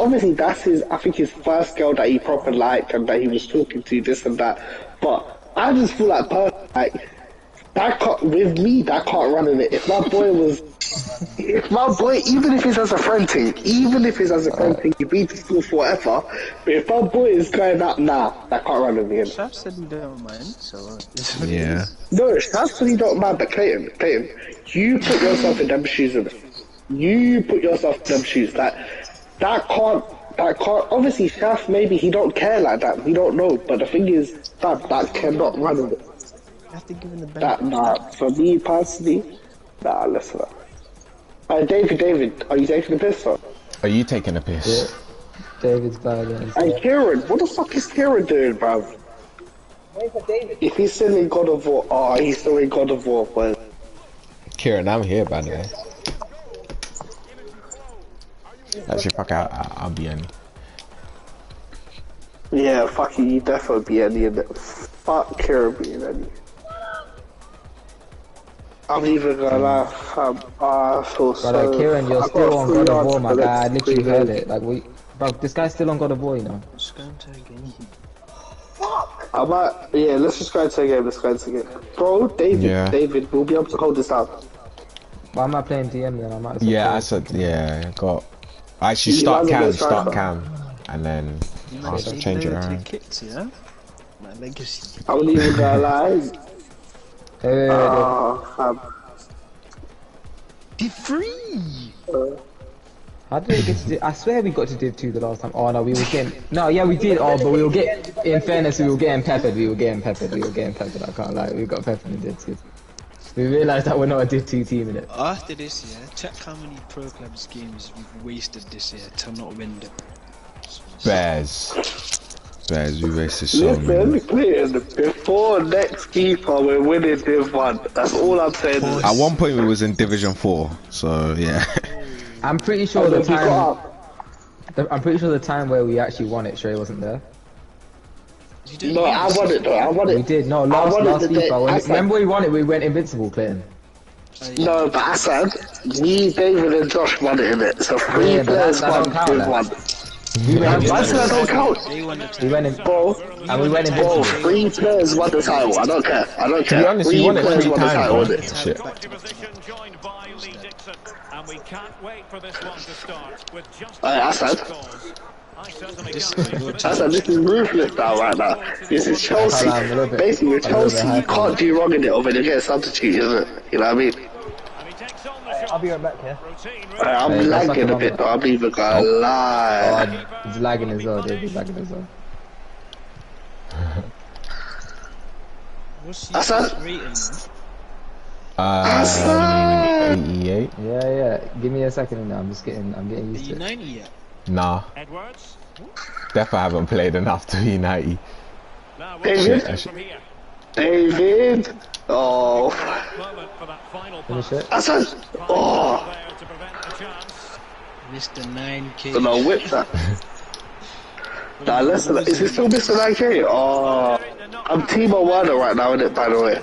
obviously that's his, I think his first girl that he proper liked and that he was talking to, this and that. But I just feel like, like, that can't, with me, that can't run in it. If my boy was, if my boy, even if it's as a friend thing, you've been to school forever, but if my boy is going out now, that can't run in the end. Shaf said he don't mind, so yeah. No, Shaf said he don't mind, but Clayton, you put yourself in them shoes, you put yourself in them shoes. That can't, obviously Shaf, maybe he don't care like that, we don't know, but the thing is, that cannot run in it. I have to give him the benefit. Nah, for me personally, nah, listen. David, are you taking the piss, or? Are you taking a piss? Yeah. David's bad. And Kieran, what the fuck is Kieran doing, bruv? Wait for David. If he's still in God of War, he's still in God of War, but... Kieran, I'm here, by the way. Actually, fuck out, I'll be any. Yeah, fuck you definitely be any in it. Fuck Kieran being any. I'm even gonna laugh. I feel so... Brother, Kieran, you're still on God of War, my guy. I literally heard it. Like, bro, this guy's still on God of War, you know. Just going to a game. Fuck! I might... Yeah, let's just go into a game, Bro, David, we'll be able to hold this out. Why am I playing DM then? I might as well Yeah, I said, got... Actually, start cam, and then I'll change it around. Kits, yeah? My legacy. I wouldn't even gonna lie. Hey, D3! how did we get to I swear we got to Div 2 the last time. Oh no, we were getting... No, yeah, we did. Oh, but we were getting... In fairness, we were getting peppered. I can't lie. We got peppered in Div 2. We realised that we're not a Div 2 team in it. After this year, check how many Pro Clubs games we've wasted this year to not win them. Bears, we wasted so many. Listen, before next FIFA, we're winning Div 1. That's all I'm saying. At one point, we was in Division 4, so yeah. I'm pretty sure the time... I'm pretty sure the time where we actually won it, Shay wasn't there. No, I won it though. I won it. We did. No, last FIFA. Remember we won it? We went invincible, Clayton. No, but I said me, David, and Josh won it in it. So three players won Div 1. I said I don't count. We went in, bro. And we went invincible. 3 players won the title. I don't care. To be honest, you won it 3 times. Shit. I said, this is ruthless now, right now. This is Chelsea. Basically, with Chelsea, you can't do wrong in it over there. Get substitute, isn't it? You know what I mean? I'll be right back, yeah? I'm lagging a bit, though. I'm even gonna lie. Oh, he's lagging as well, dude. He's lagging as well. What's your rating? 88. Yeah. Give me a second now. I'm getting used to it. 90 yet? Nah. Definitely haven't played enough to be 90. David. Oh. Finish it. I said, oh. Mr. 9K. No, whip that. Nah, listen, is it still Mr. 9K? Oh. I'm Timo Werner right now, innit, by the way.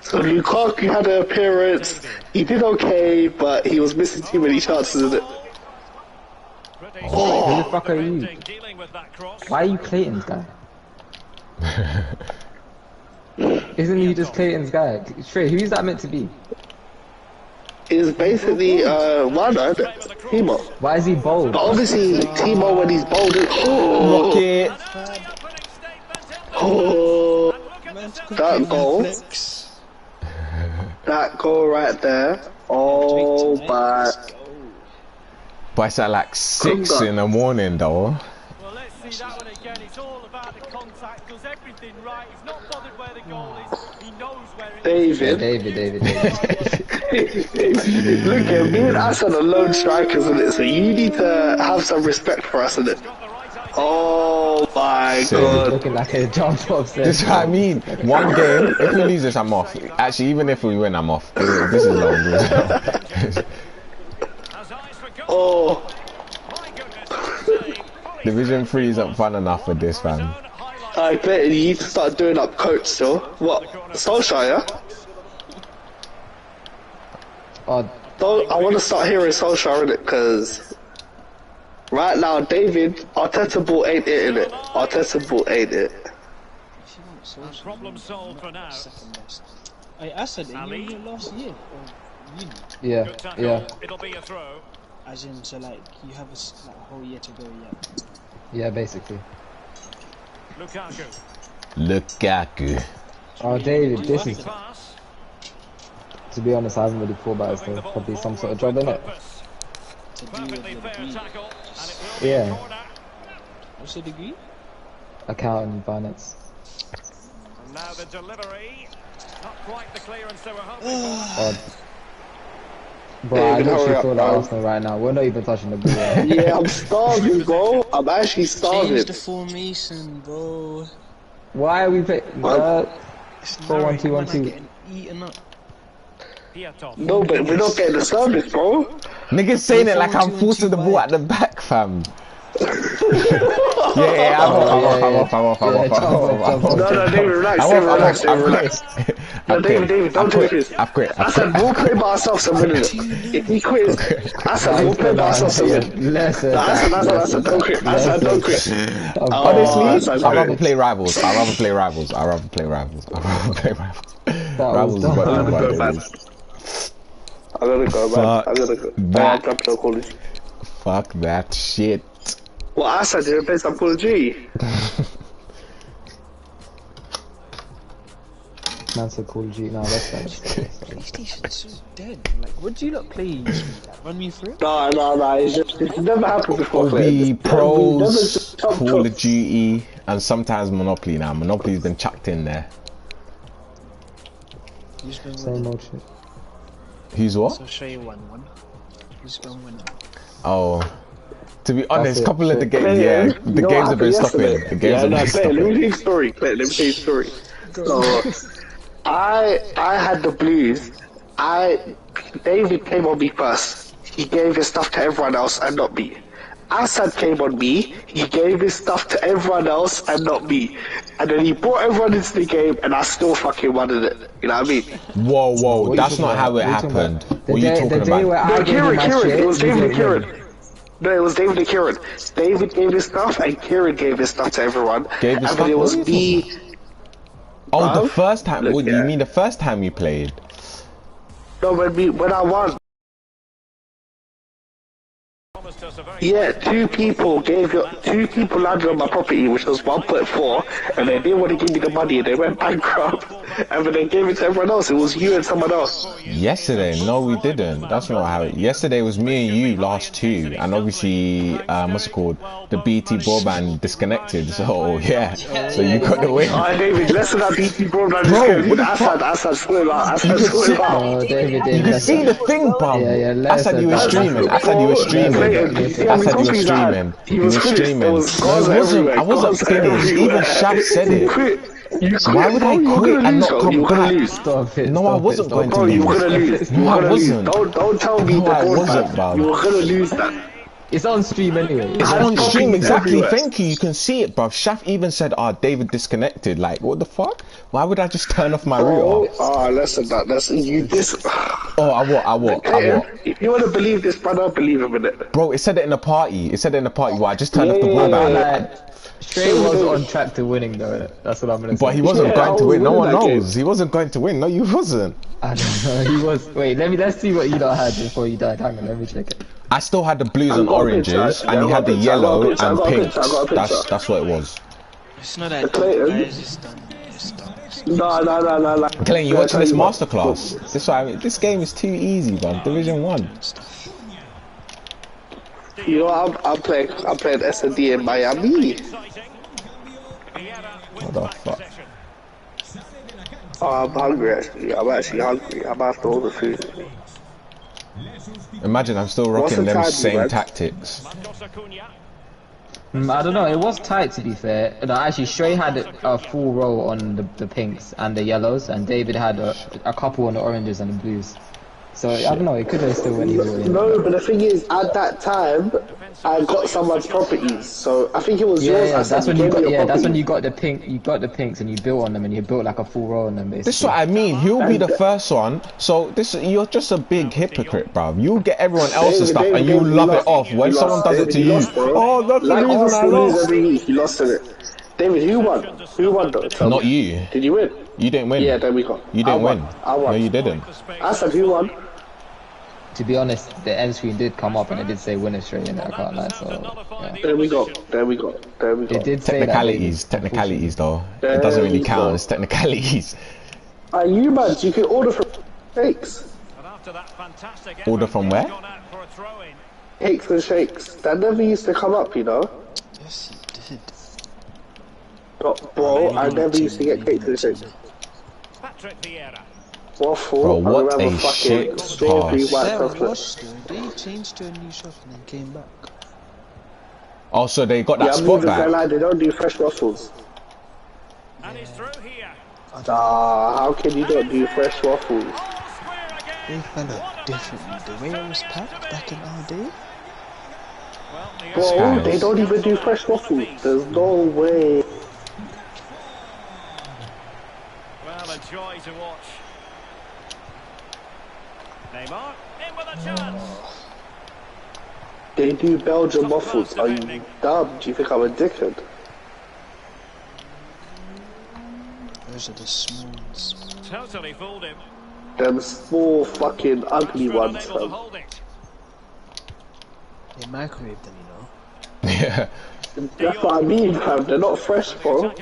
So Lukaku had an appearance, he did okay, but he was missing too many chances, isn't it? Oh. Who the fuck are you? Why are you Clayton's guy? Isn't he just Clayton's guy? Trey, who's that meant to be? Is basically Werner, Timo. Why is he bold? But obviously Timo when he's bold is Rocket. Oh, that goal. That goal right there. Oh my. But it's at like 6 in the morning though. Well, let's see that one again. It's all about the contact. Does everything right. He's not bothered where the goal is. He knows where it is. David. Look at me and us are the lone strikers in it, so you need to have some respect for us in it. Oh my god. Looking like a jump off there. This is what I mean. One game, if we lose this, I'm off. Actually, even if we win, I'm off. This is long. Oh. Division 3 isn't fun enough for this, fam. I bet you need to start doing up coach still. What? Solskjaer, yeah? Oh, I want to start hearing Solskjaer in it, because right now, David, Arteta ball ain't it, innit? Arteta ball ain't it. Problem solved for now. I said it in last year. Or uni. Yeah. It'll be a throw. As in, so like you have a whole year to go. Yeah, basically. Lukaku. Oh, David, this is. Pass. To be honest, I haven't really thought about it, so probably some sort of job in it. Perfectly fair tackle, and it will be Yeah. a corner. What's the degree? Accounting and finance. And now the delivery. Not quite the clearance they were hoping Oh. for. Bro, I David, literally hurry up, feel like bro. Arsenal right now. We're not even touching the ball. Right? Yeah, I'm starving, bro. I'm actually starving. Change the formation, bro. Why are we playing? It's 4-1-2-1-2. getting eaten up. No, but we're not getting the service, bro. Niggas saying it like I'm forcing the ball at the back, fam. Yeah, I'm off. No, David, relax, relax. No, David, don't do this. I've quit. I said we'll play by ourselves a minute. If we quit, I said we'll play by ourselves a minute. Listen. I said don't quit. I said don't quit. Honestly, I'd I'd rather play rivals. Rivals is what I'm I'm gonna go, man. I'm gonna go, man. I'm gonna go. that. I'm to Call of Duty. Fuck that shit. Well, I said you're play some Call of Duty. Man said Call of Duty. No, that's fine. PlayStation's so dead. Like, what do you not play usually? Like, run me through it? No. It's never happened before. We pros, Top. Call of Duty, and sometimes Monopoly now. Monopoly's been chucked in there. Who's been Same winning? old shit. Who's what? So show you 1-1. Who's been winning? Oh, to be honest, it. couple of the Play games, it. yeah, the You know games what have been happened stopping. yesterday? The games have been Let me stopping. tell you a story. Let me tell you a story. So, I had the blues. David came on me first. He gave his stuff to everyone else and not me. Assad came on me. He gave his stuff to everyone else and not me. And then he brought everyone into the game, and I still fucking wanted it. You know what I mean? Whoa, that's not how it happened. What are you talking about? No, Kieran. It was David and Kieran. No, it was David and Kieran. David gave his stuff, and Kieran gave his stuff to everyone. Gave his and then it was stuff? me. Oh, the first time. Look, What, yeah. you mean the first time you played? No, when I won. Yeah, two people landed on my property, which was 1.4, and they didn't want to give me the money, and they went bankrupt, and then they gave it to everyone else. It was you and someone else. Yesterday? No, we didn't. That's not how it. Yesterday was me and you last two, and obviously, what's it called? The BT broadband disconnected. So yeah, so you got the win. Alright, David, listen to that BT broadband. Bro, what the fuck? Assad, swear out. Oh, David. You can see the thing, bro. Yeah, I said you were streaming. I said you were streaming. I said you were streaming. You were streaming. No, it wasn't. I wasn't finished. Even Shav said it. Why would I quit and not come back? Stop it. No, I wasn't going to Bro, you were lose. gonna lose. No, I wasn't. Don't tell me No, the I wasn't, broadband. bro. You were gonna lose that. It's on stream anyway. It's on stream, exactly. everywhere. Thank you. You can see it, bruv. Shaf even said, David disconnected. Like, what the fuck? Why would I just turn off my router? Listen, you this. Oh, I what? If you want to believe this, brother, believe him in it. Bro, it said it in the party. Well, I just turned off the Yeah, broadband. Stray was on track to winning though. That's what I'm gonna say. But he wasn't going to win. No one that knows. He wasn't going to win. No, you wasn't. I don't know. He was. Wait, let's see what you lot had before you died. Hang on, let me check it. I still had the blues and got a picture. oranges, I and he got had a the picture. I got a yellow picture. I and got a pink. picture. I got a picture. That's what it was. It's not that Clayton. deep, guys. It's done. No. Clayton, you watching this masterclass? This why this game is too easy, man. Division 1. You know, I'm playing S&D in Miami. What the fuck? Oh, I'm hungry actually. I'm actually hungry. I'm after all the food. Imagine I'm still What's rocking the them time, same man? tactics. I don't know. It was tight to be fair. No, actually, Stray had a full row on the pinks and the yellows, and David had a couple on the oranges and the blues. So I don't know. It could have still went either way. No, but the thing is, at that time, I got someone's properties, so I think it was yours. Yeah, that's when you got. Yeah, that's when you got the pink. You got the pinks, and you built on them, and you built like a full row on them. Basically. This is what I mean. He'll be the first one. So you're just a big hypocrite, bruv. You get everyone else's stuff, and you love it off when someone does it to you. Oh, that's the reason I lost. Every week, you lost in it. David, who won? Who won though? Not you. Did you win? You didn't win. Yeah, there we go. You didn't win. I won. No, you didn't. I said who won? To be honest, the end screen did come up and it did say winner straight in it, I can't lie, so yeah. There we go. It did say technicalities though. It doesn't really count as technicalities. You man, you can order from Shakes. Order from where? Cakes and Shakes. That never used to come up, you know? Yes, it did. Bro, I never used to get Cakes and Shakes. Waffle, bro, what a shit strawberry white chocolate. They changed to a new shop and then came back. Oh, so they got that spot back. They don't do fresh waffles. And he's through here. How can you not do fresh waffles? They found out differently. The way it was packed back in our day. Bro, they don't even do fresh waffles. There's no way. Well, a joy to watch. Neymar, in with a chance. They do Belgian waffles. Are you dumb? Do you think I'm a dickhead? Those are the small ones. Totally fooled him. Them small fucking ugly ones, fam. They microwave them, you know. Yeah. That's what I mean, fam. They're not fresh, bro.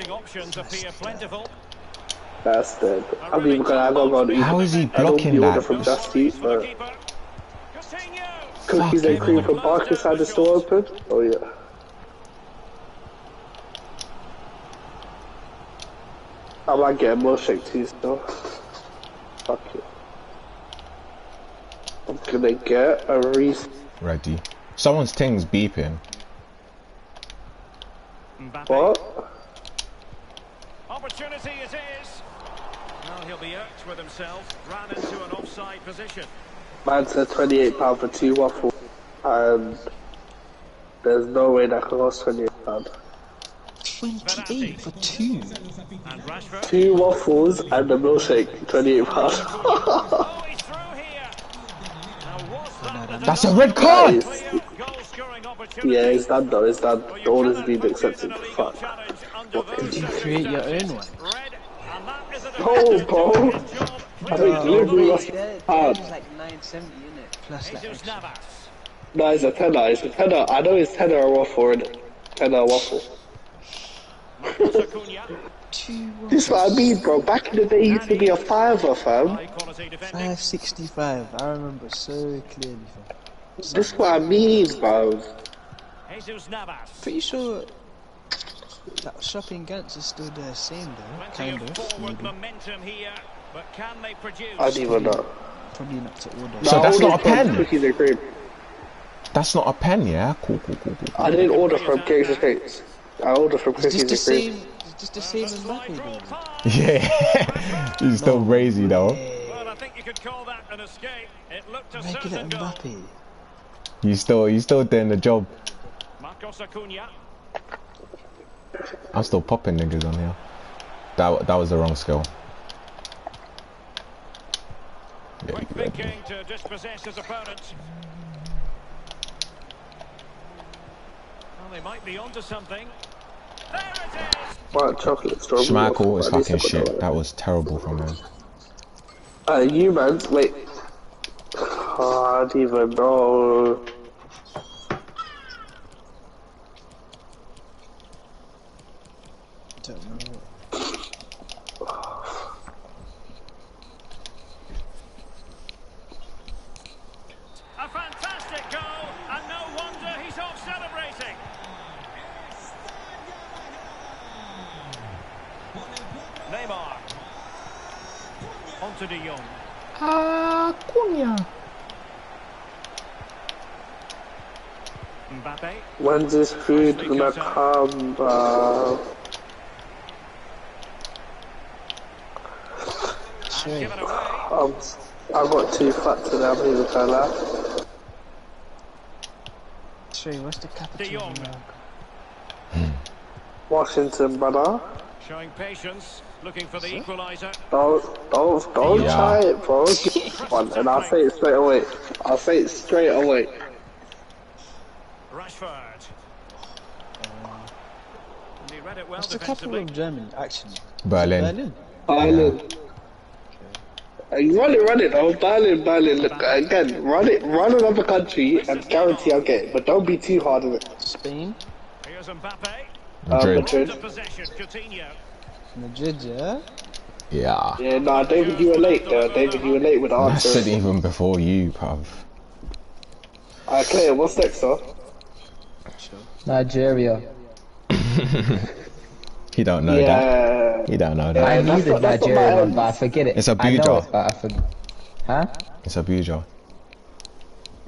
That's dead. I'm even gonna go on eat. How is he blocking that? From Just Eat, but cookies and cream from Barker's had the store open. Oh yeah. I might get a milkshake too, still. Fuck it. I'm gonna get a Reese. Ready. Someone's thing's beeping. What? Opportunity it is. Well, he'll be irked with himself. Ran into an offside position. Man said £28 for 2 waffles, and there's no way that can cost £28. 28 for 2. And Rashford. 2 waffles and a milkshake, £28. Oh, he's through here. Now, was that That's a red card! goal-scoring opportunity? Yeah, it's done though, it's done. The order's been accepted. Fuck. Did you create your own one? Oh, bro. I think delivery was hard. It's like 970, innit? Plus like extra. No, it's a tenner, it's a tenner. I know it's tenner a waffle, innit? Tenner a waffle. This is what I mean, bro. Back in the day, it used to be a $5, fam. 565. I remember so clearly, fam. This is what I mean, bro. Pretty sure that shop in Gantz is still the same though, kind of. Maybe. I don't even know. Probably not to order. So that's not a pen? Cookies and cream. That's not a pen, yeah? Cool. I didn't order from Cakes and Shakes. I ordered from Cookies and Cream. It's just the same as Mbappe though. Yeah. He's still crazy though. Well, I think you could call that an escape. It looked a Regular certain goal. Mbappe. He's still doing the job. I'm still popping niggas on here. That was the wrong skill. Yeah, Quick thinking to dispossess his opponent. Well, they might be onto something. There it is. White chocolate strawberry. Schmeichel is fucking shit. That was terrible from him. You man, wait. Oh, I don't even know. A fantastic goal, and no wonder he's off celebrating. Neymar. Onto De Jong. Cunha. Mbappe. When's this food gonna come, Given away. I got too fat today, I'm even gonna laugh. Trey, what's the capital De Jong. of America? Washington, brother. Showing patience, looking for the equaliser. Don't try it, bro. One, and I'll say it straight away. Rashford. And he read it well What's the capital defensively. of Germany, actually? Berlin. Berlin. Run it, though. Berlin. Look, again, run another country and guarantee I'll get it. But don't be too hard on it. Spain? Here's Mbappe. Madrid. Possession, Coutinho. Madrid, yeah? Yeah. Yeah, nah, David, you were late there. David, you were late with the I answer. said even before you, bruv. Alright, Claire, what's next, though? Nigeria. You don't know that. You don't know that. I knew the Nigeria one, but I forget it. It's I know Abuja. it, but I forget. Huh? It's Abuja.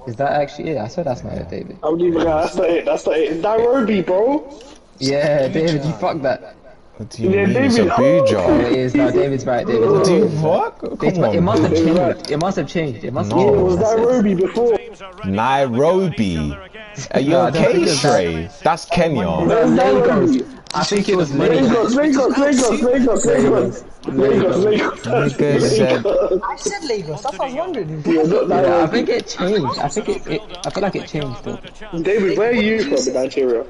Is that actually it? I swear that's not it, David. I'm leaving that. That's not it. It's Nairobi, bro. Yeah, David, you fucked that. What do you Yeah, mean? It's David, Oh, Abuja. it is. No, David's right. David's What do you right. fuck? Come on. It must have David, changed. It must have changed. It must have No. It changed. was That's it. Nairobi before. Nairobi. Are you No, I don't okay, think it's that. Trey? That's Kenya. No, Lagos. I think it was Lagos. Lagos. Nigga said, I said Lagos, that's what I was wondering. Yeah, not Yeah, I Nairobi. think it changed. I think I feel like it changed though. David, where are you from in Nigeria?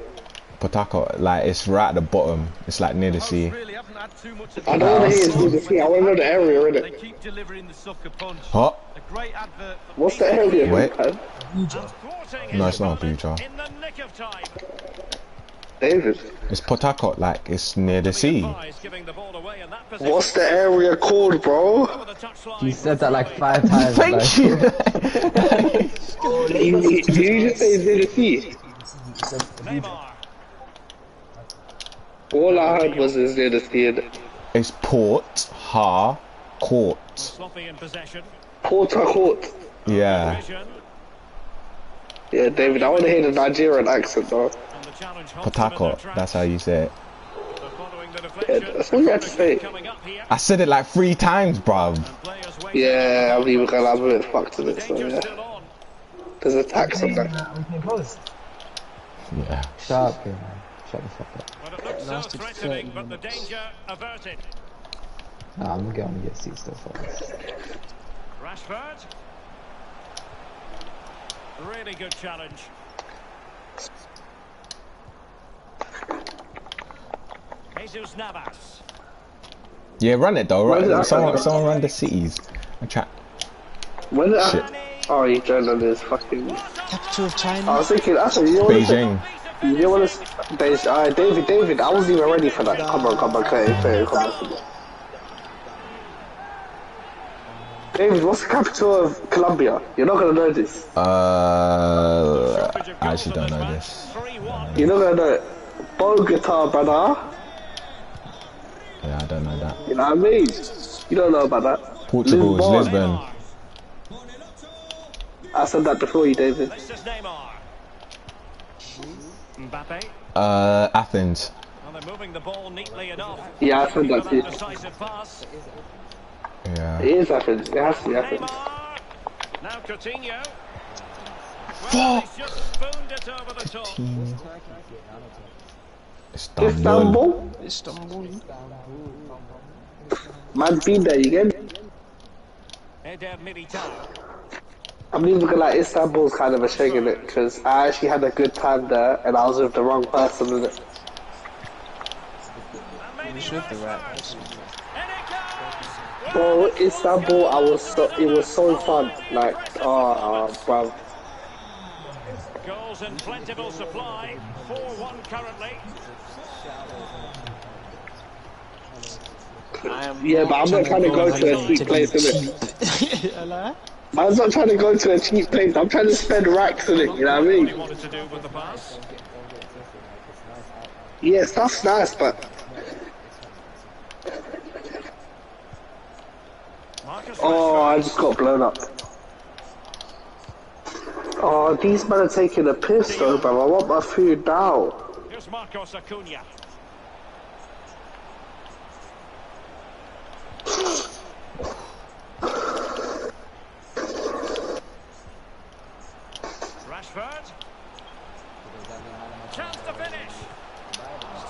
Port Harcourt, like it's right at the bottom. It's like near the sea. Really haven't had too much of I don't want to hear it's near the sea. I want to know the area, They innit? keep delivering the sucker punch. What? A great advert. What's the area? Wait. man? No, it's not Abuja. In the nick of time. David, It's Port Harcourt, like it's near the sea. Giving the ball away in that position. what's the area called, bro? Over the touchline. You said that like 5 times. Thank like. you. Did you just say it's near the sea? Neymar. All I heard was it's near the sea. innit? It's Port Harcourt. Sloppy in possession. Port Harcourt. Yeah. Vision. Yeah, David, I want to hear the Nigerian accent, though. And the challenge holds Port them in their Harcourt. tracks. That's how you say it. So following the Yeah, deflection, that's what you had to say. coming up here. I said it like 3 times, bruv. Players waiting. Yeah, I'm even gonna have a bit fucked with it, so Danger yeah. still on. There's a tax on that. We can post. Yeah. Shut up, man. Shut the fuck up. Well, it looks so Lasted threatening, 30 but the minutes. danger averted. Nah, I'm gonna get seats still first. Rashford. Really good challenge. Jesus Navas. Yeah, run it though, Where's right? it? Someone run the cities. I chat. When did Shit. Oh, you joined on this fucking. Capital of I China? was thinking, actually, you know what? Beijing. You know what? David, I wasn't even ready for that. Come on, Clay, come on. David, what's the capital of Colombia? You're not gonna know this. I actually don't know this. 3-1. You're not gonna know it. Bogota, brother. Yeah, I don't know that. You know what I mean? You don't know about that. Portugal is Lisbon. I said that before you, David. This is Neymar. Mbappe. Athens. Well, they're moving the ball neatly enough. Yeah, I said that too. Decisive pass. Yeah. It is Athens. It has to be Athens. Neymar. Now Coutinho. Well, he's just spooned it over the top. Istanbul. Istanbul? Istanbul. Man's been there, you get me? Eder Militao. I'm even gonna like Istanbul's kind of a shame in it because I actually had a good time there and I was with the wrong person in it. You should the right person. Bro, Istanbul, it was so fun. Like, bruv. Goals in plentiful supply. 4-1 currently. Yeah, but I'm not trying to go to a cheap place, innit? Hello? I'm not trying to go to a cheap place. I'm trying to spend racks in it, you know what I What he mean? wanted to do with the pass. Yeah, stuff's nice, but Marcus oh, I Rashford. just got blown up. Oh, these men are taking a piss though, bro. I want my food now. Here's Marcos Acuna. Rashford.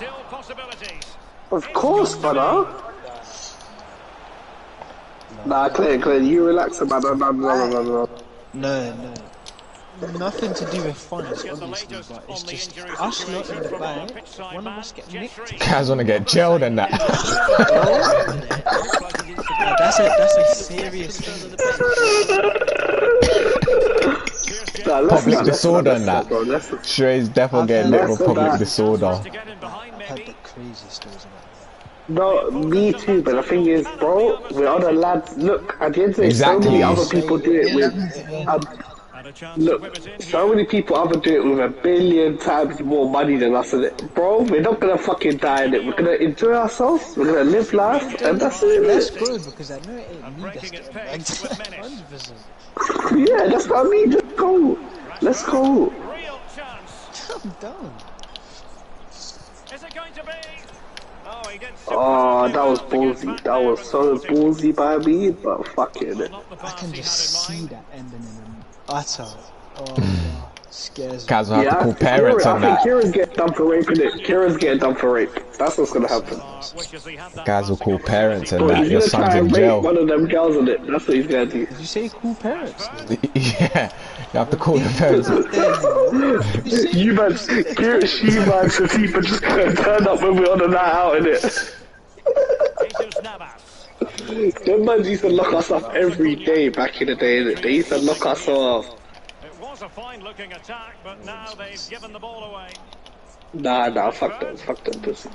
Still possibilities. Of course, brother. Nah, Claire, you relax about that. No. Nothing to do with fun, obviously, but it's just us lot in the back. One of us get nicked. Guys wanna get jailed and that. That's a serious thing. Public disorder and that. Shrey's definitely getting lit for public disorder. I've had the crazy stories about that. No, me too, but the thing is, bro, we're other lads. Look, at the end of the day, so many other people do it with. Look, so many people other do it with a billion times more money than us, and bro, we're not gonna fucking die in it. We're gonna enjoy ourselves. We're gonna live life, and that's it. That's good because I know it ain't me that's doing it. 100%. Yeah, that's what I mean. Just go. Let's go. Real chance. I'm done. Is it going to be? Oh, he did. Oh, that was ballsy. That was so ballsy by me, but fuck it. I can just see that ending in an utter. Oh, God. Scares me. Guys will have to call parents on I that. think Kira's getting done for rape, innit? Kira's getting done for rape. That's what's gonna happen. Guys will call parents and Bro, that. he's Your gonna try son's and in rape jail. one of them girls on it. That's what he's gonna do. Did you say cool parents? Yeah, you have to call your parents. You man, Kira, she man, Sativa just gonna turn up when we're on a night out, innit? Them man used to lock us up every day back in the day, innit? They used to lock us off. It was a fine-looking attack, but now they've given the ball away. Nah, fuck them pussies.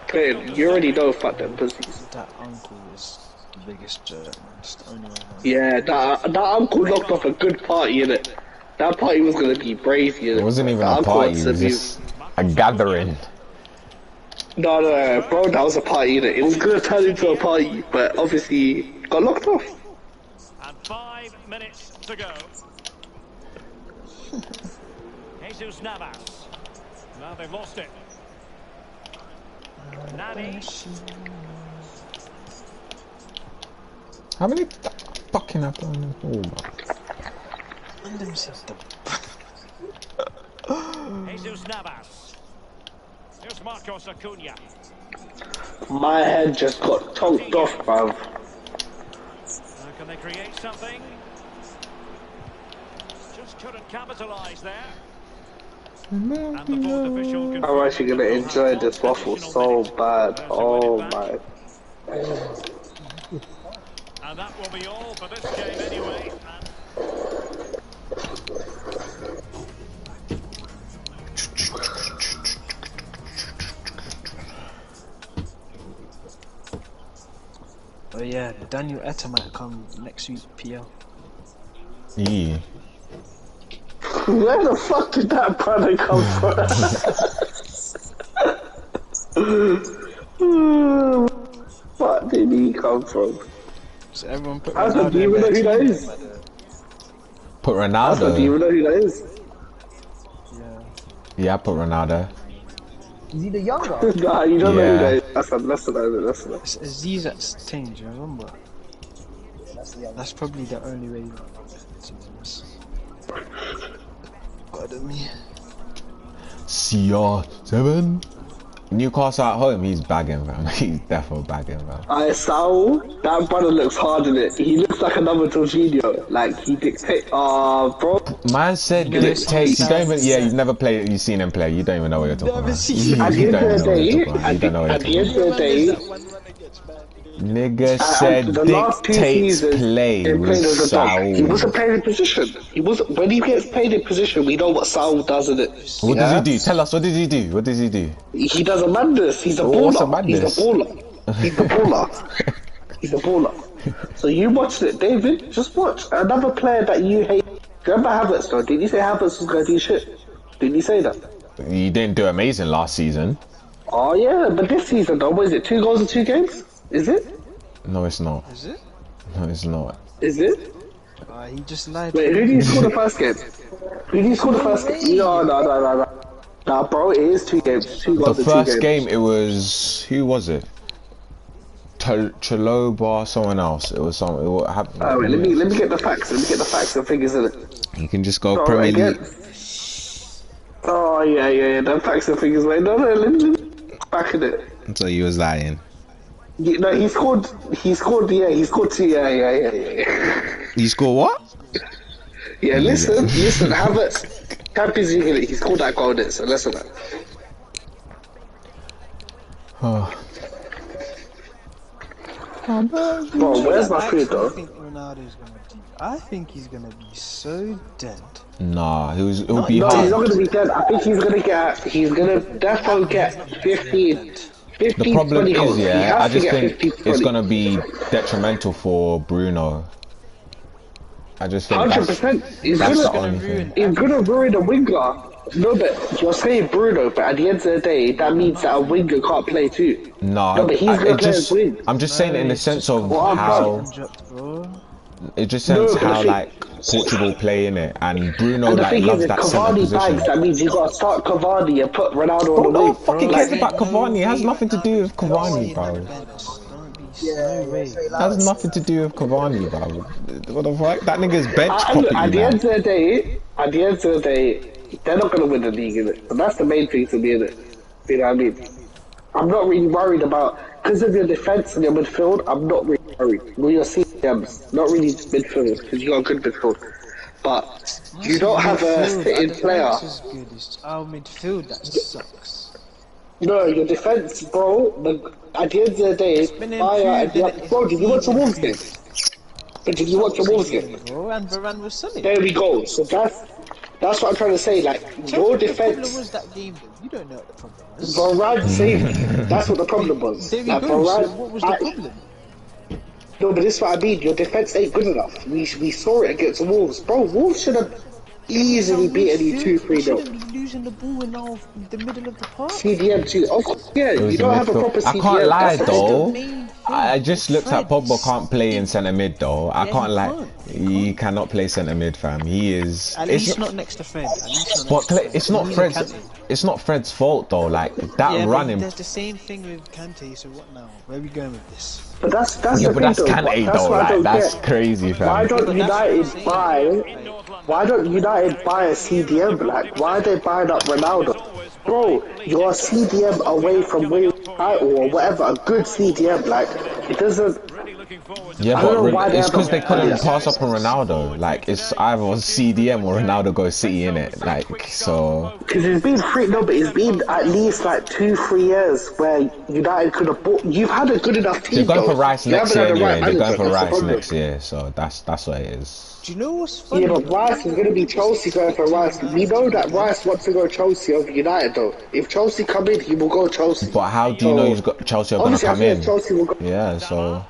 Claire, you already know, fuck them pussies. That uncle is the biggest jerk, man. It's the only way I know. Yeah, that uncle knocked off a good party, innit? That party was gonna be brazy, innit? It wasn't even The a uncle party, had it was to be- just a gathering. No, bro, that was a party, innit? It was gonna turn into a party, but obviously got locked off. And 5 minutes to go. Jesus Navas. Now they've lost it. Nani. How many fucking have done? Oh my. And themselves the Jesus Navas. Here's Marcos Acuna. My head just got tonked off, bruv. Now can they create something? Just couldn't capitalise there. And the fourth official I'm actually gonna enjoy this waffle so bad. Oh my. And that will be all for this game anyway. Oh yeah, Daniel Etta might come next week, PL. Yeah. Where the fuck did that brother come from? What did he come from? So everyone put Ronaldo, do you even know who that is? Put Do you Ronaldo. even know who that is? Yeah, I put Ronaldo. Is he the younger? Nah, you don't know who Yeah. that is. That's another. It's Aziz at Stain, do you remember? That's probably the only way you Pardon me. CR7. Newcastle at home, he's bagging, fam. He's definitely bagging, fam. Saul, that brother looks hard in it. He looks like another Jorginho. Like, he dictates. Bro. Man said dictate. You don't even. Yeah, you've never played. You've seen him play. You don't even know what you're talking about. At the end of the day, Nigga said dictates play with Saul. He wasn't playing in position. He wasn't. When he gets played in position, we know what Saul does in it. What does he do? Tell us. What does he do? What does he do? He does a madness. He's a What's a baller. madness? He's a baller. He's a baller. He's a baller. So you watched it, David. Just watch another player that you hate. Remember Havertz though? Did you say Havertz was going to do shit? Didn't you say that? He didn't do amazing last season. Oh yeah, but this season though, what is it? 2 goals in 2 games? Is it? No, it's not. Is it? No, it's not. Is it? He just lied. Wait, who did you score the first game? Who did you score the first game? No. Nah, bro, it is 2 games. 2 goals The in 2 first games. game, it was who was it? Chaloba, someone else. It was some. It happened. Wait, let me get the facts. Let me get the facts and figures in it. You can just go Oh, Premier League. Oh, Oh yeah. That Paxton thing is like no, back in it. So you was lying. Yeah, no, he scored 2. Yeah, he scored 2. Yeah. You score what? Yeah, listen. Havertz, Champions League, he scored that goal in it. So listen. Oh. Bro, where's my food though? I think he's gonna be so dead. Nah, he'll be No, hard. he's not gonna be dead. I think he's gonna definitely get 15. The problem is, goals. yeah, I just think 15, it's gonna be detrimental for Bruno. I just think 100%. He's gonna ruin a winger. No, but you're saying Bruno, but at the end of the day, that means that a winger can't play too. No, but he's gonna play as wing. I'm just saying it in the sense of how. It just says how like Portugal play in it, and Bruno like loves that centre position. Bags, that means you got to start Cavani and put Ronaldo on the wing. No fucking cares about Cavani. It has nothing to do with Cavani, bro. It has nothing to do with Cavani, bro. What the fuck? That nigga's bench copy. At the end of the day, they're not gonna win the league, innit? So that's the main thing to me, innit? You know what I mean? I'm not really worried about because of your defense and your midfield. I'm not really worried. Well, your CMs, not really midfield because you got a good midfield, but you don't have a sitting player. Our midfield that sucks. No, your defense, bro. At the end of the day, bro, did you watch the Wolves game? But did you watch the Wolves game? Bro, and Varane was solid. There we go. So that's what I'm trying to say. Like your defense. The problem was that game. You don't know what the problem was. Varane saved. That's what the problem was. There we like, go. Varane, So what was the problem? No, but this is what I mean. Your defense ain't good enough. We saw it against the Wolves, bro. Wolves should have easily beaten you 2-3-0. Losing the ball in the middle of the park. CDM too. Oh yeah, you don't have a proper CDM. I can't lie though. I just looked at Pogba can't play in centre mid though. I can't lie. He cannot play centre mid, fam. He is. At least not next to Fred. But it's not Fred's. It's not Fred's fault though. Like that running. There's the same thing with Kante. So what now? Where are we going with this? But that's Kante though. Like that's crazy, fam. Why don't United buy a CDM? Like why are they buying up Ronaldo? Bro, you're a CDM away from winning title or whatever. A good CDM, like it doesn't. Yeah, but it's because they couldn't pass up on Ronaldo. Like it's either CDM or Ronaldo goes City in it. Like so. Because it's been it's been at least like 2-3 years where United could have bought. You've had a good enough team. They're going for Rice next year anyway. They're going for Rice next year, so that's what it is. Do you know what's funny? Yeah, but Rice is going to be Chelsea going for Rice. We know that Rice wants to go Chelsea over United though. If Chelsea come in, he will go Chelsea. But how do you know he's got Chelsea are going to come in? Chelsea will go. Yeah, so.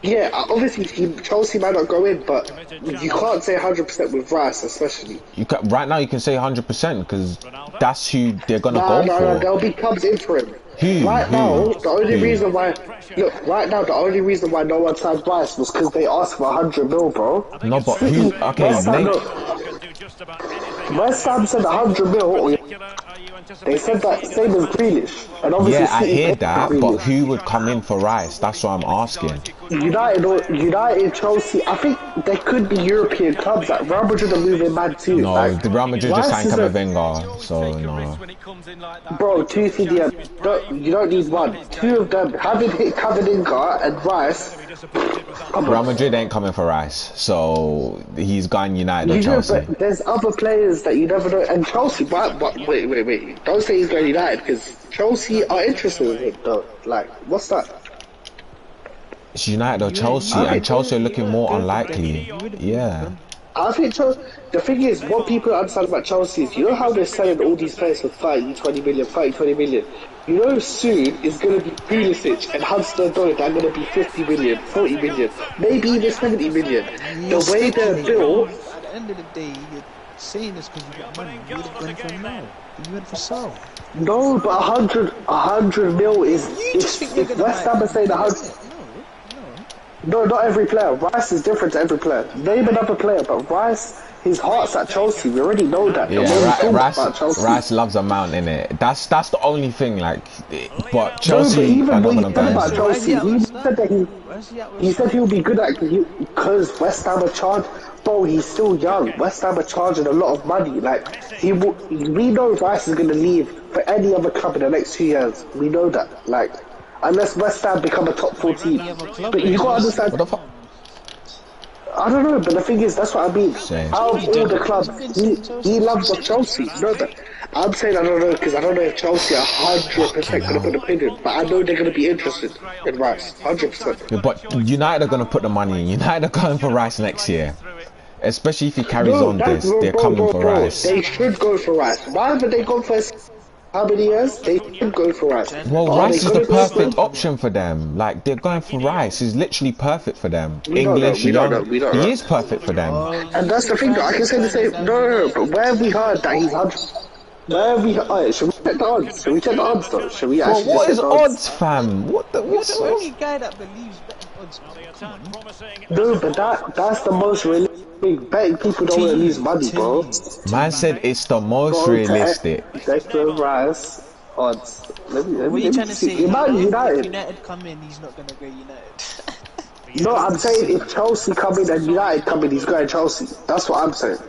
Yeah, obviously Chelsea might not go in, but you can't say 100% with Rice, especially. Right now you can say 100% because that's who they're going to go for. No, there'll be clubs in for him. Right now, the only reason why no one signed Rice was because they asked for 100 mil, bro. No, but who? Okay, West Ham said 100 mil. They said that same as Grealish. And obviously yeah, I hear that, but who would come in for Rice? That's what I'm asking. United, Chelsea. I think there could be European clubs. Like Real Madrid are moving mad too. No, like, the Real Madrid just signed Camavinga, so no. Bro, 2 CDM. You don't need one. 2 of them. Having hit Camavinga and Rice. Real Madrid ain't coming for Rice, so he's gone United or Chelsea. But there's other players that you never know. And Chelsea, wait. Don't say he's going United because Chelsea are interested in him though. Like, what's that? It's United or Chelsea, and Chelsea are looking more unlikely. Yeah. I think the thing is, what people understand about Chelsea is, you know how they're selling all these players for 20 million. You know, soon is going to be Pulisic and Hudson-Odoi that are going to be 50 million, 40 million, maybe even 70 million. The way they're built. At the end of the day, you're saying this because you got money. You would have gone for now. You went for Sal. No, but 100 mil is. If West Ham are saying 100. No, not every player. Rice is different to every player. Name another player, but Rice, his heart's at Chelsea. We already know that. Yeah, Rice loves a mount, innit? That's the only thing, like. But Chelsea are not gonna about Chelsea, he said that he said he would be good at because West Ham are charged. bro, he's still young. West Ham are charging a lot of money. Like, we know Rice is going to leave for any other club in the next 2 years. We know that. Like, unless West Ham become a top 4 team. But you got to understand. What the fuck? I don't know, but the thing is, that's what I mean. Same. Out of all the clubs, he loves the Chelsea. You know that. I'm saying I don't know because I don't know if Chelsea are 100% going to put a pin in, but I know they're going to be interested in Rice, 100%. Yeah, but United are going to put the money in. United are going for Rice next year. Especially if he carries on this, they're coming for Rice. They should go for Rice. Why haven't they gone for how many years? They should go for Rice. Well, Rice is the perfect option for them. Like, they're going for Rice. He's literally perfect for them. English, young. He is perfect for them. And that's the thing, though. I can say the same. No, but where have we heard that he's 100? Where have we heard? Should we check the odds? Should we check the odds, though? Should we actually What is odds, fam? What the? You're the only guy that believes betting odds. No, but that's the most realistic. Betting people don't want to lose money, bro. Man said it's the most realistic. Check the Rice odds. Let What are me you trying to see. say? If United. United come in, he's not going to go United. No, I'm saying if Chelsea come in and United come in, he's going Chelsea. That's what I'm saying.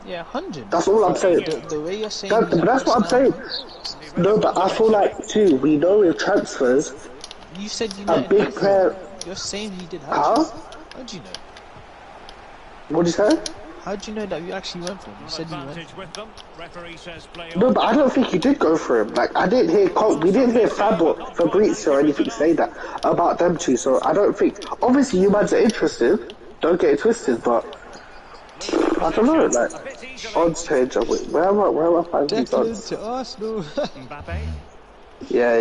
Yeah, 100. That's all I'm saying. The way you're saying that's what I'm saying. No, but I feel like too. We know with transfers, you said United. a big player. You're saying he did. Huh? How'd you know? What did you say? How'd you know that you actually went for him? You said you went. No, but I don't think you did go for him. Like I didn't hear, we didn't hear Fabrizio or anything say that about them two. So I don't think. Obviously, you might are interested. Don't get it twisted, but I don't know. Like odds change. Where am I finding these odds? To Arsenal. Yeah.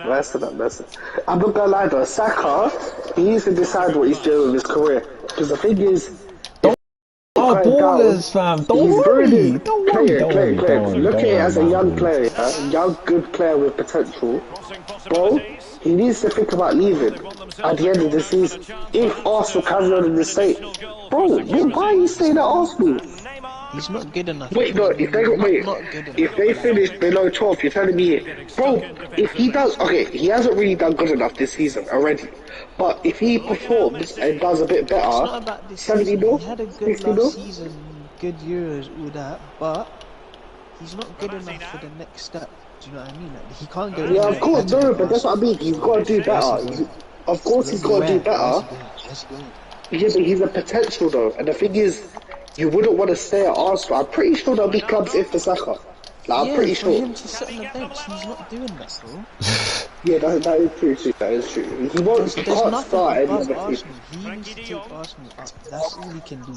Rest of that. I'm not gonna lie though. Saka, he needs to decide what he's doing with his career. Because the thing is. Ballers, fam. Don't worry. Look at it as a young player, a young, good player with potential. Bro, he needs to think about leaving at the end of the season. If Arsenal carry on in the state, bro, why are you staying at Arsenal? He's not good enough. Wait, no, if they finish below 12, you're telling me, bro, if he does, okay, he hasn't really done good enough this season already. But if he performs and does a bit better, 70 mil, He had a good 60 mil. last season, good Euros, all that, but he's not good enough for the next step. Do you know what I mean? Like, he can't go. Yeah, of course, no, but that's what I mean. He's got to do better. Of course, he's got to do better. Yeah, but he's a potential though, and the thing is, you wouldn't want to stay at Arsenal. I'm pretty sure there'll be clubs in for Saka. Like, I'm pretty for sure. him to sit on the bench, he's not doing that, bro. Yeah, that is true. That is true. He won't. He can't start any other team. Arsenal. He needs to take Arsenal up. That's all he can do.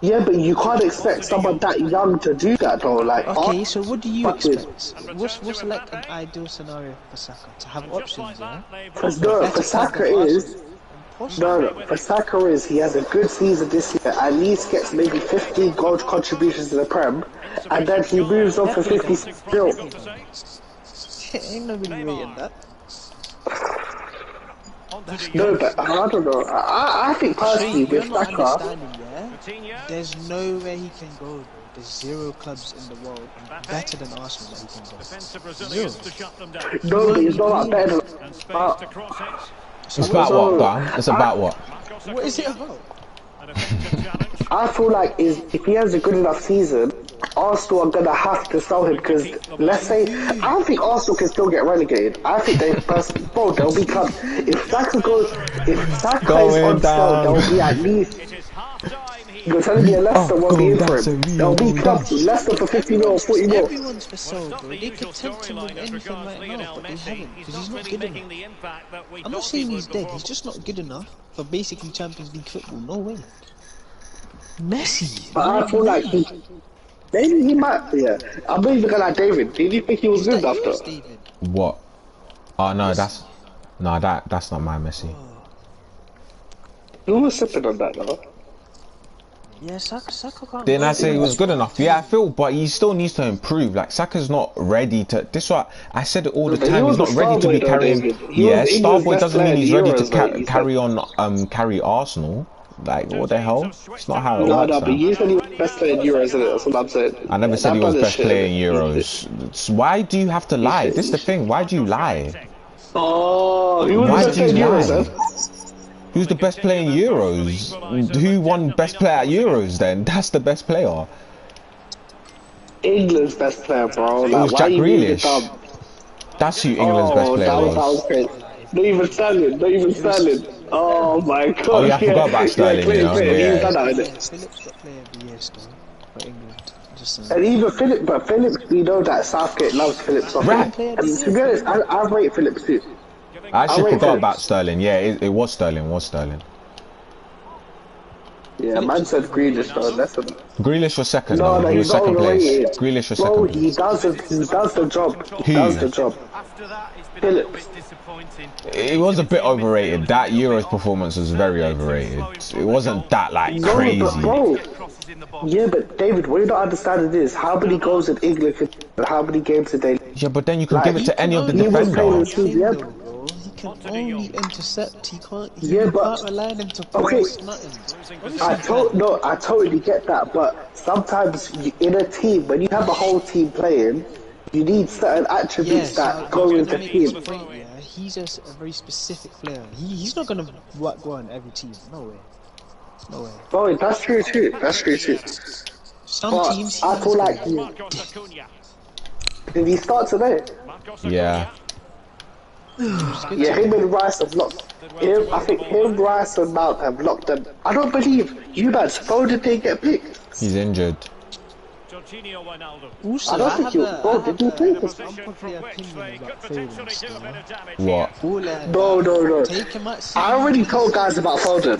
Yeah, but you can't expect someone that young to do that though. Like, Okay, so what do you expect? What's like an ideal scenario for Saka? To have options, yeah? for Saka is. No, for Saka is he has a good season this year. At least gets maybe 15 goal contributions to the Prem, and then he moves on for 50 mil. Ain't nobody rating that. No, but I don't know. I think personally with Saka, there's nowhere he can go, bro. There's 0 clubs in the world better than Arsenal that he can go. 0. no, but he's not that better. It's about what, Bam? It's about what? What is it about? I feel like if he has a good enough season, Arsenal are gonna have to sell him because let's say I don't think Arsenal can still get relegated. I think there'll be clubs. If Saka is on sale, there'll be at least. You're telling me a Leicester won't be in for him. There'll be clubs. Leicester for 50 mil or 40 mil. Everyone's for sale, bro. They could tempt him with anything right now, but they haven't because he's not good enough. I'm not saying he's dead. He's just not good enough for basically Champions League football. No way. Messi. But I feel like maybe he might. Yeah, I'm not even gonna like David. Did you think he was good enough though? What? Oh no, that's not my Messi. Who was sipping on that though? Yeah, Saka can't. Didn't I say he was good enough? Yeah, I feel, but he still needs to improve. Like Saka's not ready to. This is what I said it all the time. He's not ready to be carrying. Yeah, Starboy doesn't mean he's ready to carry on. Carry Arsenal. Like what the hell? It's not how it works. No, but you said he was best player in Euros, isn't it? That's what I'm saying. I never said he was best player in Euros. Why do you have to lie? This is the thing. Why do you lie? Oh, he was best player in Euros, then. Who's the best player in Euros? Who won best player at Euros then? That's the best player. England's best player, bro. It Like, was why Jack you need Grealish. the That's who England's best player that was. was great. Not even Sterling. Not even Sterling. Oh my god. Oh yeah, I forgot about Sterling. He Yeah. was done that, innit? Phillips got player of the year still for England. Just And even Phillips, we know that Southgate loves Phillips. Right. And to be honest, I rate Phillips too. I actually forgot Phillips. about Sterling. Yeah, it was Sterling. Yeah, man said Grealish though. That's a... Grealish was second. No, He was he's not second place. overrated. Grealish was Bro, second he place. does the job. He Who? does the job. After that, it's been Phillips. a bit disappointing. It was a bit overrated. That Euros performance was very overrated. It wasn't that like No, crazy. but bro. Yeah, but David, what you don't understand is how many goals in England and how many games a day. Yeah, but then you can Like, give it to any of the he was playing defenders. with yeah. He can only intercept. He can't. Yeah, but- can't rely on him to Okay. pass nothing. I totally get that, but sometimes in a team, when you have a whole team playing, you need certain attributes that go with the team. He's just a very specific player. He's not gonna go on every team. No way. No way. Oh, that's true too. Some But teams. I feel like did he start today? Yeah. Yeah, him and Rice have locked. I think him, Rice, and Mount have locked them. I don't believe you guys. How did they get picked? He's injured. Also, I don't think you. Bro, did you play this? unpopular opinion about Foden still. What? No. Take him at I already told guys about Foden.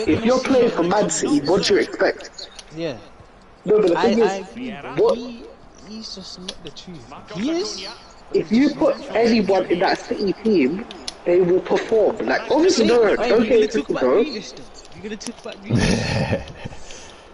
If you're playing for Man City, what do you expect? Yeah. No, but the I thing is, agree, bro. what He's just not the truth. He is. if you put anyone in that City team, they will perform. Like obviously, no, Hey, don't we're get gonna it talk twisted, about bro. Grealish though. We're gonna talk about Grealish.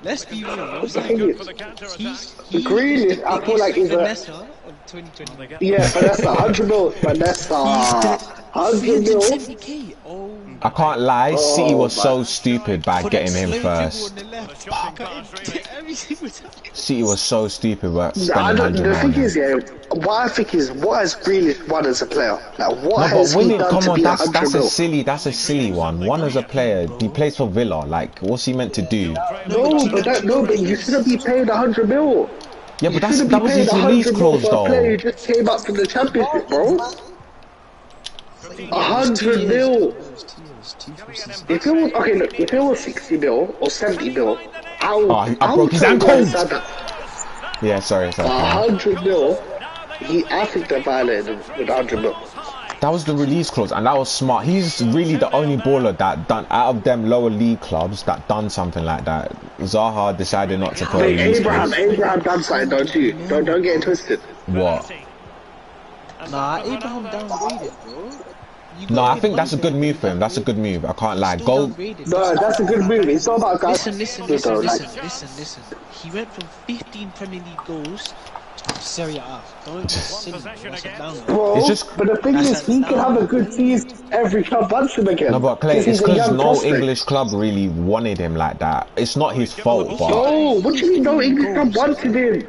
Let's be real. The thing is, He's Grealish, I feel like is a Vanessa of 2020. yeah, Vanessa, 100 mil, Vanessa, 100 mil. 370k. Oh. I can't lie, City was my- so stupid by For getting that him slow first. dribble on the left. Every single time. City was so stupid by I spending don't, 100 the thing million. is, yeah, what I think is, what has Grealish won as a player? Like, what No, has but he winning, done come to on, be that's 100 mil? that's a silly one. One as a player, he plays for Villa. Like, what's he meant to do? No, but you shouldn't be paid 100 mil. Yeah, but You shouldn't that be was paid his release 100 mil clause, for a player who though. just came up from the championship, bro. 100 mil. If it was okay, look, if it was 60 mil or 70 mil, I broke his ankle. Yeah, sorry. 100 mil. I think they're violated with 100 mil. That was the release clause, and that was smart. He's really the only baller that done out of them lower league clubs that done something like that. Zaha decided not to put a Wait, release clause. Abraham done something, don't you? Don't get it twisted. What? Nah, Abraham downgraded, bro. No, I think that's a good move for him. That's a good move. I can't lie. Go. No, that's a good move. It's not about guys. Listen. He went from 15 Premier League goals to Serie A. Don't be silly, bro. That's a downgrade. Bro, It's just- but the thing is, he can have a good season every club wants him again. No, but Clay, it's he's a because young no prospect. English club really wanted him like that. It's not his fault, but No, what do you mean no English club wanted him?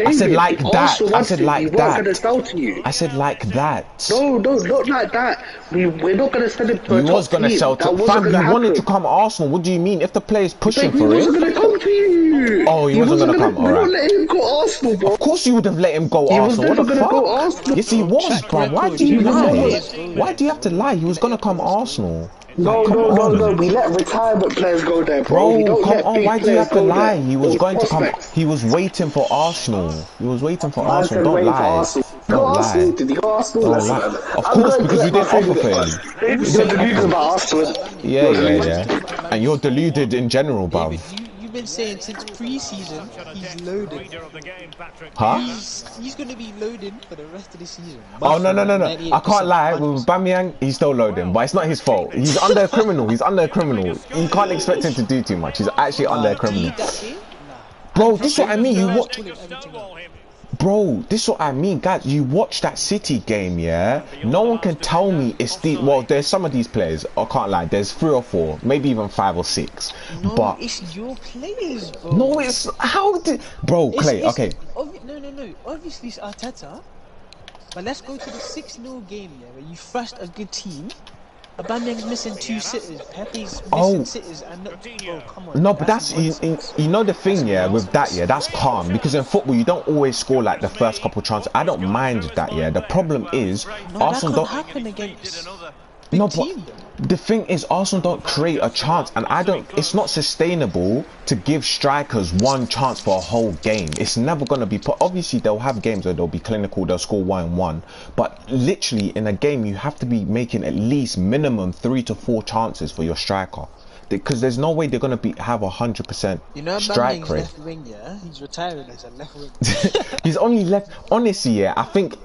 I said David, like if that. Arsenal I said wanted him, like we weren't gonna that. sell to you. I said like that. No, not like that. We're not gonna send him to a You top was gonna team. sell That to wasn't fam. gonna You wanted to happen. come Arsenal. What do you mean? If the player's pushing He for wasn't it, gonna come to you. Oh, he wasn't gonna come, We're not alright. letting him go Arsenal, bro. of course you would have let him go He was Arsenal. What the never gonna go fuck? Arsenal. Yes, he was, bro. Why do you He was lie? never- Why do you have to lie? He was gonna come Arsenal. No, Come on. no. We let retirement players go there, bro. We Bro, don't come let on, big why do you players have to go lie? there. He was Or going to come. prospects. He was waiting for Arsenal. He was waiting for Man Arsenal. said Don't wait for lie. Arsenal. Go Don't Arsenal? lie. Did he go Arsenal? Don't Listen, lie. man. Of I'm course, going to because let you my didn't offer favourite- for him. You're deluded about Arsenal. Yeah. And you're deluded in general, bruv. David, you've been saying since pre-season he's loaded. Huh? He's gonna be loading for the rest of the season. Oh no. I can't lie. With Bamiyang, he's still loading, but it's not his fault. He's under a criminal. You can't expect him to do too much. He's actually under a criminal. Bro, this is what I mean. Bro, this is what I mean, guys. You watch that City game, yeah? No one can tell me it's the. Well, there's some of these players. I can't lie. There's 3 or 4, maybe even 5 or 6. No, But it's your players, bro. no, it's how did, bro, Clay? Okay, No. Obviously it's Arteta. But let's go to the 6-0 game, yeah, where you thrashed a good team. Aubameyang's missing 2 sitters. Pepe's missing sitters, and bro, come on. No, but that's you know the thing, yeah, with that, yeah, that's calm because in football you don't always score like the first couple chances. I don't mind that, yeah. The problem is Arsenal don't happen against no, but the thing is Arsenal don't create a chance, and it's not sustainable to give strikers one chance for a whole game. It's never going to be obviously they'll have games where they'll be clinical, they'll score 1-1, but literally in a game you have to be making at least minimum 3 to 4 chances for your striker, because there's no way they're going to have 100% strike rate. Left wing, yeah? He's retiring as a left wing. He's only left, honestly, yeah, I think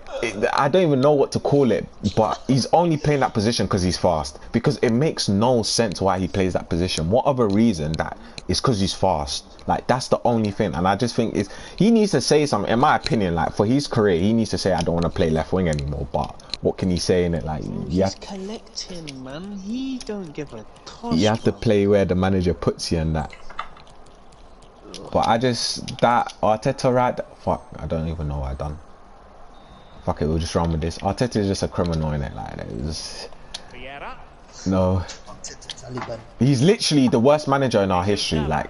I don't even know what to call it, but he's only playing that position because he's fast, because it makes no sense why he plays that position. What other reason that is because he's fast? Like, that's the only thing. And I just think he needs to say something, in my opinion, like for his career he needs to say I don't want to play left wing anymore. But what can he say in it? Like, he's collecting, man. He don't give a toss. You have to play where the manager puts you and that. But that Arteta, right? Fuck, I don't even know what I done. Fuck it, we'll just run with this. Arteta is just a criminal in it, like no. He's literally the worst manager in our history. Like,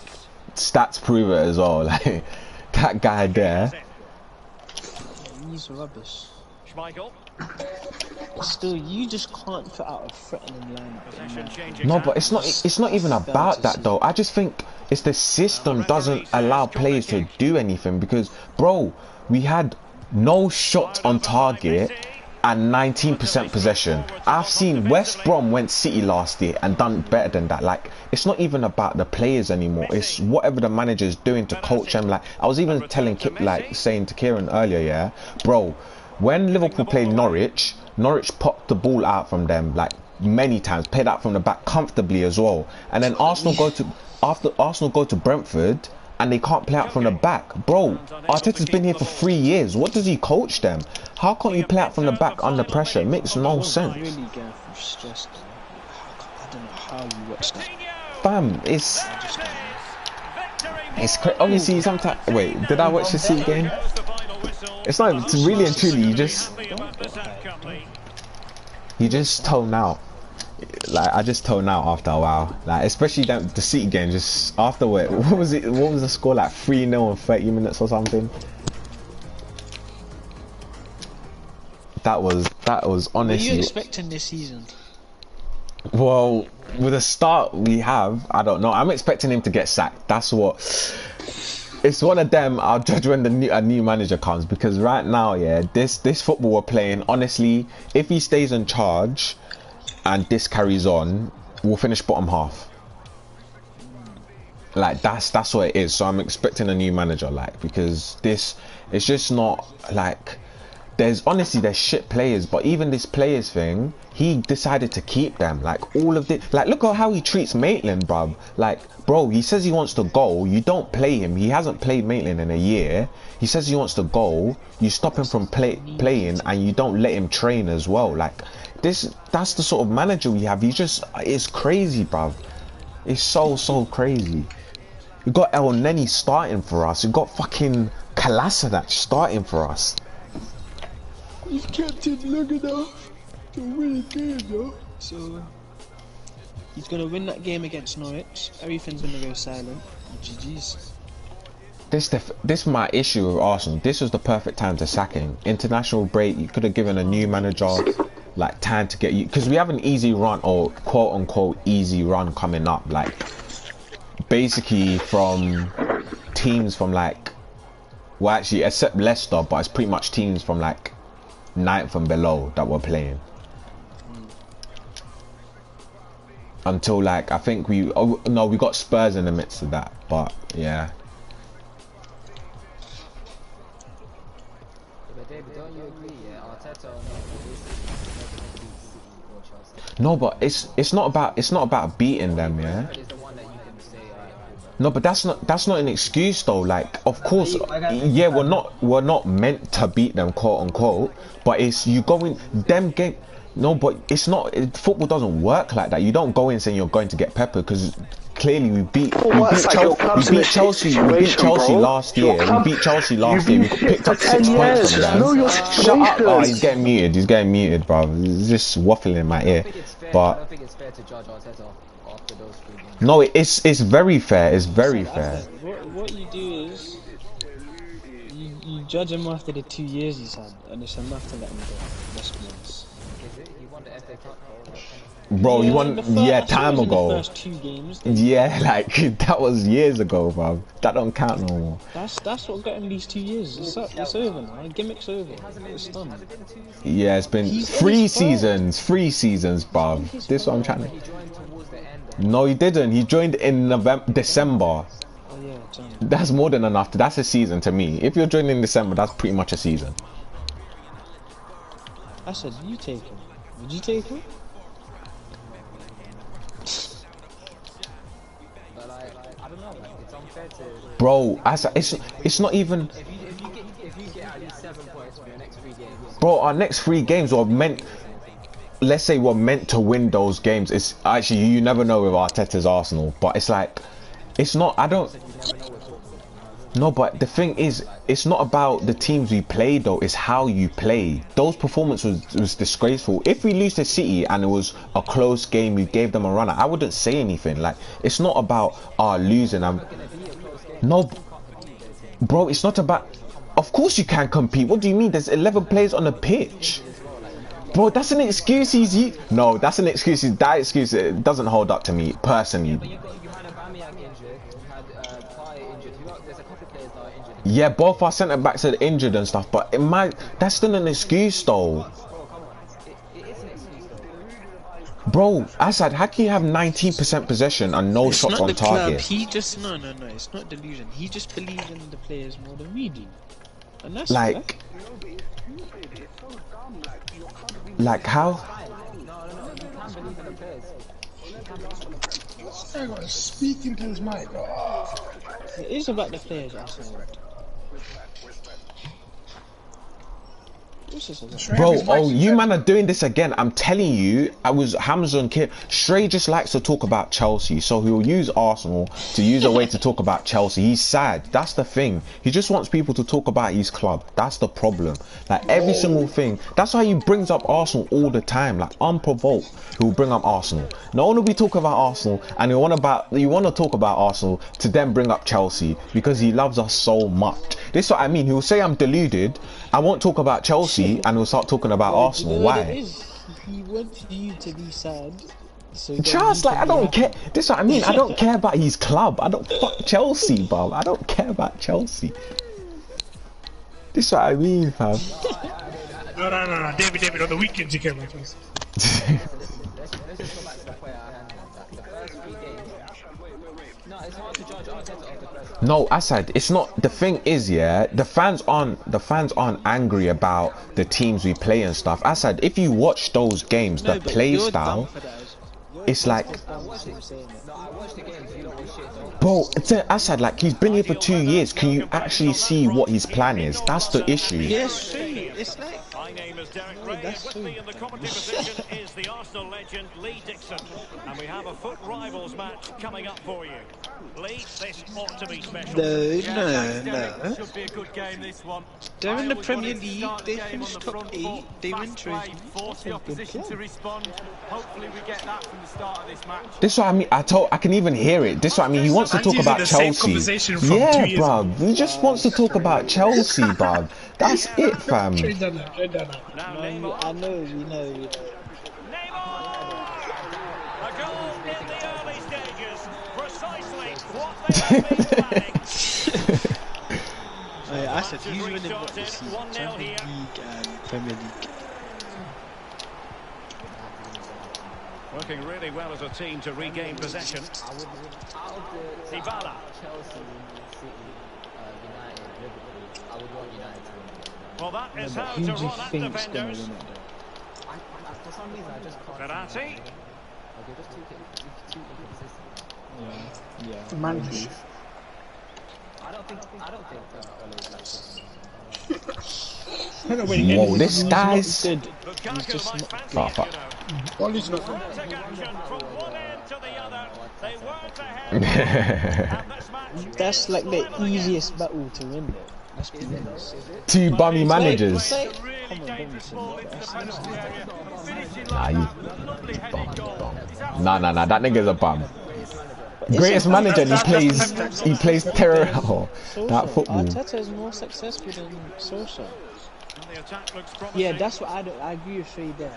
stats prove it as well. Like, that guy there. He's rubbish. Still, you just can't put out a threatening lineup. No, but it's not even about that though. I just think it's the system doesn't allow players to do anything, because bro, we had no shots on target and 19% possession. I've seen West Brom went City last year and done better than that. Like, it's not even about the players anymore. It's whatever the manager's doing to coach them. Like, I was even saying to Kieran earlier, yeah, bro, when Liverpool played Norwich popped the ball out from them like many times, played out from the back comfortably as well. And then Arsenal go to Brentford and they can't play out from the back. Bro, Arteta's been here for 3 years. What does he coach them? How can't you play out from the back under pressure? It makes no sense. Really going through stress, I don't know how you watch that. Fam, it's obviously sometimes. Wait, did I watch the City game? It's not. It's really and truly. You just tone out. Like, I just tone out after a while. Like, especially the City game. Just afterward, what was it? What was the score? Like 3-0 in 30 minutes or something. That was honestly. What are you expecting this season? Well, with the start we have, I don't know. I'm expecting him to get sacked. That's what. It's one of them. I'll judge when a new manager comes, because right now, yeah, this football we're playing, honestly, if he stays in charge and this carries on, we'll finish bottom half. Like, that's what it is. So I'm expecting a new manager, like, because this, it's just not like. There's shit players, but even this players thing, he decided to keep them. Like, all of this, like, look at how he treats Maitland, bruv. Like, bro, he says he wants to go, you don't play him. He hasn't played Maitland in a year. He says he wants to go, you stop him from playing, and you don't let him train as well. Like, that's the sort of manager we have. It's crazy, bruv. It's so crazy. We got El Neni starting for us. We got fucking Kolasinac starting for us. He's captain long enough to win a game, though. So he's gonna win that game against Norwich. Everything's gonna go silent. GG's. This is my issue with Arsenal. This was the perfect time to sack him. International break. You could have given a new manager like time to get you, because we have an easy run, or quote unquote easy run coming up. Like, basically from teams from like, well, actually except Leicester, but it's pretty much teams from like 9th and below that we're playing. Until like, I think we got Spurs in the midst of that, but yeah. No, but it's not about beating them, yeah. No, but that's not an excuse though. Like, of course, yeah, we're not meant to beat them, quote unquote. But it's you going them game. No, but it's not. Football doesn't work like that. You don't go in saying you're going to get Pepper because clearly we beat Chelsea last year. We beat Chelsea last year. We picked up 6 points from them. Shut up! Oh, he's getting muted. He's getting muted, bro. He's just waffling in my ear. But I don't think it's fair to judge Arteta after those 3 games. no, it's very fair. It's very fair. What you do is you judge him after the 2 years he's had, and it's enough to let him go. Let's be honest. Is it? He won the FA Cup. Bro, you won, time ago. The first 2 games. Yeah, like that was years ago, bro. That don't count no more. That's what got him these 2 years. It's over now. Gimmick's over. It's done. Yeah, it's been 3 seasons. 3 seasons, bro. This is what I'm trying to. No, he didn't. He joined in December. Oh yeah, that's more than enough. That's a season to me. If you're joining in December, that's pretty much a season. I said, you take him. Would you take him? I don't know, like, it's unfair to... Bro, it's not even... If you get at least 7 points for your next 3 games... Bro, our next 3 games were meant... Let's say we're meant to win those games. It's actually, you never know with Arteta's Arsenal, but it's like... It's not... I don't... No, but the thing is, it's not about the teams we play though, it's how you play. Those performances was disgraceful. If we lose to City and it was a close game, we gave them a runner, I wouldn't say anything. Like, it's not about losing. No, bro, it's not about... Of course you can compete. What do you mean? There's 11 players on the pitch. Bro, that's an excuse. No, that's an excuse. That excuse, it doesn't hold up to me, personally. Yeah, both our centre backs are injured and stuff, but that's still an excuse though. Bro, Assad, how can you have 19% possession and no shots on target? He just no, it's not delusion. He just believes in the players more than we do, and that's like how? Speak into his mic. It is about the players, Assad. Bro, oh, you man are doing this again. I'm telling you, I was Hamza and Kid. Stray just likes to talk about Chelsea, so he'll use Arsenal to use a way to talk about Chelsea. He's sad. That's the thing. He just wants people to talk about his club. That's the problem. Like every single thing. That's why he brings up Arsenal all the time. Like unprovoked, he'll bring up Arsenal. Not only we talk about Arsenal, and you want to talk about Arsenal to then bring up Chelsea because he loves us so much. This is what I mean. He'll say I'm deluded. I won't talk about Chelsea, and we'll start talking about Arsenal. Why? He wants you to be sad. So Charles, like, I don't care. This is what I mean. I don't care about his club. I don't fuck Chelsea, bro. I don't care about Chelsea. This is what I mean, fam. No. David, on the weekends you care about Chelsea. Let's just go back to the player at hand. The first 3 games. No, it's hard to judge Arteta after the first. No, Assad, it's not. The thing is, yeah, the fans aren't angry about the teams we play and stuff. Assad, if you watch those games, the play style, it's like, bro, Assad, like, he's been here for 2 years. Can you actually see what his plan is? That's the issue. Yes, it's like. My name is Derek Ray. With me in the commentary position is the Arsenal legend Lee Dixon, and we have a foot rivals match coming up for you. Lee, this ought to be special. No. Should be a good game, this one. They're in the Premier League. They finished top 8. They win trophies. Force the opposition to respond. Hopefully, we get that from the start of this match. This is what I mean. I can even hear it. This is what I mean. He wants to talk about Chelsea. Yeah, bruv. He just wants to talk about Chelsea, bruv. That's it, fam. Trade that now. I know, we know. A goal in the early stages. Precisely what they have been planning. I said he's winning what this season, Champions League and Premier League. Working really well as a team to regain possession. Dybala. Chelsea, City, United, Liverpool. I would want United to win. Well, that is how Who to do you run at think's gonna defenders. win it For some reason, I just can't. Verratti. Like, they're just too inconsistent. though? Yeah. Man. I don't think Ole is like this. Whoa, this guy's. Good. He's just not good. Oh, fuck. Ollie's not. That's like the easiest battle to win, though. Let's be honest. Two bummy managers. Come on, don't be silly. Nah, you bum. Nah, that nigga's a bum. Greatest manager, and he plays terror. Oh, that football. Arteta is more successful than Solskjaer. Yeah, that's what I agree with Shay there.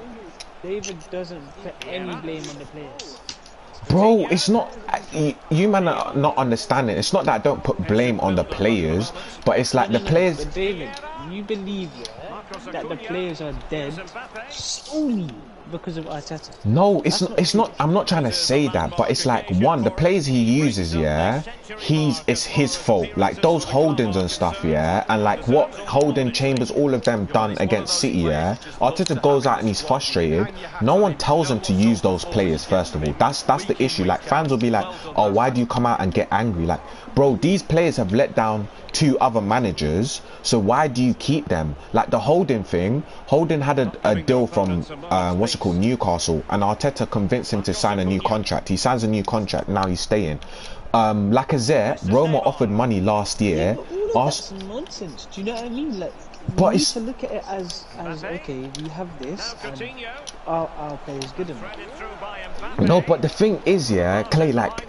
David doesn't put any blame on the players. Bro, it's not. You man are not understanding. It's not that I don't put blame on the players, but it's like the players. But David, you believe that the players are dead solely because of Arteta? No, it's not. I'm not trying to say that, but it's like, one, the players he uses, yeah, it's his fault. Like those holdings and stuff, yeah, and like what Holding, Chambers, all of them done against City, yeah. Arteta goes out and he's frustrated. No one tells him to use those players. First of all, that's the issue. Like fans will be like, oh, why do you come out and get angry? Like, bro, these players have let down 2 other managers, so why do you keep them? Like the Holding thing, Holding had a deal from what's it called, Newcastle, and Arteta convinced him to sign a new contract. He signs a new contract, now he's staying. Lacazette, Roma offered money last year. That's nonsense. Do you know what I mean? Like, But you need to look at it as okay, we have this, and our player is good enough. No, but the thing is, yeah, Clay, like,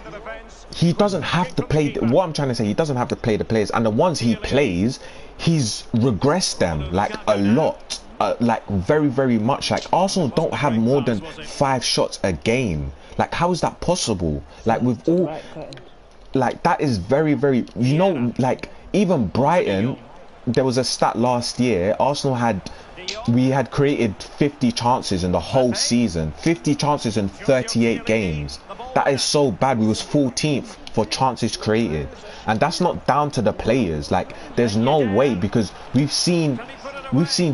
he doesn't have to play. What I'm trying to say, he doesn't have to play the players, and the ones he plays, he's regressed them like a lot, like very, very much. Like Arsenal don't have more than 5 shots a game. Like, how is that possible? Like with all, like that is very, very. You know, like even Brighton, there was a stat last year. We had created 50 chances in the whole season. 50 chances in 38 games. That is so bad. We was 14th for chances created, and that's not down to the players. Like, there's no way, because we've seen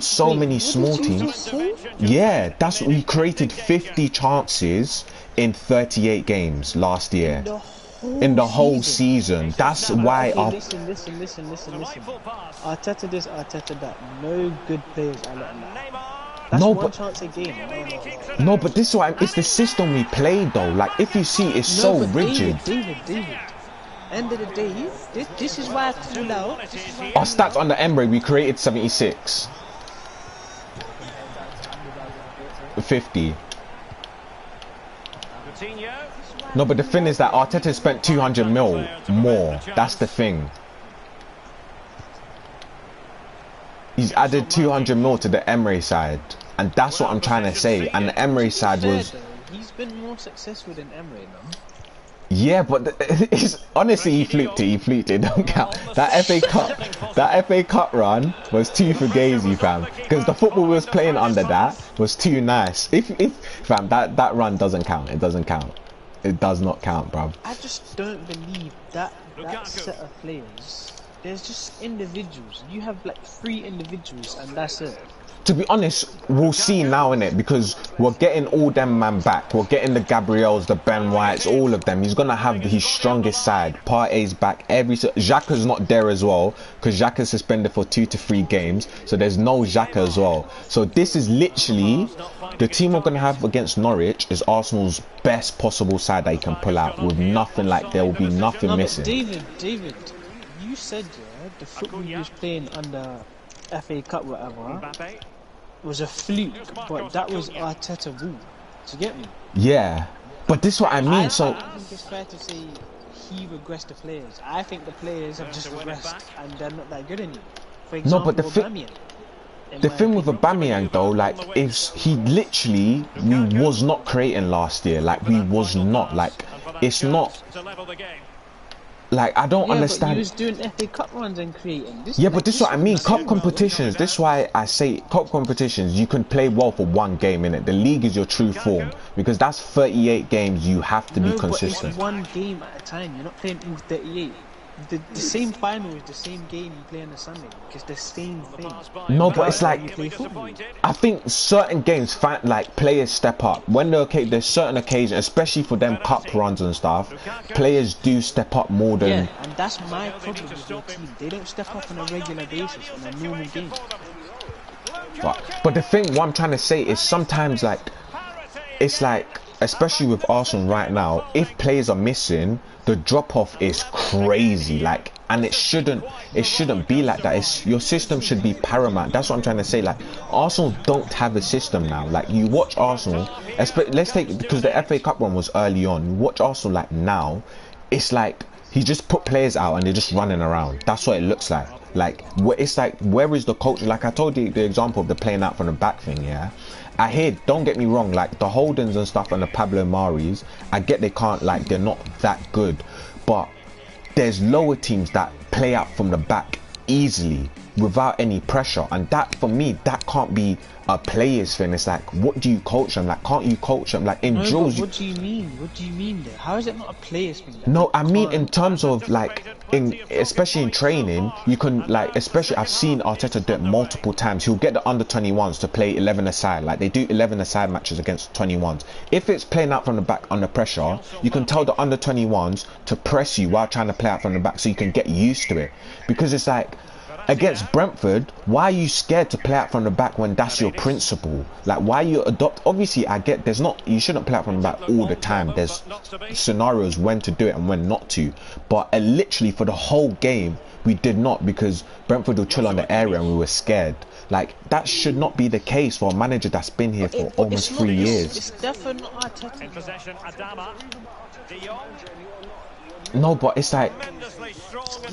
so many small teams. Yeah, that's we created 50 chances in 38 games last year. In the whole season. That's why Listen. Arteta this, Arteta that. No good players are letting that. That's one chance a game. No, but this is why it's the system we play though. Like, if you see, it's so rigid. David. End of the day, this is why I call out. Our stats under Emery, we created 76. 50. No, but the thing is that Arteta spent 200 mil more. That's the thing. He's added 200 mil to the Emery side, and that's what I'm trying to say. And the Emery side was. He's been more successful than Emery, no? Yeah, but honestly, he fluked it. Don't count. That FA Cup run was too fugazi, fam. Because the football we was playing under that was too nice. If fam, that run doesn't count. It doesn't count. It does not count, bruv. I just don't believe that set of players. There's just individuals. You have like 3 individuals, and that's it. To be honest, we'll see now, innit? Because we're getting all them man back. We're getting the Gabriels, the Ben Whites, all of them. He's gonna have his strongest side. Partey's back. Xhaka's not there as well, because Xhaka's suspended for 2 to 3 games. So there's no Xhaka as well. So this is literally the team we're gonna have against Norwich is Arsenal's best possible side that he can pull out with nothing. Like, there will be nothing missing. David, you said the football you was playing under FA Cup, whatever, was a fluke, but that was Arteta rule. Do you get me? Yeah, but this is what I mean. I so think it's fair to say he regressed the players. I think the players have just regressed and they're not that good anymore. For example, no, but the thing with Aubameyang though, like, is he literally was not creating last year. Like, we was not. Like, it's not. Like, I don't understand. But he was doing FA Cup runs and creating. But this is what I mean. Cup competitions. This is why I say cup competitions. You can play well for 1 game, innit? The league is your true form, because that's 38 games. You have to be consistent. But it's 1 game at a time. You're not playing in 38. The same final is the same game you play on a Sunday. It's the same thing. No, but it's like, I think certain games, like, players step up when there's certain occasions, especially for them cup runs and stuff. Players do step up more than. Yeah, and that's my problem with your team. They don't step up on a regular basis on a normal game. But the thing, what I'm trying to say is sometimes like, it's like, especially with Arsenal right now, if players are missing, the drop-off is crazy. Like, and it shouldn't be like that. Your system should be paramount. That's what I'm trying to say. Like, Arsenal don't have a system now. Like, you watch Arsenal, let's take, because the FA Cup one was early on. You watch Arsenal like now, it's like he just put players out and they're just running around. That's what it looks like. Like, it's like, where is the coach? Like I told you the example of the playing out from the back thing, yeah. I hear, don't get me wrong, like the Holdens and stuff and the Pablo Maris, I get they can't, like, they're not that good, but there's lower teams that play out from the back easily without any pressure, and that, for me, that can't be a player's thing. It's like, what do you coach them? Like, can't you coach them? Like, in drills, what do you mean? What do you mean there? How is it not a player's thing? No, I mean in terms of like, especially in training, you can, like, especially I've seen Arteta do it multiple times. He'll get the under-21s to play 11 aside. Like, they do 11 aside matches against 21s. If it's playing out from the back under pressure, you can tell the under-21s to press you while trying to play out from the back, so you can get used to it. Because it's like, against Brentford, why are you scared to play out from the back when that's your principle? Like, why you adopt? Obviously, I get you shouldn't play out from the back all the time. There's scenarios when to do it and when not to. But literally for the whole game, we did not, because Brentford will chill on the area and we were scared. Like, that should not be the case for a manager that's been here for almost 3 years. It's definitely not Arteta. In possession, Adama. De Jong. No, but it's like,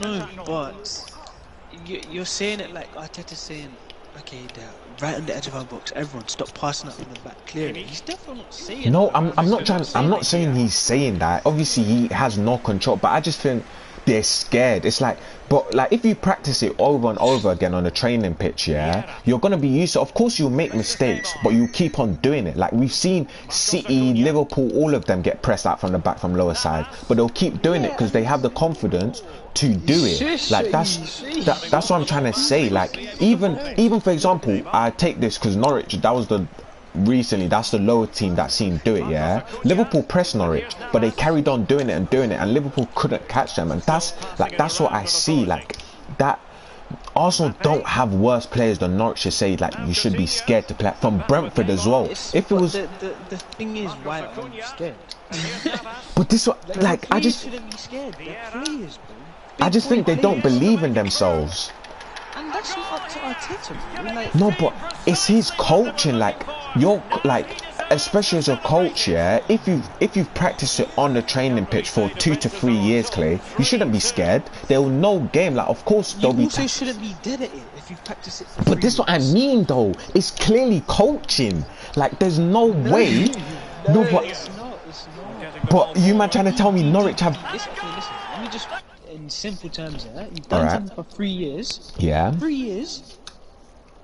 No, but you're saying it like Arteta's saying, okay, they're right on the edge of our box. Everyone, stop passing up in the back. Clearly, he's definitely not saying. No, I'm not saying he's saying that. Obviously, he has no control, but I just think they're scared. It's like, but like, if you practice it over and over again on the training pitch, yeah, you're gonna be used to. Of course, you'll make mistakes, but you keep on doing it. Like, we've seen City, Liverpool, all of them get pressed out from the back from lower side, but they'll keep doing it because they have the confidence to do it. Like, that's what I'm trying to say. Like, even for example, I take this because Norwich, that's the lower team that seen do it, yeah. Liverpool pressed Norwich, but they carried on doing it, and Liverpool couldn't catch them, and that's what I see. Like, that Arsenal don't have worse players than Norwich to say like you should be scared to play from Brentford as well. If it was the thing is, why are you scared? but this one, like, I just shouldn't be scared. They're players, bro. I just think they don't believe in themselves. And that's not up to Arteta, bro. Like, No, but it's his coaching. Like, you're like, especially as a coach, yeah. If you've practiced it on the training pitch for 2 to 3 years, Clay, you shouldn't be scared. They'll know game. Like, of course they'll be. You also shouldn't be dead at it if you practice it. But this is what I mean, though. It's clearly coaching. Like, there's no way. No, but It's not. but you man trying to tell me Norwich have. Listen. Let me just, in simple terms, yeah. You've done something for 3 years. Yeah. 3 years.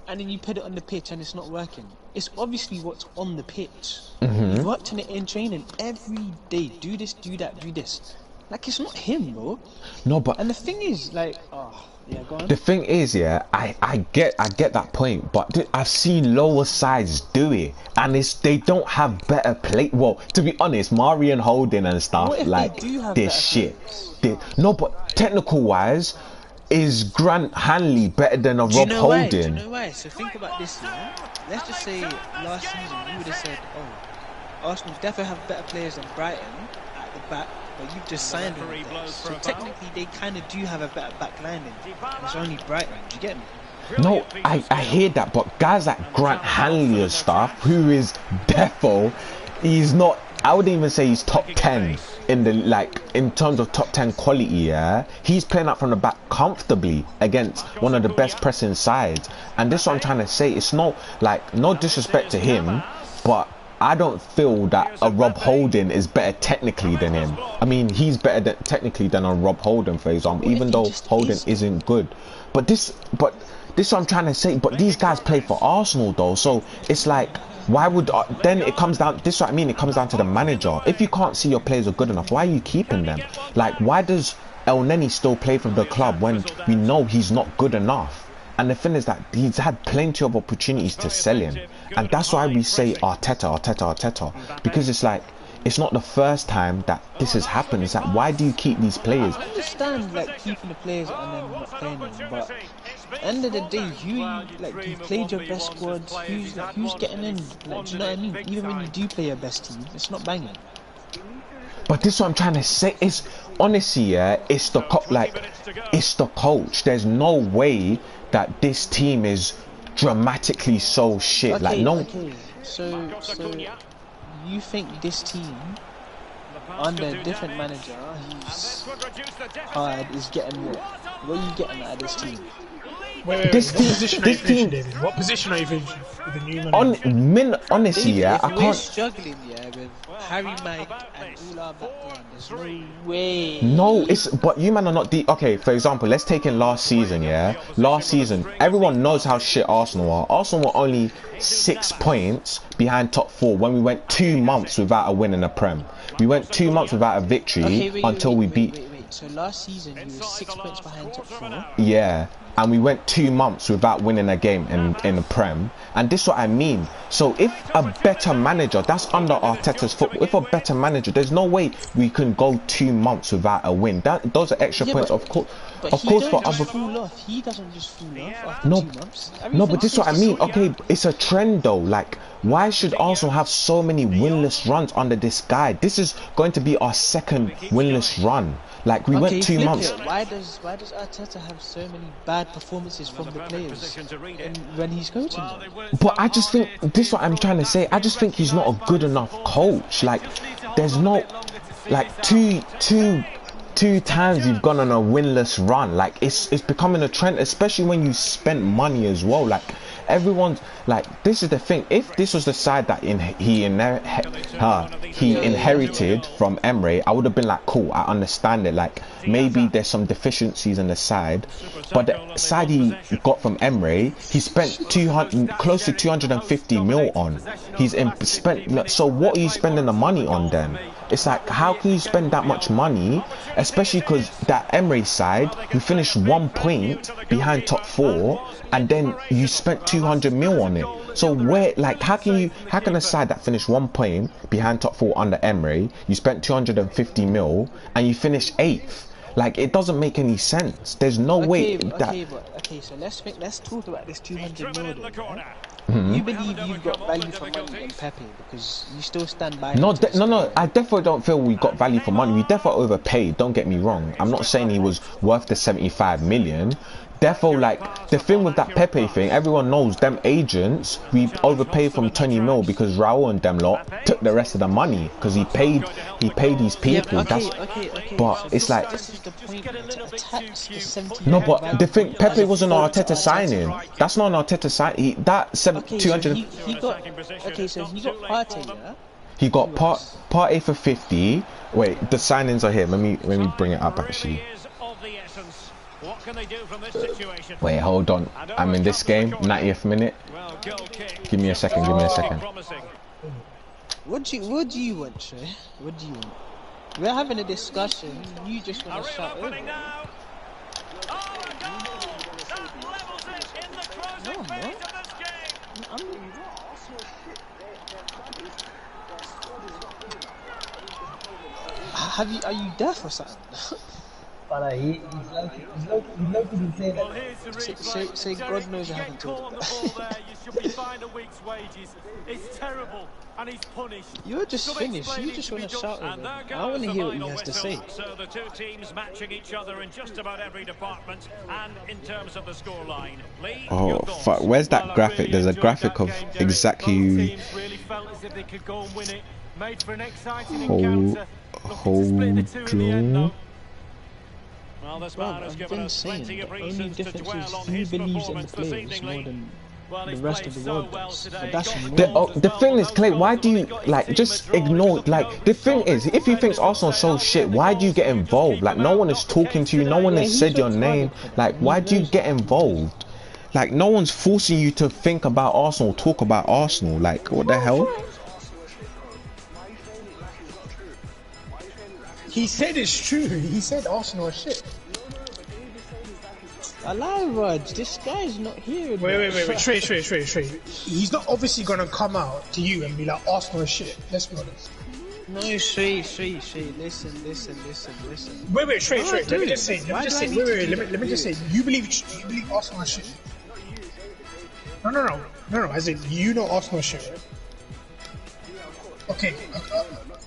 And then you put it on the pitch and it's not working. It's obviously what's on the pitch. You worked on it in training every day. Do this, do that, do this. Like, it's not him, bro. No, but And the thing is, like, oh, yeah, go on. the thing is, yeah, I get that point, but I've seen lower sides do it, and they don't have better play. Well, to be honest, Mari and Holding and stuff, What if like, they do have they're better shit. players? No, but technical wise, is Grant Hanley better than a Do you Rob know why? Holding? Do you know why? So think about this, yeah? Let's just say last season you would have said, oh, Arsenal definitely have better players than Brighton at the back, but you've just signed them. So technically they kind of do have a better back line than you. It's only Brighton, do you get me? No, I hear that, but guys like Grant Hanley and stuff, who is defo, he's not. I wouldn't even say he's top 10 in the, like, in terms of top 10 quality, yeah. He's playing out from the back comfortably against one of the best pressing sides. And this is what I'm trying to say. It's not, like, no disrespect to him, but I don't feel that a Rob Holding is better technically than him. I mean, he's better technically than a Rob Holding, for example, even though Holding isn't good. But this is what I'm trying to say. But these guys play for Arsenal, though, so it's like, why would then it comes down? This is what I mean. It comes down to the manager. If you can't see your players are good enough, why are you keeping them? Like, why does El Neni still play for the club when we know he's not good enough? And the thing is that he's had plenty of opportunities to sell him, and that's why we say Arteta, because it's like, it's not the first time that this has happened. It's like, why do you keep these players? I understand like keeping the players and then not playing them, but at the end of the day, you played your best squad. Who's getting in? Like, do you know what I mean? Even when you do play your best team, it's not banging. But this is what I'm trying to say. It's honestly, yeah, it's the it's the coach. There's no way that this team is dramatically so shit. Okay, like no. Okay. So you think this team under a different manager, he's hard, is getting what are you getting out of this team? Wait, This team, David? What position are you finishing with the new manager? Honestly, yeah, if I we're can't. struggling, yeah, with Harry, Mike, and all our background, there's no way. No, but you man are not the okay. For example, let's take in last season. Yeah, last season, everyone knows how shit Arsenal are. Arsenal were only 6 points behind top 4 when we went 2 months without a win in the Prem. We went 2 months without a victory until we beat. Wait. So last season you were 6 points behind top 4. Yeah, and we went 2 months without winning a game in the Prem, and this is what I mean. So if a better manager, that's under Arteta's football, if a better manager, there's no way we can go 2 months without a win. Those are extra points, of course. Of course, for other. He doesn't just fall off after 2 months. No, but this is what I mean. Okay, it's a trend though. Like, why should Arsenal have so many winless runs under this guy? This is going to be our second winless run. Like, we went 2 months. Why does Arteta have so many bad performances from the players when he's coaching them? But I just think this is what I'm trying to say. I just think he's not a good enough coach. Like, there's no two times you've gone on a winless run. Like, it's becoming a trend, especially when you spent money as well. Like, everyone's like, this is the thing. If this was the side that he inherited from Emre, I would have been like, cool, I understand it. Like, maybe there's some deficiencies in the side, but the side he got from Emre, he spent close to 250 mil on. Spent. So what are you spending the money on then? It's like, how can you spend that much money, especially because that Emre side, we finished 1 point behind top 4, and then you spent 200 mil on it. So where, like, how can a side that finished 1 point behind top 4 under Emre, you spent 250 mil and you finished 8th? Like, it doesn't make any sense. There's no way that. Okay, so let's talk about this 200 mil. You believe you've got value for money in Pepe because you still stand by. No, I definitely don't feel we got value for money. We definitely overpaid. Don't get me wrong. I'm not saying he was worth the 75 million. Therefore, like, the thing with that Pepe thing, everyone knows them agents, we overpaid from 20 mil because Raul and them lot took the rest of the money because he paid these people. Okay. But so it's like, this is the point to attack the 70. no, but the thing, Pepe wasn't an Arteta signing. That's not an Arteta signing. Okay, 200. So he got Partey, yeah? He got Partey for 50. Wait, the signings are here. Let me bring it up actually. What can they do from this situation? Wait, hold on. I'm in this game, 90th minute. Give me a second. What do you want, Trey? What do you want? We're having a discussion. You just want to shout over. No, man. Are you deaf or something? But he's lucky to say that. Say God knows I haven't told him. You should be fined a week's wages. It's terrible, and he's punished. You're just finished. You just want to shout over him. I want to hear what he has to say. So the two teams matching each other in just about every department, and in terms of the scoreline. Oh fuck! Where's that graphic? There's a graphic of exactly. Hold on. Well, this man has given us plenty of reasons to dwell on his performance this evening. The rest of the world does. But that's the thing is, Clay, why do you like just ignore? Like, the thing is, if you think Arsenal's so shit, why do you get involved? Like, no one is talking to you, no one has said your name. Like, why do you get involved? Like, no one's forcing you to think about Arsenal, talk about Arsenal. Like, what the hell? He said it's true. He said Arsenal are shit. I lie, Raj. This guy's not here. Wait. Straight. He's not obviously gonna come out to you and be like, Arsenal are shit. Let's be honest. No, Shrey, listen. Wait, straight. What Let am I me just say. doing? Let Why me just do I say. need to Wait. do Let that? me just say. You believe Arsenal shit? No. As in, you know Arsenal shit, right?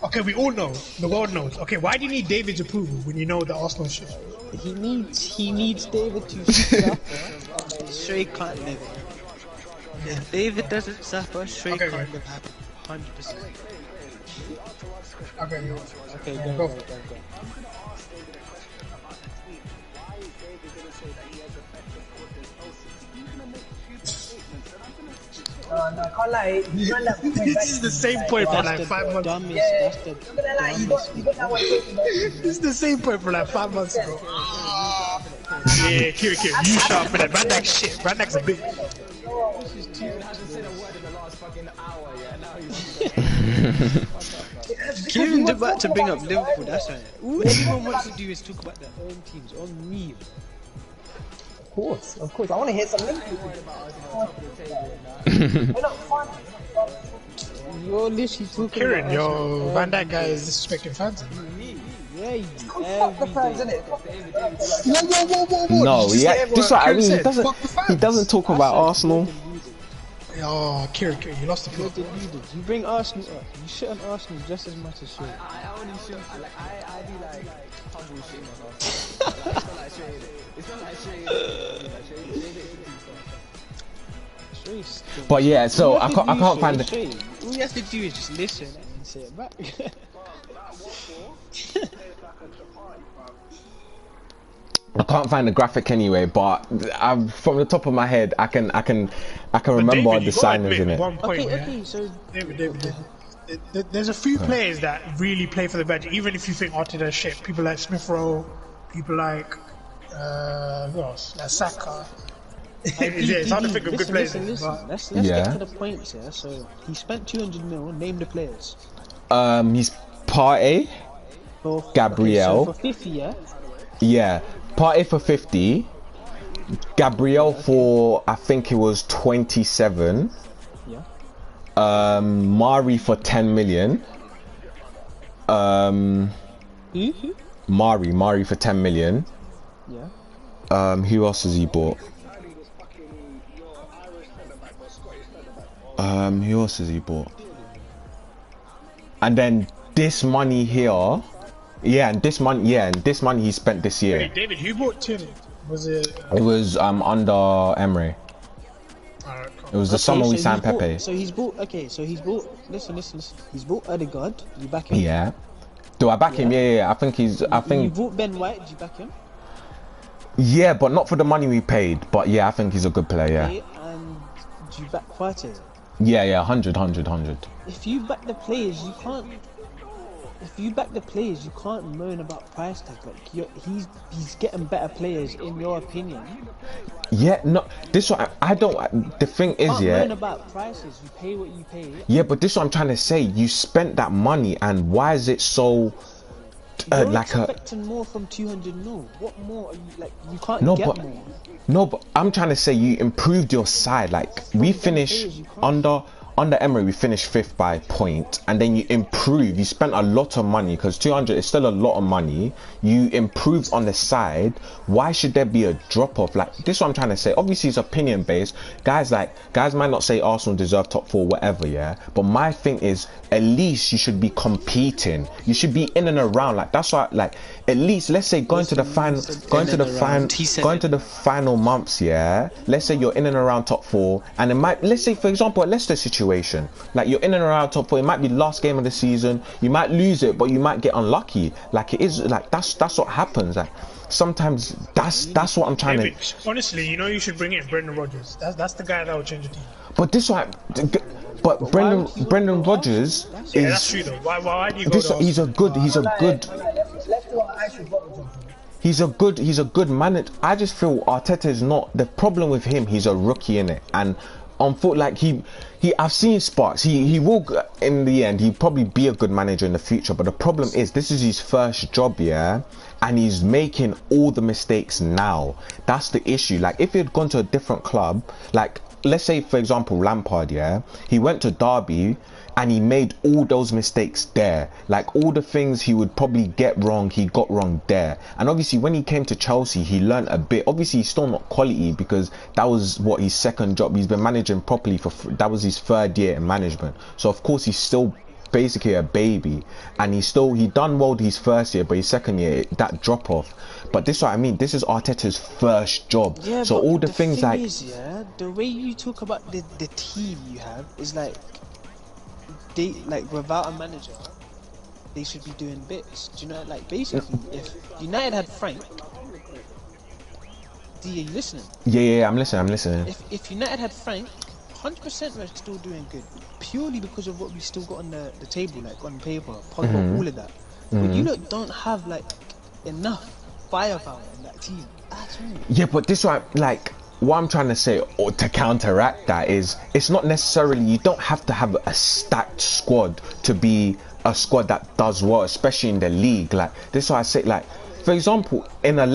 Okay. We all know. The world knows. Okay, why do you need David's approval when you know the Arsenal shit? He needs David to suffer. Shrey can't live. If David doesn't suffer, Shrey Okay, can't good. live happy. 100%. Okay. Okay, Go. go. No, I can't lie. He ran that point This back. is the same point for like 5 months. That's the I'm not gonna lie, you got that one taken back. This is the same point for like 5 months ago. Yeah, Kiri, you sharp for that. Randak's shit. Randak's a bitch. Kieran's about to bring up Liverpool, that's right. All anyone wants to do is talk about their own teams, on me. Of course. I want to hear some Liverpool. We're not fun. You're literally talking Kieran, about yo, Van Dijk guy is disrespecting fans. Yeah, Fuck the fans, innit? Whoa. No, Did you yeah, just this say what I Kieran mean. said? Fuck the fans. He doesn't talk about Arsenal. Oh, Kieran, you lost the plot. You bring Arsenal up, you shit on Arsenal just as much as Shrey. I only shoot. I do like humble shit myself. It's not like Shrey. But yeah, so I can't find the. All you have to do is just listen and say it back. I can't find the graphic anyway, but from the top of my head, I can remember David, the signings in it. Okay, so David. There's a few players that really play for the badge, even if you think Arteta's shit. People like Smith Rowe, people like who else? Like Saka. It's hard to think of good players. Listen. Let's get to the points here. So he spent 200 mil. Name the players. He's Partey, Gabriel. Okay, so for 50, yeah. Yeah, Partey for 50. Gabriel for I think it was 27. Yeah. Mari for 10 million. Mari for 10 million. Yeah. Who else has he bought? Who else has he bought? And then this money here, and this money he spent this year. Hey, David, who bought Tierney? Was it? It was under Emery. It was the summer we signed Pepe. So he's bought. Listen. He's bought Odegaard. You back him? Yeah. Do I back him? Yeah. I think You bought Ben White. Did you back him? Yeah, but not for the money we paid. But yeah, I think he's a good player. Yeah. Okay, and did you back Partey? Yeah. 100. If you back the players, you can't. If you back the players, you can't moan about price tag. Like he's getting better players in your opinion. Yeah, no. This one I don't. The thing is, Can't yeah. moan about prices. You pay what you pay. Yeah, but this is what I'm trying to say. You spent that money, and why is it so? You're Like expecting more from 200 mil. What more? Are you, like you can't get more. No, but I'm trying to say you improved your side. Like we finished under Emery, we finished 5th by point, and then you improve. You spent a lot of money because 200 is still a lot of money. You improved on the side. Why should there be a drop off? Like this is what I'm trying to say. Obviously, it's opinion based. Guys might not say Arsenal deserve top 4, whatever. Yeah, but my thing is, at least you should be competing. You should be in and around. Like that's why. Like at least let's say going to the final months. Yeah, let's say you're in and around top 4, and it might. Let's say for example, a Leicester situation. Like you're in and around top 4. It might be last game of the season. You might lose it, but you might get unlucky. Like it is. Like that's what happens. Like sometimes that's what I'm trying to. Honestly, you should bring in Brendan Rodgers. That's the guy that will change the team. But this one. But Brendan Rodgers is. Yeah, that's true though. Why do you go to He's a good manager. I just feel Arteta is not the problem with him. He's a rookie in it, and on foot like I've seen sparks. He will in the end. He'll probably be a good manager in the future. But the problem is this is his first job, yeah, and he's making all the mistakes now. That's the issue. Like if he had gone to a different club, like let's say for example Lampard, yeah, he went to Derby and he made all those mistakes there. Like all the things he would probably get wrong, he got wrong there. And obviously when he came to Chelsea, he learned a bit. Obviously he's still not quality because that was what his second job. He's been managing properly that was his 3rd year in management. So of course he's still basically a baby, and he done well his 1st year, but his 2nd year that drop off. But this is what I mean, this is Arteta's 1st job. Yeah, so all the things thing like is, yeah, the way you talk about the team you have is like they like without a manager they should be doing bits. Do you know, like basically if United had Frank, are you listening? Yeah, I'm listening. If United had Frank, 100% we're still doing good, purely because of what we still got on the table, like on paper, Pogba, all of that. But you lot don't have like enough firepower in that team at all. Yeah, but this one, like, what I'm trying to say, or to counteract that, is it's not necessarily, you don't have to have a stacked squad to be a squad that does well, especially in the league. Like, this is why I say, like, for example, in a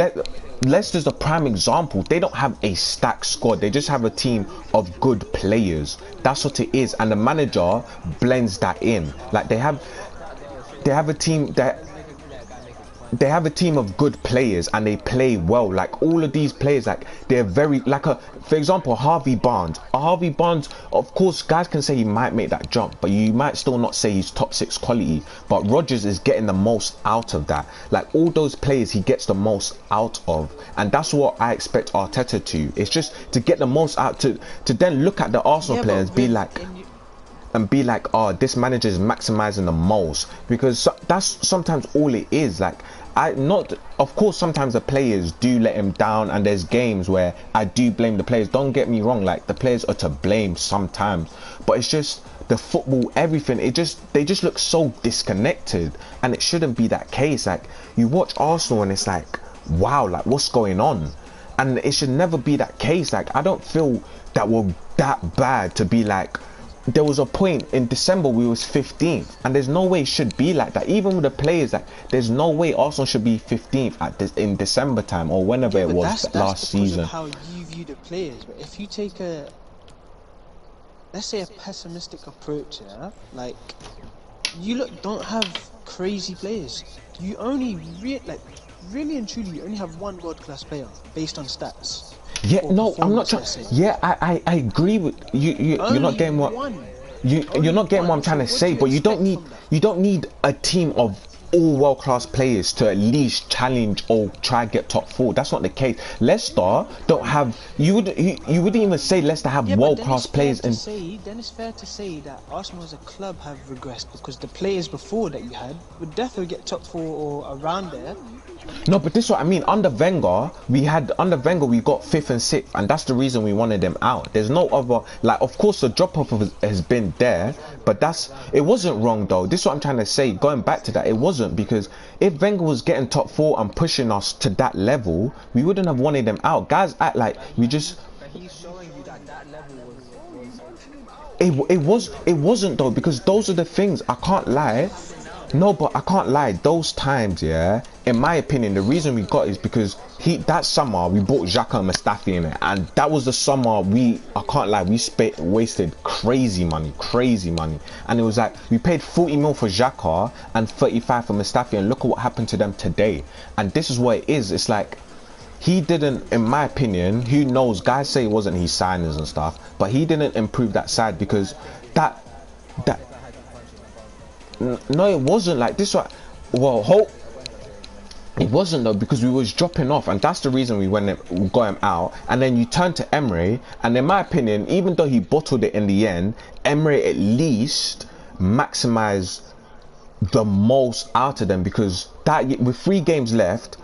Leicester's a prime example. They don't have a stacked squad. They just have a team of good players. That's what it is, and the manager blends that in. Like they have a team that. They have a team of good players and they play well. Like all of these players, like they're very for example, Harvey Barnes. Harvey Barnes, of course, guys can say he might make that jump, but you might still not say he's top 6 quality. But Rodgers is getting the most out of that. Like all those players, he gets the most out of, and that's what I expect Arteta to. It's just to get the most out, to then look at the Arsenal players, be like, oh, this manager is maximizing the most, because that's sometimes all it is. Like of course sometimes the players do let him down, and there's games where I do blame the players, don't get me wrong, like the players are to blame sometimes, but it's just the football, everything, they just look so disconnected, and it shouldn't be that case. Like you watch Arsenal and it's like, wow, like what's going on? And it should never be that case. Like I don't feel that we're that bad to be like, there was a point in December we was 15th, and there's no way it should be like that. Even with the players, like there's no way Arsenal should be 15th in December time or whenever it was last season. That's how you view the players. But if you take let's say a pessimistic approach, yeah, like you don't have crazy players. You only really and truly, you only have one world-class player based on stats. Yeah, no, I'm not trying. Yeah, I agree with you. You're not getting what you're not getting what I'm trying to say. But you don't need a team of all world-class players to at least challenge or try to get top 4. That's not the case. Leicester don't have. You wouldn't even say Leicester have world-class players. Then it's fair to say that Arsenal as a club have regressed, because the players before that you had would definitely get top 4 or around there. No, but this is what I mean. Under Wenger, we got 5th and 6th, and that's the reason we wanted them out. There's no other, like, of course the drop off has been there, but it wasn't wrong though. This is what I'm trying to say. Going back to that, it wasn't, because if Wenger was getting top 4 and pushing us to that level, we wouldn't have wanted them out. Guys act like we just. But he's showing you that level was. It wasn't though, because those are the things. I can't lie. No, but I can't lie. Those times, yeah, in my opinion, the reason we got is because that summer we bought Xhaka and Mustafi in it, and that was the summer I can't lie, we wasted crazy money, and it was like we paid 40 mil for Xhaka and 35 for Mustafi, and look at what happened to them today. And this is what it is. It's like he didn't, in my opinion, who knows? Guys say it wasn't his signings and stuff, but he didn't improve that side, because that. No, it wasn't like this. It wasn't though, because we was dropping off, and that's the reason we got him out. And then you turn to Emery, and in my opinion, even though he bottled it in the end, Emery at least maximized the most out of them, because with 3 games left,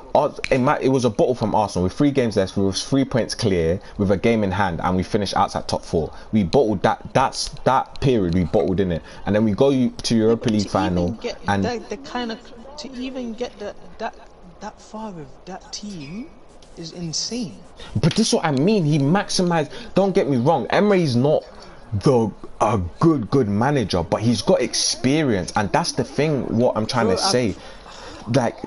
it was a bottle from Arsenal. With 3 games left, we was 3 points clear with a game in hand, and we finished outside top 4. We bottled that period. We bottled in it, and then we go to Europa League final, and to even get that far with that team is insane. But this is what I mean. He maximized. Don't get me wrong. Emery's not a good manager, but he's got experience, and that's the thing. What I'm trying to say, like.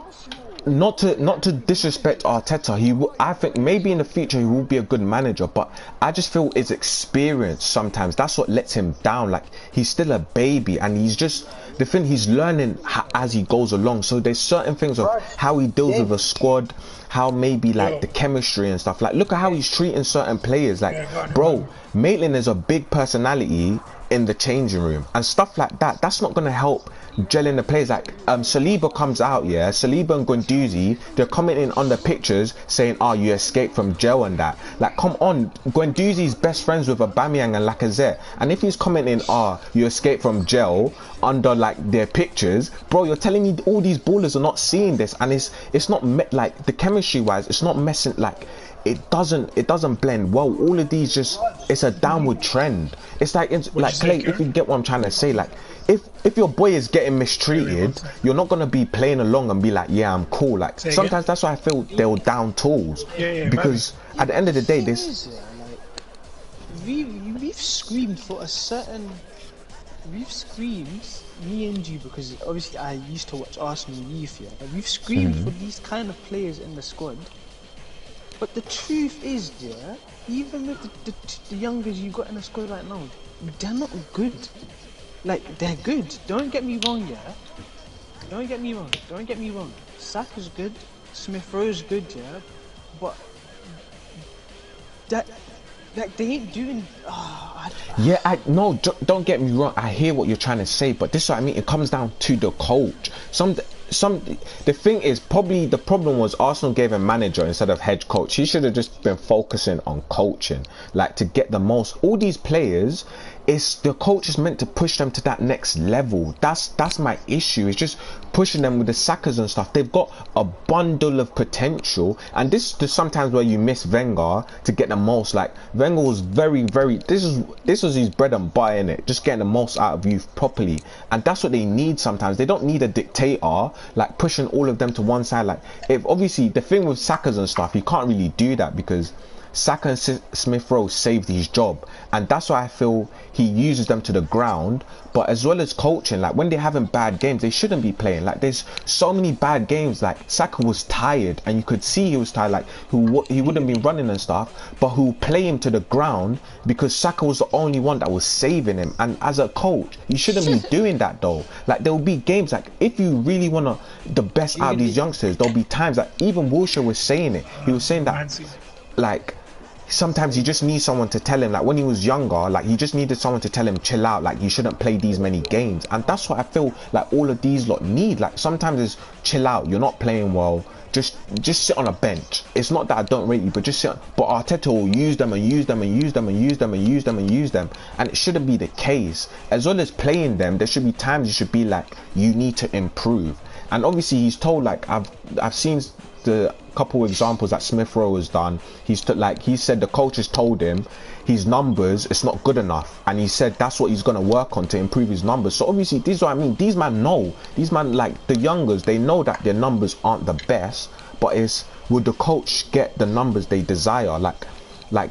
not to disrespect Arteta, I think maybe in the future he will be a good manager, but I just feel his experience sometimes that's what lets him down. Like, he's still a baby, and he's just the thing, he's learning as he goes along. So there's certain things of how he deals with a squad, how maybe like the chemistry and stuff. Like, look at how he's treating certain players. Like, bro, Maitland is a big personality in the changing room and stuff like that. That's not gonna help gelling the players. Like Saliba comes out, Saliba and Guendouzi, they're commenting on the pictures saying, oh, you escaped from jail and that. Like, come on, Guendouzi's best friends with Aubameyang and Lacazette, and if he's commenting, oh, you escaped from jail under like their pictures, bro, you're telling me all these ballers are not seeing this, and it's not like the chemistry wise, it's not messing, like it doesn't blend well. All of these just, it's a downward trend. It's like Clay, if you get what I'm trying to say, like if your boy is getting mistreated, you're not gonna be playing along and be like, yeah, I'm cool. Like, sometimes that's why I feel they're down tools, because at the end of the day, this we've screamed for a certain. We've screamed, me and you, because obviously I used to watch Arsenal youth, but we've screamed for these kind of players in the squad. But the truth is, even with the youngers you got in the squad right now, they're not good. Like, they're good. Don't get me wrong, Don't get me wrong. Saka's good. Smith Rowe's good, but that, like, they ain't doing. No, don't get me wrong. I hear what you're trying to say, but this is what I mean. It comes down to the coach. The thing is, probably the problem was Arsenal gave a manager instead of head coach. He should have just been focusing on coaching, like, to get the most. All these players, it's the coach is meant to push them to that next level. That's my issue. It's just pushing them with the Sakas and stuff. They've got a bundle of potential, and this is sometimes where you miss Wenger to get the most. Like, Wenger was very, this was his bread and butter, innit? Just getting the most out of youth properly, and that's what they need sometimes. They don't need a dictator, like, pushing all of them to one side. Like, if obviously the thing with Sakas and stuff, you can't really do that because Saka and Smith Rowe saved his job, and that's why I feel he uses them to the ground. But as well as coaching, like, when they're having bad games, they shouldn't be playing. Like, there's so many bad games. Like, Saka was tired, and you could see he was tired. Like, he wouldn't be running and stuff, but who play him to the ground because Saka was the only one that was saving him. And as a coach, you shouldn't be doing that though. Like, there will be games, like, if you really want the best out of these youngsters, there'll be times that even Wilshere was saying it. He was saying that, like, sometimes you just need someone to tell him, like, when he was younger, like, he just needed someone to tell him, chill out, like, you shouldn't play these many games. And that's what I feel like all of these lot need. Like, sometimes it's chill out, you're not playing well, just sit on a bench. It's not that I don't rate you, but just sit on. But Arteta will use them and use them and use them and use them and use them and use them, and it shouldn't be the case. As well as playing them, there should be times you should be like, you need to improve. And obviously he's told, like, I've seen the couple examples that Smith Rowe has done. He said the coach has told him his numbers, it's not good enough, and he said that's what he's going to work on to improve his numbers. So obviously, this is what I mean. These man know, like the youngers, they know that their numbers aren't the best, but it's, would the coach get the numbers they desire? Like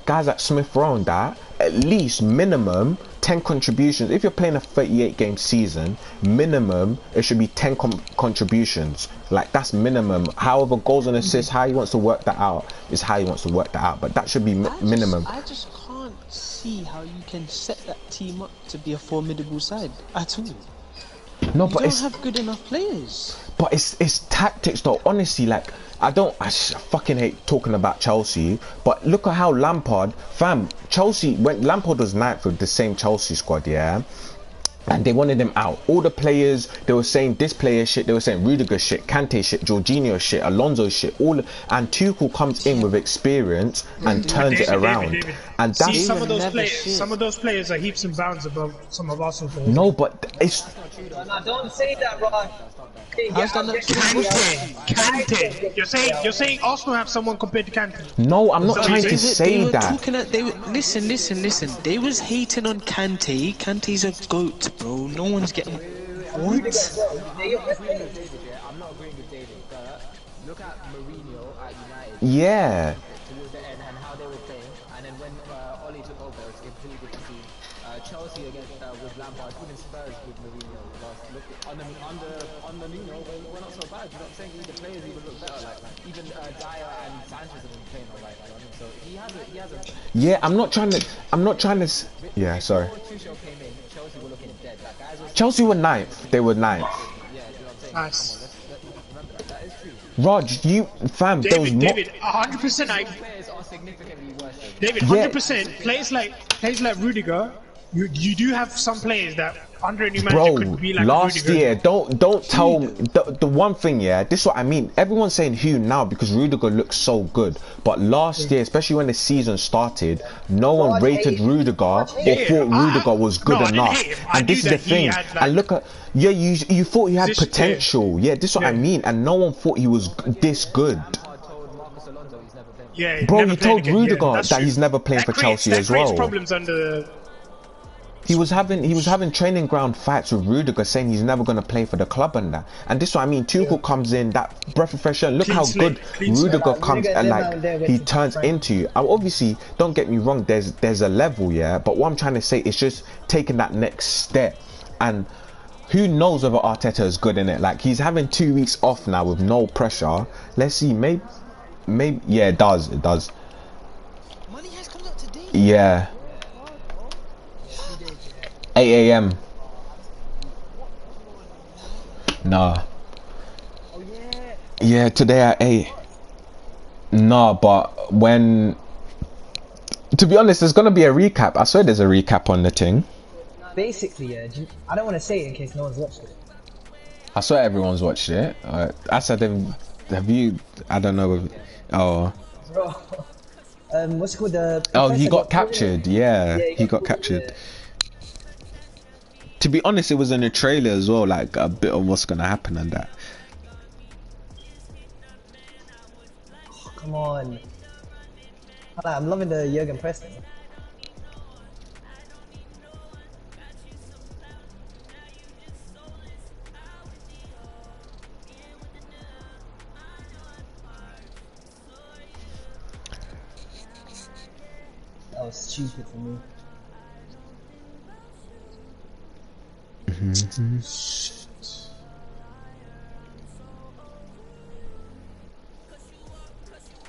guys like Smith Rowe and that, at least minimum 10 contributions. If you're playing a 38 game season, minimum it should be 10 contributions. Like, that's minimum. However, goals and assists, how he wants to work that out is how he wants to work that out, but that should be minimum. I just can't see how you can set that team up to be a formidable side at all. No, you but don't have good enough players. But it's tactics though, honestly. Like, I fucking hate talking about Chelsea, but look at how Lampard, Chelsea, when Lampard was ninth with the same Chelsea squad, and they wanted him out. All the players, they were saying this player shit, they were saying Rudiger shit, Kante shit, Jorginho shit, Alonso shit, and Tuchel comes in with experience and turns it around. And that's, see, some of those players are heaps and bounds above some of Arsenal players. No, but it's... No, don't say that, Ron. Kante. You're saying Arsenal have someone compared to Kante. No, I'm not trying to say that. Listen. They was hating on Kante. Kante's a goat, bro. No one's getting. What? I'm not agreeing with David. Look at Mourinho at United. Yeah. Towards the end and how they were playing, and then when Oli took over. It's a completely different team. Chelsea against with Lampard, even Spurs with Mourinho. Look, under Nuno, we're not so bad. You know what I'm saying? Even the players even look better. Like even Dyer and Sanchez have been playing alright. Like, so he has a. Yeah, I'm not trying to. Yeah, sorry. Before Tuchel came in, Chelsea were looking dead. Like guys were. Chelsea were ninth. They were ninth. Yeah, you know what I'm saying? Nice. Remember that. That is true. Raj, you fam, there was David, 100%. Players are significantly worse. David, 100%. Players like Rudiger, you do have some players that under a new manager could be like last Rudiger. year, don't tell me the one thing, yeah, this is what I mean. Everyone's saying who now because Rudiger looks so good, but last year, especially when the season started, no one rated Rudiger or thought Rudiger was good enough. And this is the thing. And look at you thought he had potential. Yeah, this is what I mean. And no one thought he was this good. Yeah, bro, he told Rudiger that true. he's never playing for Chelsea as well. Problems under. He was having training ground fights with Rudiger, saying he's never going to play for the club and that. And this is what I mean. Tuchel comes in, that breath of fresh air. Look how good Rudiger comes and like he turns into you. Obviously, don't get me wrong. There's a level, yeah. But what I'm trying to say is just taking that next step. And who knows whether Arteta is good in it? Like he's having 2 weeks off now with no pressure. Let's see. Maybe. Yeah, it does. Money has come out today. Yeah. 8 AM. Nah. Yeah, today at 8. Nah, but when... To be honest, there's gonna be a recap. I swear there's a recap on the thing. Basically, yeah, I don't want to say it in case no one's watched it. I swear everyone's watched it. I said, have you... I don't know. Oh. Bro. What's it called? Oh, he got captured. Yeah, he got captured. To be honest, it was in the trailer as well, like a bit of what's gonna happen and that. Oh, come on. I'm loving the Jurgen Preston. That was stupid for me.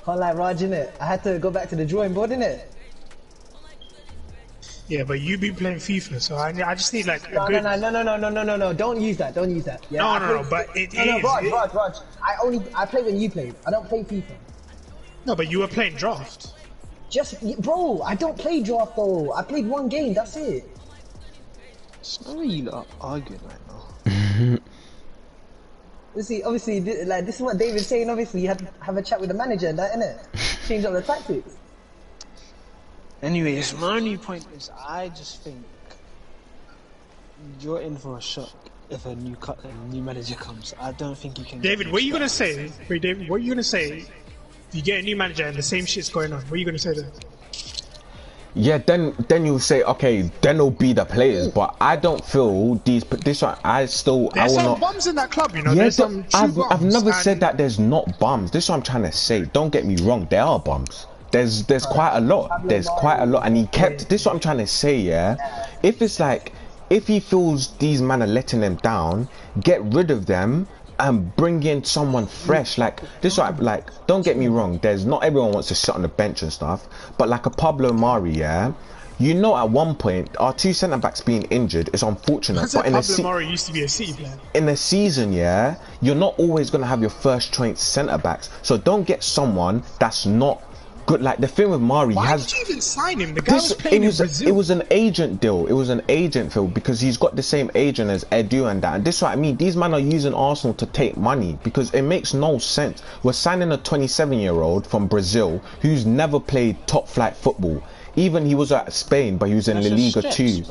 Can't like Raj, innit? I had to go back to the drawing board, innit? Yeah, but you be playing FIFA, so I just need like a good... No, don't use that, Yeah, no, but it is... No, Raj, I play when you play. I don't play FIFA. No, but you were playing draft. Bro, I don't play draft though. I played one game, that's it. Why are you lot arguing right now? Obviously, like this is what David's saying. Obviously, you have to have a chat with the manager and that, innit? Change up the tactics. Anyways, my only point is, I just think you're in for a shock if a new manager comes. I don't think you can. David, what are you gonna say? Wait, David, what are you gonna say? If you get a new manager and the same shit's going on, what are you gonna say then? Yeah, then you'll say, okay, then it'll be the players, but I don't feel this one. There's some bums in that club, you know. Yeah, there's some I've never said that there's not bums. This is what I'm trying to say. Don't get me wrong, there are bums. There's quite a lot. There's quite a lot, and he kept. This is what I'm trying to say. Yeah, if it's like, if he feels these men are letting them down, get rid of them and bring in someone fresh. Like this is what like, don't get me wrong, there's not everyone wants to sit on the bench and stuff, but like a Pablo Mari, yeah, you know, at one point our two centre backs being injured is unfortunate, but Pablo Mari used to be a City player. In a season, yeah, you're not always going to have your first choice centre backs, so don't get someone that's not good. Like the thing with Mari, why did you even sign him? The guy was playing in Brazil. It was an agent deal. It was an agent deal because he's got the same agent as Edu and that. And this is what I mean. These men are using Arsenal to take money because it makes no sense. We're signing a 27-year-old from Brazil who's never played top flight football. Even he was at Spain, but he was in La Liga too.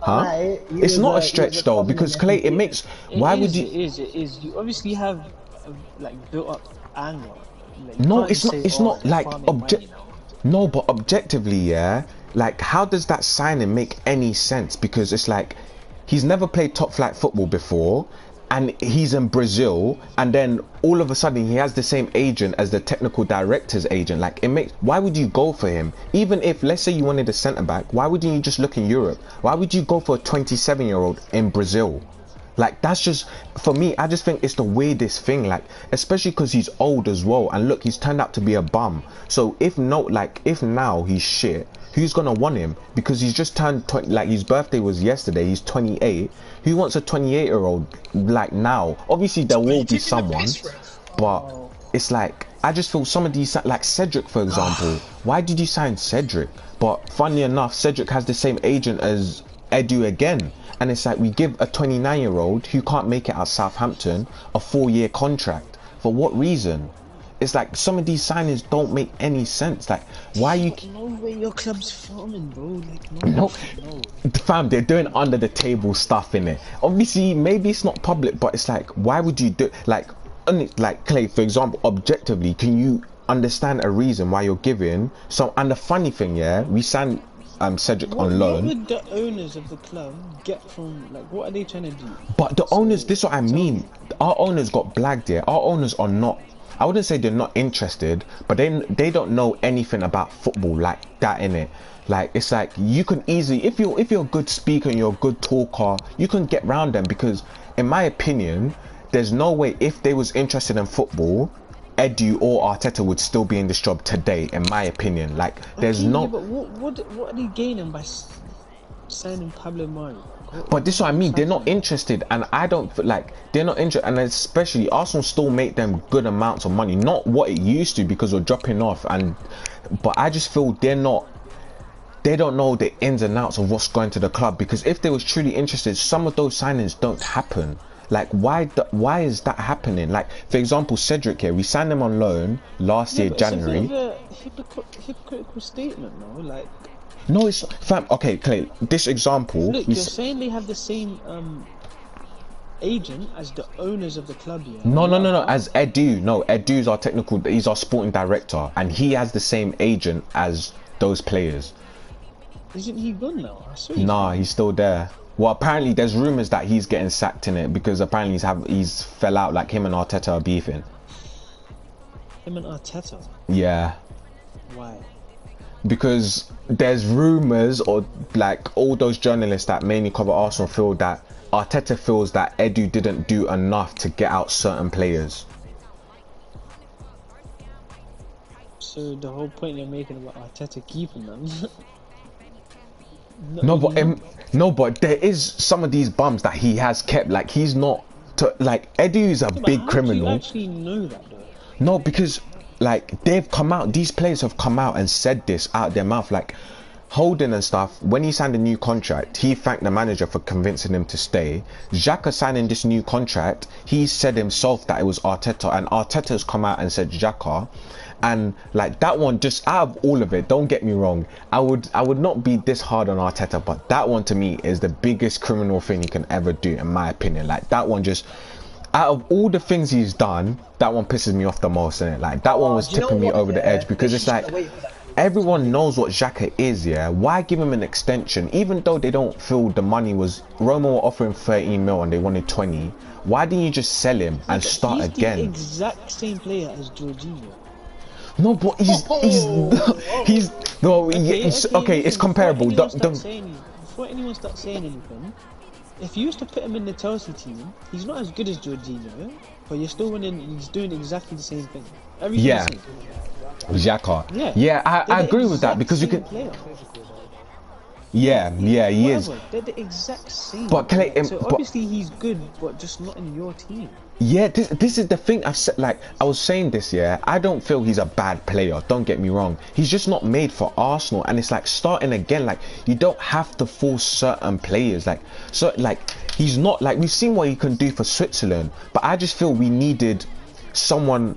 Huh? It's not a stretch though, because Clay, it makes. Why would you? It is. You obviously have like built up anger. Like, no, it's not. It's not like No, but objectively, yeah. Like, how does that signing make any sense? Because it's like he's never played top flight football before. and he's in Brazil, and then all of a sudden he has the same agent as the technical director's agent. Like, it makes, why would you go for him? Even if, let's say you wanted a centre back, why wouldn't you just look in Europe? Why would you go for a 27-year-old in Brazil? Like, that's just, for me, I just think it's the weirdest thing, like, especially because he's old as well, and look, he's turned out to be a bum. So if now he's shit, who's gonna want him? Because he's just turned 20, like, his birthday was yesterday, he's 28. Who wants a 28-year-old, like, now? Obviously, there will be someone, but it's like, I just feel some of these, like Cedric, for example. Why did you sign Cedric? But funnily enough, Cedric has the same agent as Edu again. And it's like, we give a 29-year-old who can't make it at Southampton a 4-year contract. For what reason? It's like, some of these signings don't make any sense. Like, why you... No way your club's filming, bro. Like, no. Fam, they're doing under the table stuff in it. Obviously, maybe it's not public, but it's like, why would you do... Like Clay, for example, objectively, can you understand a reason why you're giving... So, and the funny thing, yeah, we signed... Cedric on loan. What would the owners of the club get from, like, what are they trying to do? But the owners, this is what I mean. Our owners got blagged here. Our owners are not, I wouldn't say they're not interested, but they don't know anything about football like that, innit? Like, it's like, you can easily, if you're a good speaker and you're a good talker, you can get round them, because in my opinion, there's no way, if they was interested in football, Edu or Arteta would still be in this job today, in my opinion. Like, there's no... Yeah, but what are they gaining by signing Pablo Mari? But this is what I mean, they're not interested, and I don't feel like they're not interested, and especially Arsenal still make them good amounts of money, not what it used to, because we're dropping off, but I just feel they don't know the ins and outs of what's going to the club, because if they was truly interested, some of those signings don't happen. Like, why is that happening? Like, for example, Cedric here, we signed him on loan last year, January. It's a bit of a hypocritical statement, no? Like, no, it's fam. Okay, Clay. This example. Look, you're saying they have the same agent as the owners of the club, yeah? No. As Edu, no, Edu's our technical. He's our sporting director, and he has the same agent as those players. Isn't he gone now? Nah, he's still there. Well, apparently there's rumours that he's getting sacked in it, because apparently he's fell out, like him and Arteta are beefing. Him and Arteta? Yeah. Why? Because there's rumours, or like all those journalists that mainly cover Arsenal feel that Arteta feels that Edu didn't do enough to get out certain players. So the whole point you're making about Arteta keeping them... No, but there is some of these bums that he has kept. Like, he's not like, Edu is a big criminal. Do you actually know that, though? No, because like, they've come out, these players have come out and said this out their mouth. Like, Holden and stuff, when he signed a new contract, he thanked the manager for convincing him to stay. Xhaka signing this new contract, he said himself that it was Arteta, and Arteta's come out and said Xhaka. And like, that one, just out of all of it, don't get me wrong, I would not be this hard on Arteta, but that one to me is the biggest criminal thing he can ever do, in my opinion. Like, that one, just out of all the things he's done, that one pisses me off the most, innit? Like, that one was tipping me over the edge, because it's like, everyone knows what Xhaka is, yeah? Why give him an extension? Even though they don't feel the money was... Roma were offering 13 mil and they wanted 20. Why didn't you just sell him and start again? He's the exact same player as Jorginho. No, but he's okay, it's comparable. Before anyone starts saying anything, if you used to put him in the Chelsea team, he's not as good as Jorginho, but you're still winning. He's doing exactly the same thing. Yeah, Xhaka. Yeah, I agree with that, because you can. Yeah, he is. They're the exact same. But so obviously he's good, but just not in your team. Yeah, this is the thing I've said. Like, I was saying this, yeah, I don't feel he's a bad player, don't get me wrong. He's just not made for Arsenal, and it's like, starting again, like, you don't have to force certain players. Like, so, like, he's not, like, we've seen what he can do for Switzerland, but I just feel we needed someone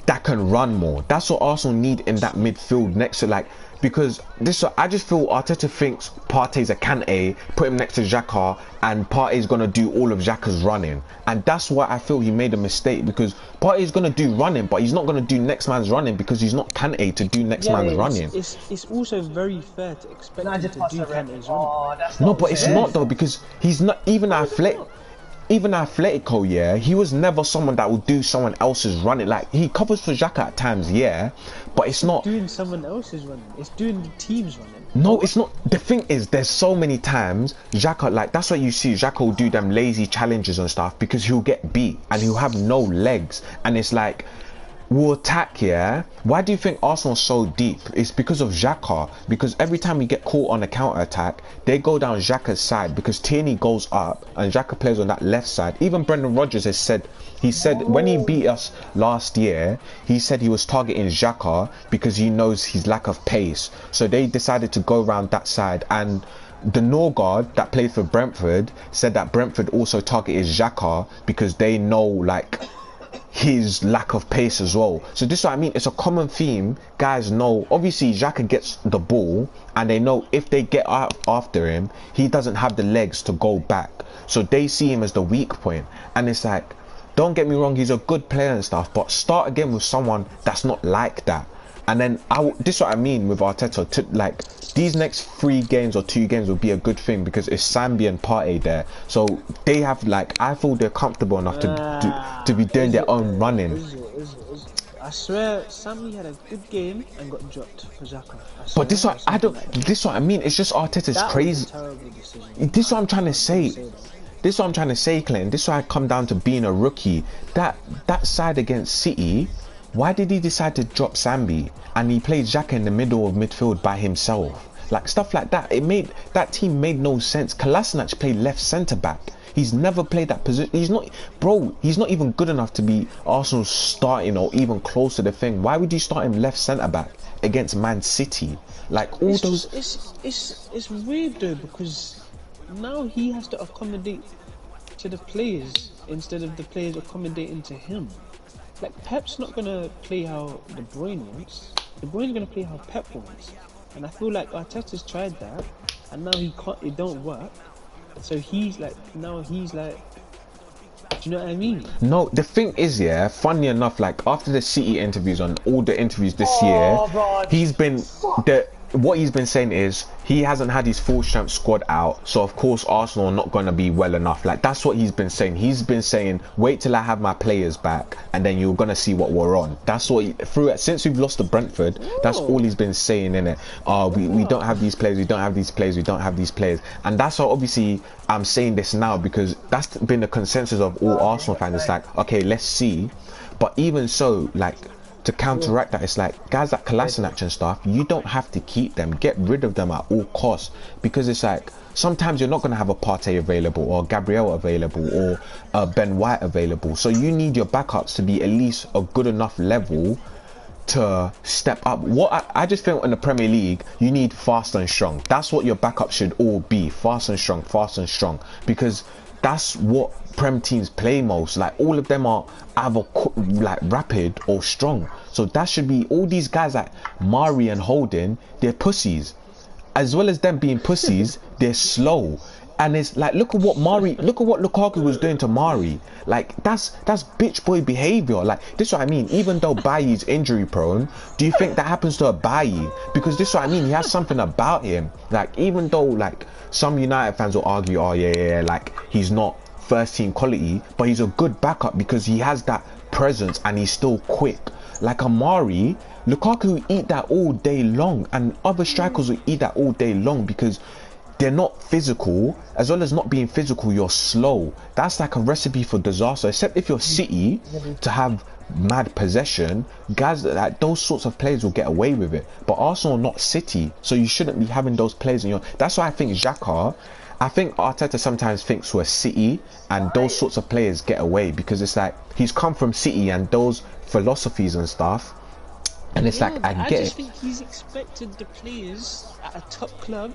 that can run more. That's what Arsenal need in that midfield next to, like, because this, I just feel Arteta thinks Partey's a Kante, put him next to Xhaka, and Partey's gonna do all of Xhaka's running, and that's why I feel he made a mistake, because Partey's gonna do running, but he's not gonna do next man's running, because he's not Kante to do next man's running. It's also very fair to expect him to do Kante's running. No, but it's not though, because he's not even athletic. even Atletico, yeah, he was never someone that would do someone else's running. Like, he covers for Xhaka at times, yeah, but it's not doing someone else's running. It's doing the team's running. No, it's not. The thing is, there's so many times Xhaka, like, that's why you see Xhaka will do them lazy challenges and stuff, because he'll get beat and he'll have no legs, and it's like, we'll attack, yeah. Why do you think Arsenal's so deep? It's because of Xhaka. Because every time we get caught on a counter attack, they go down Xhaka's side, because Tierney goes up and Xhaka plays on that left side. Even Brendan Rodgers has said, he said when he beat us last year, he said he was targeting Xhaka because he knows his lack of pace. So they decided to go around that side, and the Norgard that played for Brentford said that Brentford also targeted Xhaka because they know, like, his lack of pace as well. So this is what I mean, it's a common theme. Guys know, obviously Xhaka gets the ball and they know if they get out after him, he doesn't have the legs to go back, so they see him as the weak point. And it's like, don't get me wrong, he's a good player and stuff, but start again with someone that's not like that. And then this is what I mean with Arteta, like, these next 3 games or 2 games will be a good thing because it's Sambi and Partey there, so they have, like, I feel they're comfortable enough to be doing their own running. I swear, Sambi had a good game and got dropped for Xhaka. But this what I don't. This what I mean. It's just Arteta's crazy. This is what I'm trying to say. This is what I'm trying to say, Clinton. This is why I come down to being a rookie. That side against City, why did he decide to drop Sambi and he played Xhaka in the middle of midfield by himself? Like, stuff like that. That team made no sense. Kolasinac played left centre back. He's never played that position. He's not even good enough to be Arsenal's starting or even close to the thing. Why would you start him left centre back against Man City? Like, all those. It's weird though, because now he has to accommodate to the players instead of the players accommodating to him. Like, Pep's not gonna play how De Bruyne wants. De Bruyne's gonna play how Pep wants. And I feel like Arteta's tried that, and now it don't work. So he's like, do you know what I mean? No, the thing is, yeah, funny enough, like, after the City interviews and all the interviews this year, he's been what he's been saying is he hasn't had his full strength squad out, so of course Arsenal are not going to be well enough. Like, that's what he's been saying. He's been saying, wait till I have my players back and then you're going to see what we're on. That's what since we've lost to Brentford, that's all he's been saying, innit? We don't have these players, we don't have these players, we don't have these players. And that's why obviously I'm saying this now, because that's been the consensus of all Arsenal fans. It's like, okay, let's see. But even so, like, to counteract that, it's like, guys like Kolasinac and stuff, you don't have to keep them. Get rid of them at all costs, because it's like, sometimes you're not going to have a Partey available or Gabriel available or Ben White available, so you need your backups to be at least a good enough level to step up. What I just feel in the Premier League, you need fast and strong. That's what your backup should all be, fast and strong, because that's what Prem teams play most. Like, all of them are either like rapid or strong. So that should be, all these guys like Mari and Holding, they're pussies. As well as them being pussies, they're slow. And it's like, look at what Lukaku was doing to Mari. Like, that's bitch boy behavior. Like, this is what I mean. Even though Bailly's injury prone, do you think that happens to a Bailly? Because this is what I mean, he has something about him. Like, even though, like, some United fans will argue, oh yeah, like, he's not first team quality, but he's a good backup because he has that presence and he's still quick. Like Amari, Lukaku will eat that all day long, and other strikers will eat that all day long because they're not physical. As well as not being physical, you're slow. That's like a recipe for disaster. Except if you're City, to have mad possession, guys like those sorts of players will get away with it. But Arsenal are not City, so you shouldn't be having those players in your. That's why I think Xhaka. I think Arteta sometimes thinks we're City and those sorts of players get away, because it's like he's come from City and those philosophies and stuff, and it's like, I just think he's expected the players at a top club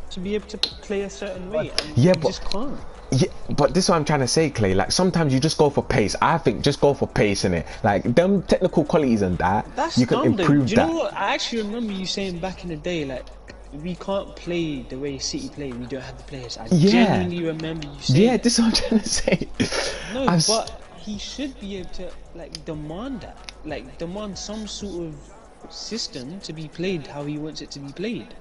to be able to play a certain way, and yeah, but just can't. Yeah, but this is what I'm trying to say, Clay. Like, sometimes you just go for pace. I think just go for pace, innit? Like, them technical qualities and that, you can improve that. Do you know what? I actually remember you saying back in the day, like, we can't play the way City play, we don't have the players. I genuinely remember you saying that. This is what I'm trying to say. No, but he should be able to, like, demand that. Like, demand some sort of system to be played how he wants it to be played.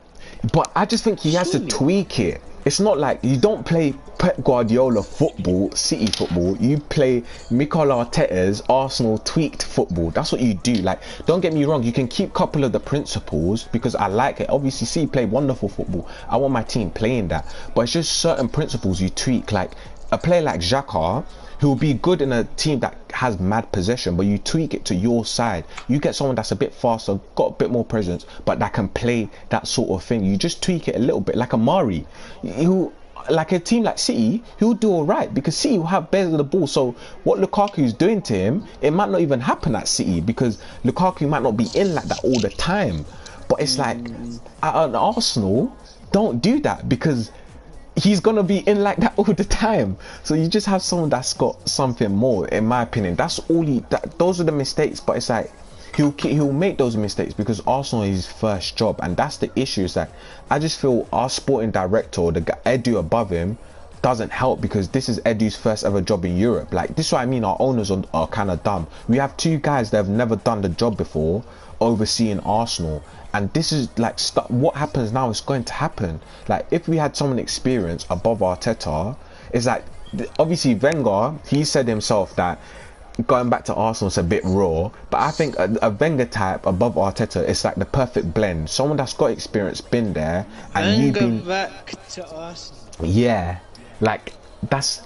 But I just think he has to tweak it. it's not like you don't play Pep Guardiola football, City football. You play Mikel Arteta's Arsenal tweaked football. That's what you do. Like, don't get me wrong, you can keep a couple of the principles because I like it. Obviously, City play wonderful football. I want my team playing that, but it's just certain principles you tweak. Like a player like Xhaka, who will be good in a team that has mad possession, but you tweak it to your side. You get someone that's a bit faster, got a bit more presence, but that can play that sort of thing. You just tweak it a little bit, like Amari. Like a team like City, he'll do all right because City will have better of the ball. So what Lukaku is doing to him, it might not even happen at City because Lukaku might not be in like that all the time. But it's like at Arsenal, don't do that because he's gonna be in like that all the time. So you just have someone that's got something more, in my opinion. That's all those are the mistakes. But it's like he'll make those mistakes because Arsenal is his first job, and that's the issue. Is that I just feel our sporting director, or the guy, Edu above him, doesn't help because this is Edu's first ever job in Europe. Like, this is what I mean. Our owners are kind of dumb. We have two guys that have never done the job before overseeing Arsenal, and this is like what happens now is going to happen. Like, if we had someone experienced above Arteta, it's like, obviously Wenger, he said himself that going back to Arsenal is a bit raw, but I think a Wenger type above Arteta is like the perfect blend. Someone that's got experience, been there, and you've been back to Arsenal. Yeah, like that's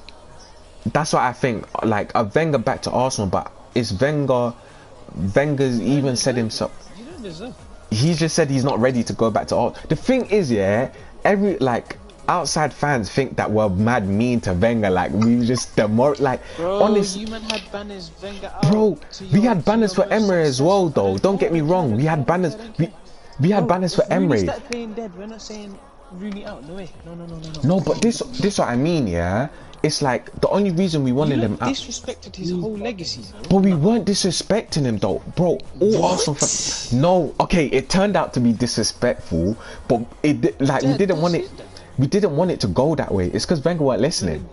what I think. Like a Wenger back to Arsenal, but it's Wenger's even said himself. You don't deserve. He just said he's not ready to go back to Arsenal. The thing is, yeah, outside fans think that we're mad mean to Wenger, like we just like honestly, you man had banners Wenger out. Bro, we had banners for Emery as well, though. Don't get me wrong, we had banners. We had banners for Emery. Start playing dead. We're not saying Rooney out. No way. No. No, but this what I mean, yeah. It's like the only reason we wanted him out. Disrespected his whole legacy. But we weren't disrespecting him though, bro. All Arsenal fans. No, okay, it turned out to be disrespectful, but we didn't want it. We didn't want it to go that way. It's because Wenger weren't listening.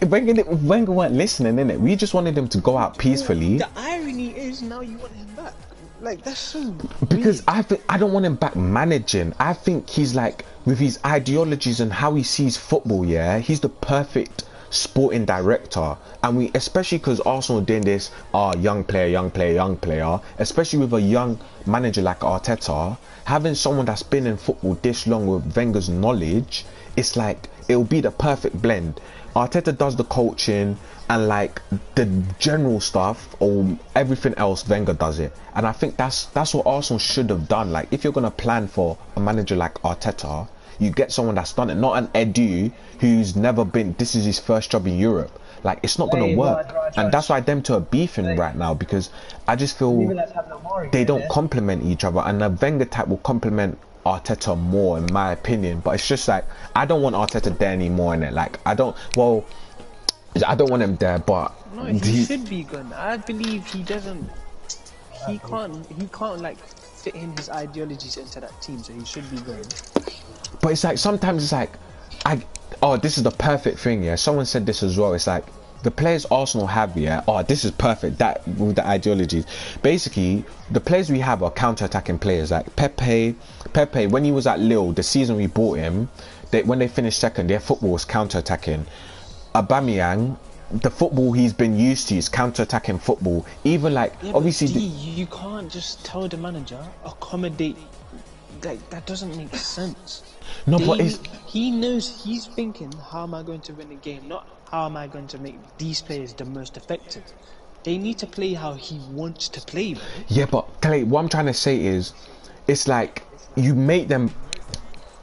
Wenger weren't listening, innit? We just wanted him to go out peacefully. The irony is now you want him back. Like, that's so because I don't want him back managing. I think he's like, with his ideologies and how he sees football, yeah, he's the perfect sporting director. And we, especially because Arsenal doing this, young player, especially with a young manager like Arteta, having someone that's been in football this long with Wenger's knowledge, it's like it'll be the perfect blend. Arteta does the coaching and like the general stuff, or everything else Wenger does it. And I think that's what Arsenal should have done. Like, if you're gonna plan for a manager like Arteta, you get someone that's done it, not an Edu who's never been, this is his first job in Europe. Like, it's not gonna work. And that's why them two are beefing right now, because I just feel they don't complement each other, and the Wenger type will complement Arteta more, in my opinion. But it's just like, I don't want Arteta there anymore, innit? Like, I don't want him there, but no, he should be gone. I believe he can't like fit in his ideologies into that team, so he should be gone. But it's like, sometimes it's like, this is the perfect thing, yeah. Someone said this as well. It's like, the players Arsenal have, yeah, this is perfect, that with the ideologies. Basically, the players we have are counter-attacking players. Like Pepe, when he was at Lille, the season we bought him, when they finished second, their football was counter-attacking. Aubameyang, the football he's been used to is counter-attacking football. Even like, obviously, you can't just tell the manager accommodate. Like, that doesn't make sense. No, but he knows, he's thinking, how am I going to win the game? Not how am I going to make these players the most effective. They need to play how he wants to play, bro. Yeah, but Clay, what I'm trying to say is, it's like you make them.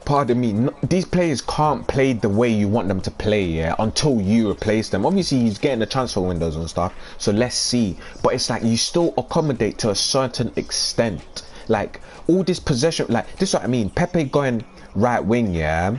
Pardon me, these players can't play the way you want them to play, yeah, until you replace them. Obviously, he's getting the transfer windows and stuff, so let's see. But it's like you still accommodate to a certain extent. Like, all this possession, like, this is what I mean. Pepe going right wing, yeah,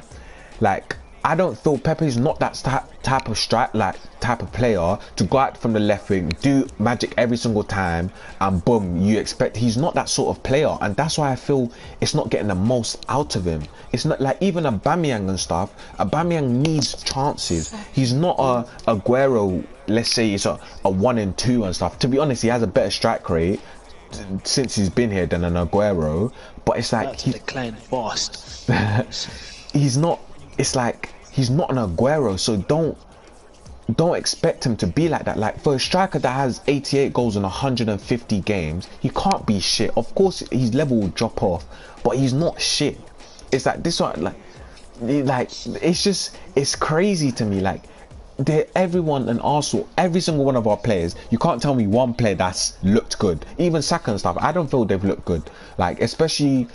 like, I don't feel Pepe's not that type of player to go out from the left wing, do magic every single time, and boom, you expect. He's not that sort of player, and that's why I feel it's not getting the most out of him. It's not like even Aubameyang and stuff. Aubameyang needs chances. He's not a Aguero. Let's say it's a 1 and 2 and stuff. To be honest, he has a better strike rate since he's been here than an Aguero. But it's like he declined fast. He's not. it's like he's not an Aguero, so don't expect him to be like that. Like, for a striker that has 88 goals in 150 games, he can't be shit. Of course his level will drop off, but he's not shit. It's like this one, like it's crazy to me. Like, everyone in Arsenal, every single one of our players, you can't tell me one player that's looked good. Even Saka and stuff, I don't feel they've looked good. Like, especially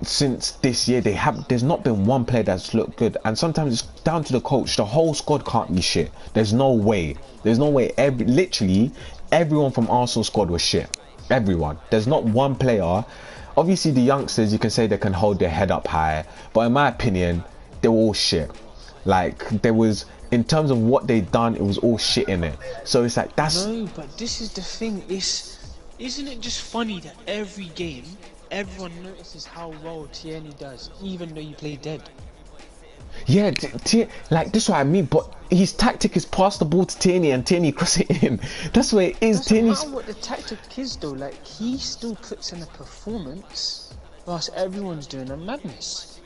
since this year, there's not been one player that's looked good. And sometimes it's down to the coach. The whole squad can't be shit. There's no way. Literally everyone from Arsenal squad was shit. Everyone. There's not one player. Obviously the youngsters, you can say they can hold their head up high, but in my opinion, they were all shit. Like, there was, in terms of what they done, it was all shit in it. So it's like, that's... No, but this is the thing. Isn't it just funny that every game everyone notices how well Tierney does, even though you play dead? Yeah, like, this is what I mean, but his tactic is pass the ball to Tierney and Tierney cross it in. That's what it is. Doesn't matter what the tactic is though, like, he still puts in a performance whilst everyone's doing a madness.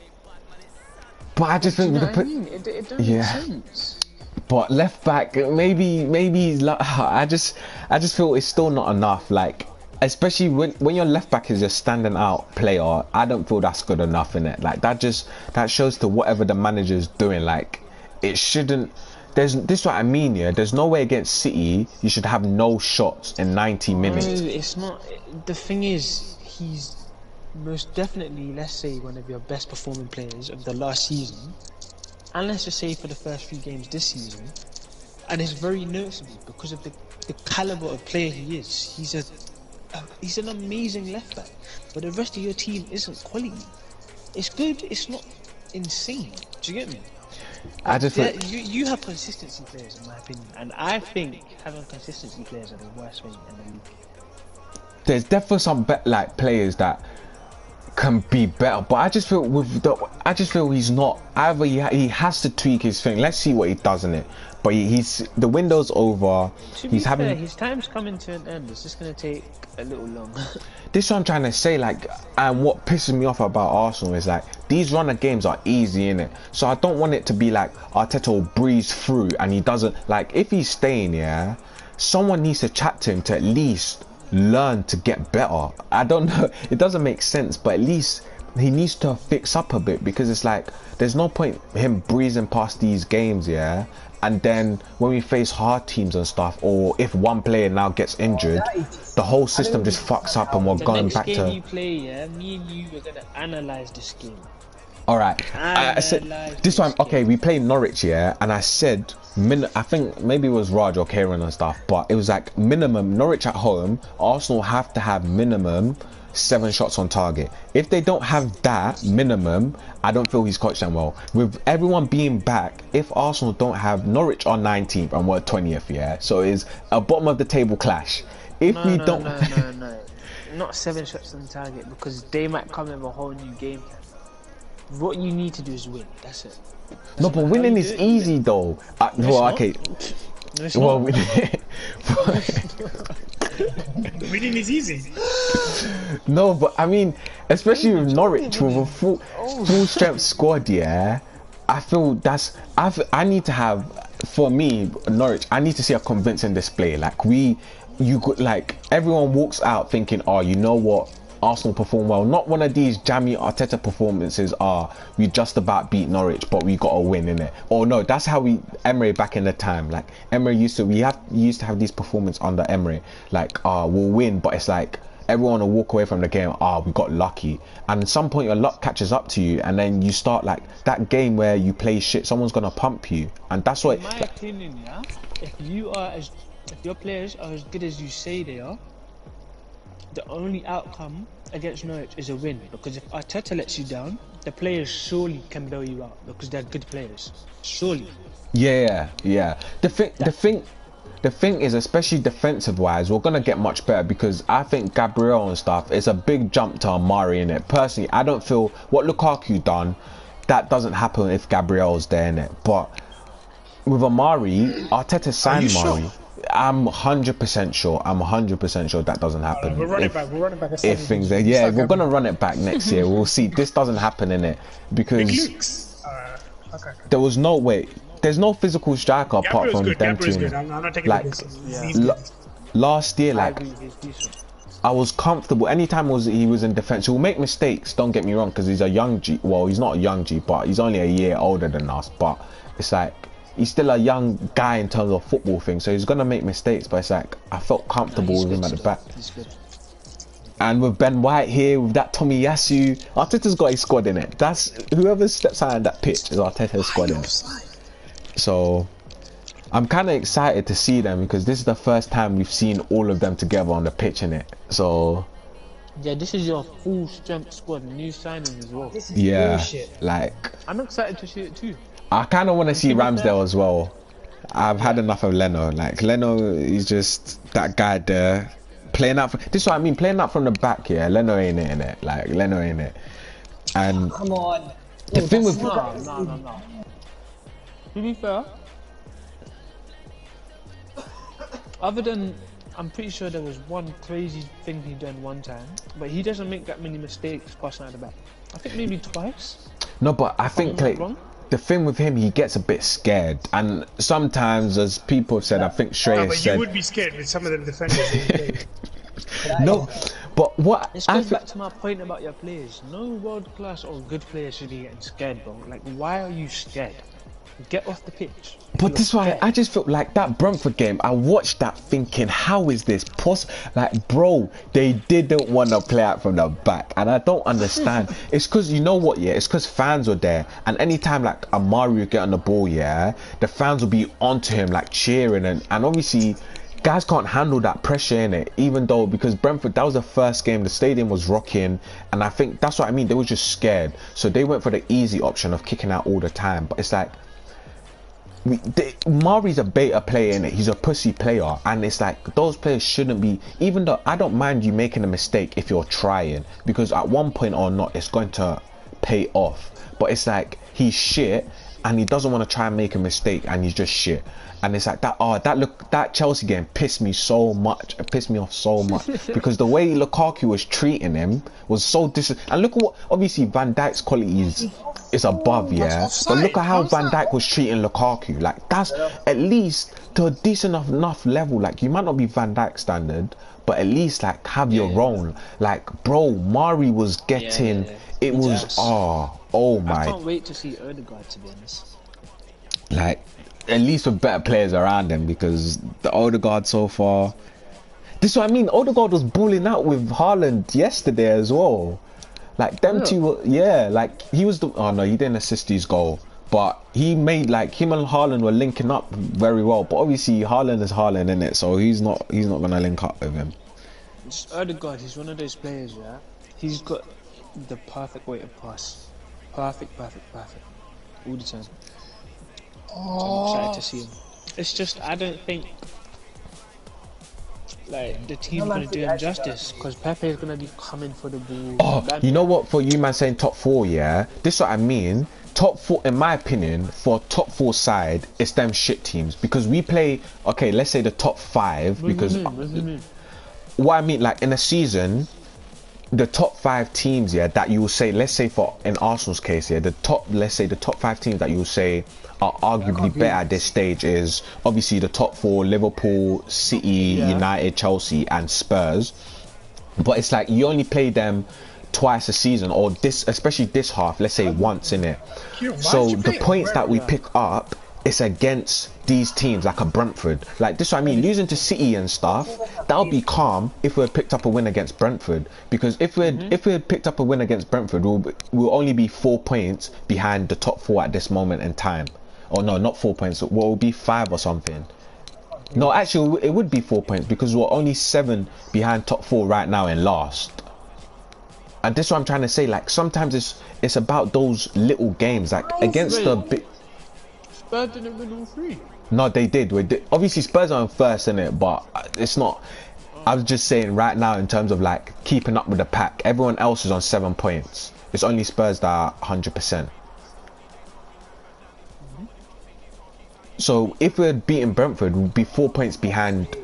But I just think... It don't make sense. But left back, maybe he's like, I just feel it's still not enough. Like, especially when your left back is a standing out player, I don't feel that's good enough in it. Like, that shows to whatever the manager's doing. Like, it shouldn't. This is what I mean. Yeah, there's no way against City you should have no shots in 90 minutes. No, it's not. The thing is, he's most definitely, let's say, one of your best performing players of the last season. And let's just say for the first few games this season, and it's very noticeable because of the caliber of player he is. He's an amazing left back, but the rest of your team isn't quality. It's good, it's not insane. Do you get me? I just you have consistency players, in my opinion, and I think having consistency players are the worst way in the league. There's definitely some players that can be better, but I just feel he's not. Either he has to tweak his thing. Let's see what he does in it. But the window's over. He's having his time's coming to an end. It's just gonna take a little long. This is what I'm trying to say. Like, and what pisses me off about Arsenal is, like, these runner games are easy in it. So I don't want it to be like Arteta will breeze through and he doesn't. Like, if he's staying, yeah, someone needs to chat to him to at least learn to get better. I don't know, it doesn't make sense, but at least he needs to fix up a bit, because it's like there's no point him breezing past these games, yeah, and then when we face hard teams and stuff, or if one player now gets injured, the whole system just fucks up and we're going back to... The next game you play, yeah, me and you are going to analyse this game. Alright, I said this one, okay, we played Norwich, yeah, and I said, I think maybe it was Raj or Kieran and stuff, but it was like minimum, Norwich at home, Arsenal have to have minimum 7 shots on target. If they don't have that minimum, I don't feel he's coached them well. With everyone being back, if Arsenal don't have, Norwich on 19th and we're 20th, yeah, so it's a bottom of the table clash. If we don't... No, not 7 shots on target, because they might come with a whole new game plan. What you need to do is win. That's it. No, but winning is easy though. Well, okay. No, it's well, Winning is easy. No, but I mean, especially with Norwich with a full strength squad, yeah. I feel I need to have, for me, Norwich, I need to see a convincing display. Like, like, everyone walks out thinking, oh, you know what? Arsenal perform well. Not one of these jammy Arteta performances we just about beat Norwich but we got a win in it. Or no, that's how Emery back in the time, like Emery used to have these performances under Emery, like we'll win, but it's like everyone will walk away from the game, we got lucky, and at some point your luck catches up to you and then you start like that game where you play shit, someone's gonna pump you, and that's what in my opinion, yeah, if your players are as good as you say they are, the only outcome against Norwich is a win, because if Arteta lets you down, the players surely can bail you out because they're good players. Surely. Yeah. The thing is, especially defensive wise, we're gonna get much better, because I think Gabriel and stuff is a big jump to Amari in it. Personally, I don't feel what Lukaku done, that doesn't happen if Gabriel's there in it. But with Amari, Arteta signed Amari. I'm 100% sure. I'm 100% sure that doesn't happen. We'll run it back. If things, we're gonna run it back next year. We'll see. This doesn't happen in it because there was no way. There's no physical striker apart from them Gabriel's two. good. I'm not taking Like last year, like I was comfortable. Anytime he was in defense, he'll make mistakes. Don't get me wrong, because he's a young G. Well, he's not a young G, but he's only a year older than us. But it's like he's still a young guy in terms of football thing, so he's gonna make mistakes. But it's like I felt comfortable with him at the back. And with Ben White here, with that Tommy Yasu, Arteta's got his squad in it. That's whoever steps out on that pitch is Arteta's squad in it. So I'm kind of excited to see them because this is the first time we've seen all of them together on the pitch in it. So yeah, this is your full strength squad, new signings as well. This is yeah, bullshit. like I'm excited to see it too. I kind of want to see Ramsdale as well. I've had enough of Leno. Like Leno, he's just that guy there playing out. This is what I mean, playing out from the back. Yeah, Leno ain't it in it. Like Leno ain't it. And Come on. the thing with No. To be fair, other than I'm pretty sure there was one crazy thing he done one time, but he doesn't make that many mistakes passing out the back. I think maybe twice. no, but I think like the thing with him, he gets a bit scared, and sometimes, as people have said, I think Shreyas But said, you would be scared with some of them defenders. no, but what This I goes think, back to my point about your players. No world class or good players should be getting scared, bro. Like, why are you scared? Get off the pitch. but this is why I just felt like that Brentford game, I watched that thinking, how is this possible? Like, bro, they didn't want to play out from the back, and I don't understand. It's because, you know what, yeah, it's because fans were there, and anytime like Amari would get on the ball, yeah, the fans will be onto him, like cheering, and obviously guys can't handle that pressure in it, even though, because Brentford, that was the first game, the stadium was rocking, and I think that's what I mean, they were just scared, so they went for the easy option of kicking out all the time. But it's like, Mari's a beta player in it. He's a pussy player, and it's like those players shouldn't be. Even though I don't mind you making a mistake if you're trying, because at one point or not, it's going to pay off. But it's like he's shit, and he doesn't want to try and make a mistake, and he's just shit. And it's like that. Oh, that Chelsea game pissed me so much. It pissed me off so much because the way Lukaku was treating him was so And look at what, obviously Van Dijk's quality is above, yeah. But look at how Van Dijk was treating Lukaku. Like that's at least to a decent enough level. Like you might not be Van Dijk standard, but at least like have your own. Like bro, Mari was getting. It was oh my. I can't wait to see Odegaard, to be honest. Like. At least with better players around him, because the Odegaard so far. This is what I mean. Odegaard was balling out with Haaland yesterday as well. Like them two were, yeah. Like he was the. Oh no, he didn't assist his goal, but he made like him and Haaland were linking up very well. But obviously Haaland is Haaland, in it, so he's not gonna link up with him. It's Odegaard, he's one of those players, yeah. He's got the perfect way to pass. Perfect. All the time. So I'm excited to see him. It's just I don't think like the team's gonna do him justice, because Pepe is gonna be coming for the ball. Oh, you know what? For you man saying top four, yeah. This is what I mean. Top four, in my opinion, for top four side, it's them shit teams, because we play. Okay, let's say the top five, because what I mean, like in a season, the top 5 teams, yeah, that you will say, let's say for in Arsenal's case, yeah, let's say the top 5 teams that you will say are arguably better at this stage is obviously the top 4: Liverpool, City, United, Chelsea, and Spurs. But it's like you only play them twice a season, or this, especially this half, let's say once in it. So the points that we pick up, it's against these teams like a Brentford. Like this is what I mean, losing to City and stuff, that'll be calm if we had picked up a win against Brentford, because if we had picked up a win against Brentford, we'll only be 4 points behind the top 4 at this moment in time. Or no, not 4 points, we'll be 5 or something. No, actually it would be 4 points, because we're only 7 behind top 4 right now in last. And this is what I'm trying to say, like sometimes it's about those little games, like against the big. Spurs didn't win all 3. No, they did. Obviously Spurs are in first, in it, but it's not. I was just saying right now in terms of like keeping up with the pack, everyone else is on 7 points. It's only Spurs that are 100%. So if we're beating Brentford, we'd be 4 points behind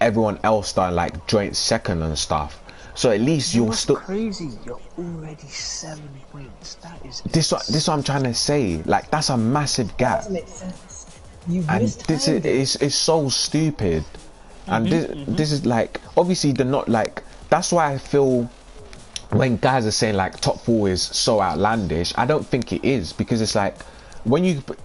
everyone else that are like joint second and stuff. So at least you're still crazy. You're already 7 points. That is this what I'm trying to say. Like that's a massive gap. That doesn't make sense. You've And missed this time, is so stupid. And this is like obviously they're not like that's why I feel when guys are saying like top 4 is so outlandish, I don't think it is, because it's like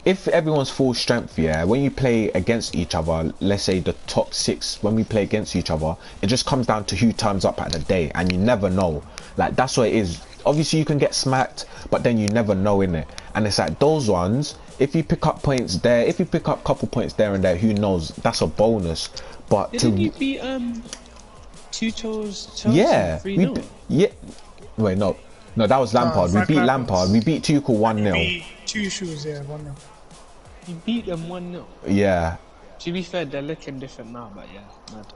if everyone's full strength, yeah, when you play against each other, let's say the top 6, when we play against each other, it just comes down to who turns up at the day, and you never know. Like that's what it is. Obviously you can get smacked, but then you never know, innit? And it's like those ones, if you pick up points there, if you pick up a couple points there and there, who knows, that's a bonus. But didn't you beat Chelsea yeah, 3-0? yeah. Wait, no, that was Lampard. We beat Lampard. We beat Tuchel 1-0. Beat Tuchel, yeah, 1-0. You beat them 1-0. Yeah. To be fair, they're looking different now, but yeah, mad.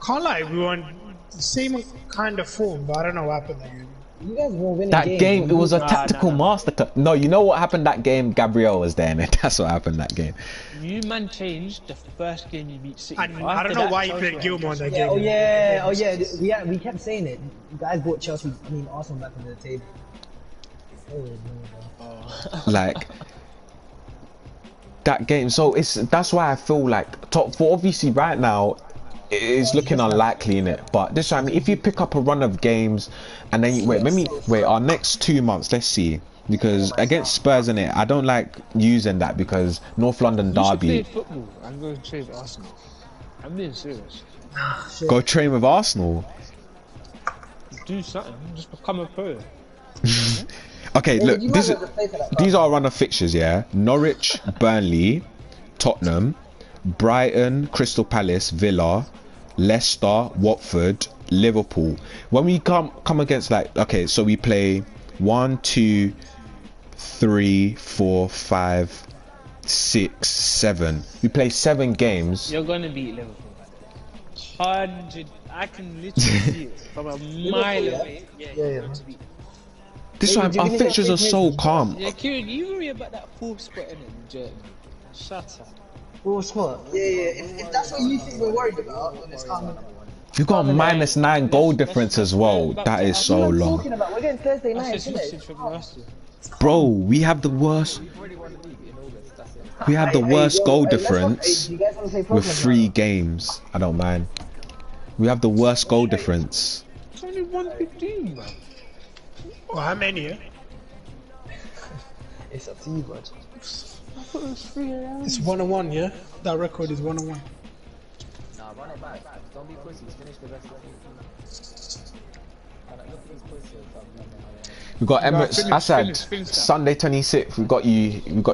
Can't lie, we were on the same kind of form, but I don't know what happened there. You guys won't win That game, it was a tactical masterclass. No, you know what happened that game? Gabriel was there, and that's what happened that game. You man changed the first game you beat City. I don't know why you played Gilmore in that game. Oh yeah. We kept saying it. You guys brought Arsenal back into the table. Like that game. So that's why I feel like top 4. Obviously, right now it is looking unlikely in it. But this time, if you pick up a run of games, and then wait. Our next 2 months, let's see. Because against Spurs in it, I don't like using that because North London derby. You should play football and go train with Arsenal. I'm being serious. Go train with Arsenal. Do something. Just become a pro. Okay, look. These are a run of fixtures. Yeah, Norwich, Burnley, Tottenham, Brighton, Crystal Palace, Villa, Leicester, Watford, Liverpool. When we come against like, okay, so we play 1, 2, 3, 4, 5, 6, 7. We play 7 games. You're gonna beat Liverpool. 100. I can literally see it from a mile away. Yeah. This time our fixtures are so calm. Yeah, Kieran, you worry about that 4th spot in it, shut up. 4th spot. Yeah. If that's what you think we're worried about, then it's calm. You've got a -9 goal difference as well. That is so long. We're getting Thursday night, isn't it? Bro, we have the worst. We have the worst goal difference with 3 games. I don't mind. We have the worst goal difference. It's only 115, man. Well, how many? Yeah? It's up to you, bud. I thought it was 3 around. It's 1-1, yeah? That record is 1-1. Nah, run it back. Don't be pussies. Finish the rest of the We got Emirates Assad Sunday 26th. We got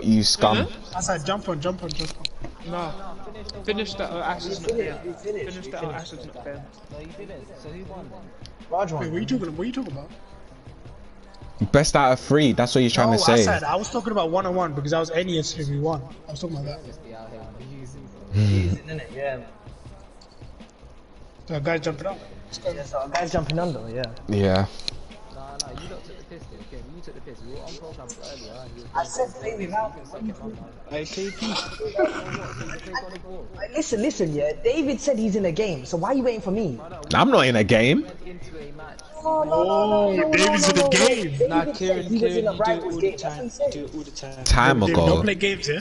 you scum. Assad, jump on. No. Finish that or Assad's not there. Finish that or Assad's not there. No, you didn't. So who won then? Wait, what are you talking about? Best out of 3. That's what you're trying to say. Assad, I was talking about 1-1 because I was NES if we won. I was talking about that. Yeah. So guys jumping up. So guys jumping under, yeah. Yeah. Nah, you lot took the piss, okay? You took the piss. We were on program earlier. I said David out. Listen, yeah. David said he's in a game, so why are you waiting for me? I'm not in a game. No, David's in the game. Nah, Kieran, you do it all the time. Time ago. Don't play games, yeah?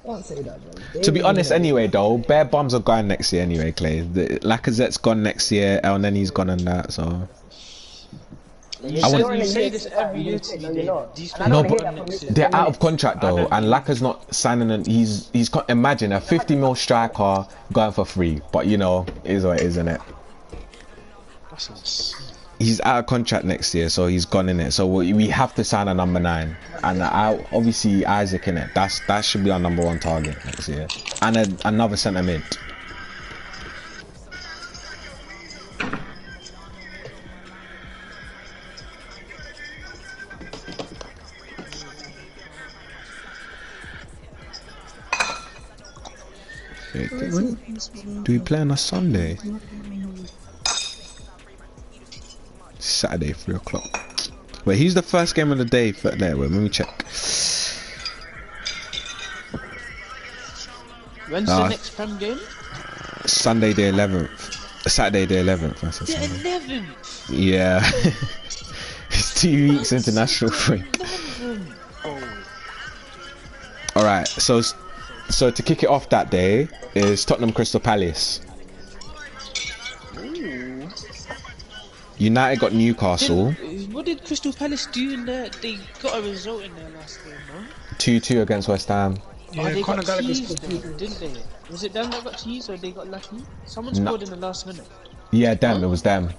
Don't say that, bro. To be honest, anyway, though, bare bums are going next year anyway, Clay. Lacazette's gone next year, El Nenny's gone and that, so. You say this every year to me. No, but they're out of contract though, and Laka's not signing. Imagine a 50 mil striker going for free, but you know, it is what it is, isn't it? He's out of contract next year, so he's gone in it. So we have to sign a number 9, and obviously Isaac in it. That should be our number 1 target next year, and another centre mid. Do we play on a Sunday? Saturday, 3 o'clock. Wait, who's the first game of the day? Wait, let me check. When's the next Prem game? Sunday the 11th. Saturday the 11th. I said The Sunday. 11th. Yeah. It's 2 weeks international break. 11th. Oh. All right. So to kick it off that day is Tottenham Crystal Palace. Ooh. United got Newcastle. What did Crystal Palace do in there? They got a result in their last game, no? 2-2 against West Ham. Yeah, They Conor got Gallagher teased scored though, 2 didn't they? Was it them that got teased or they got lucky? Someone scored in the last minute. Yeah, them. It was them.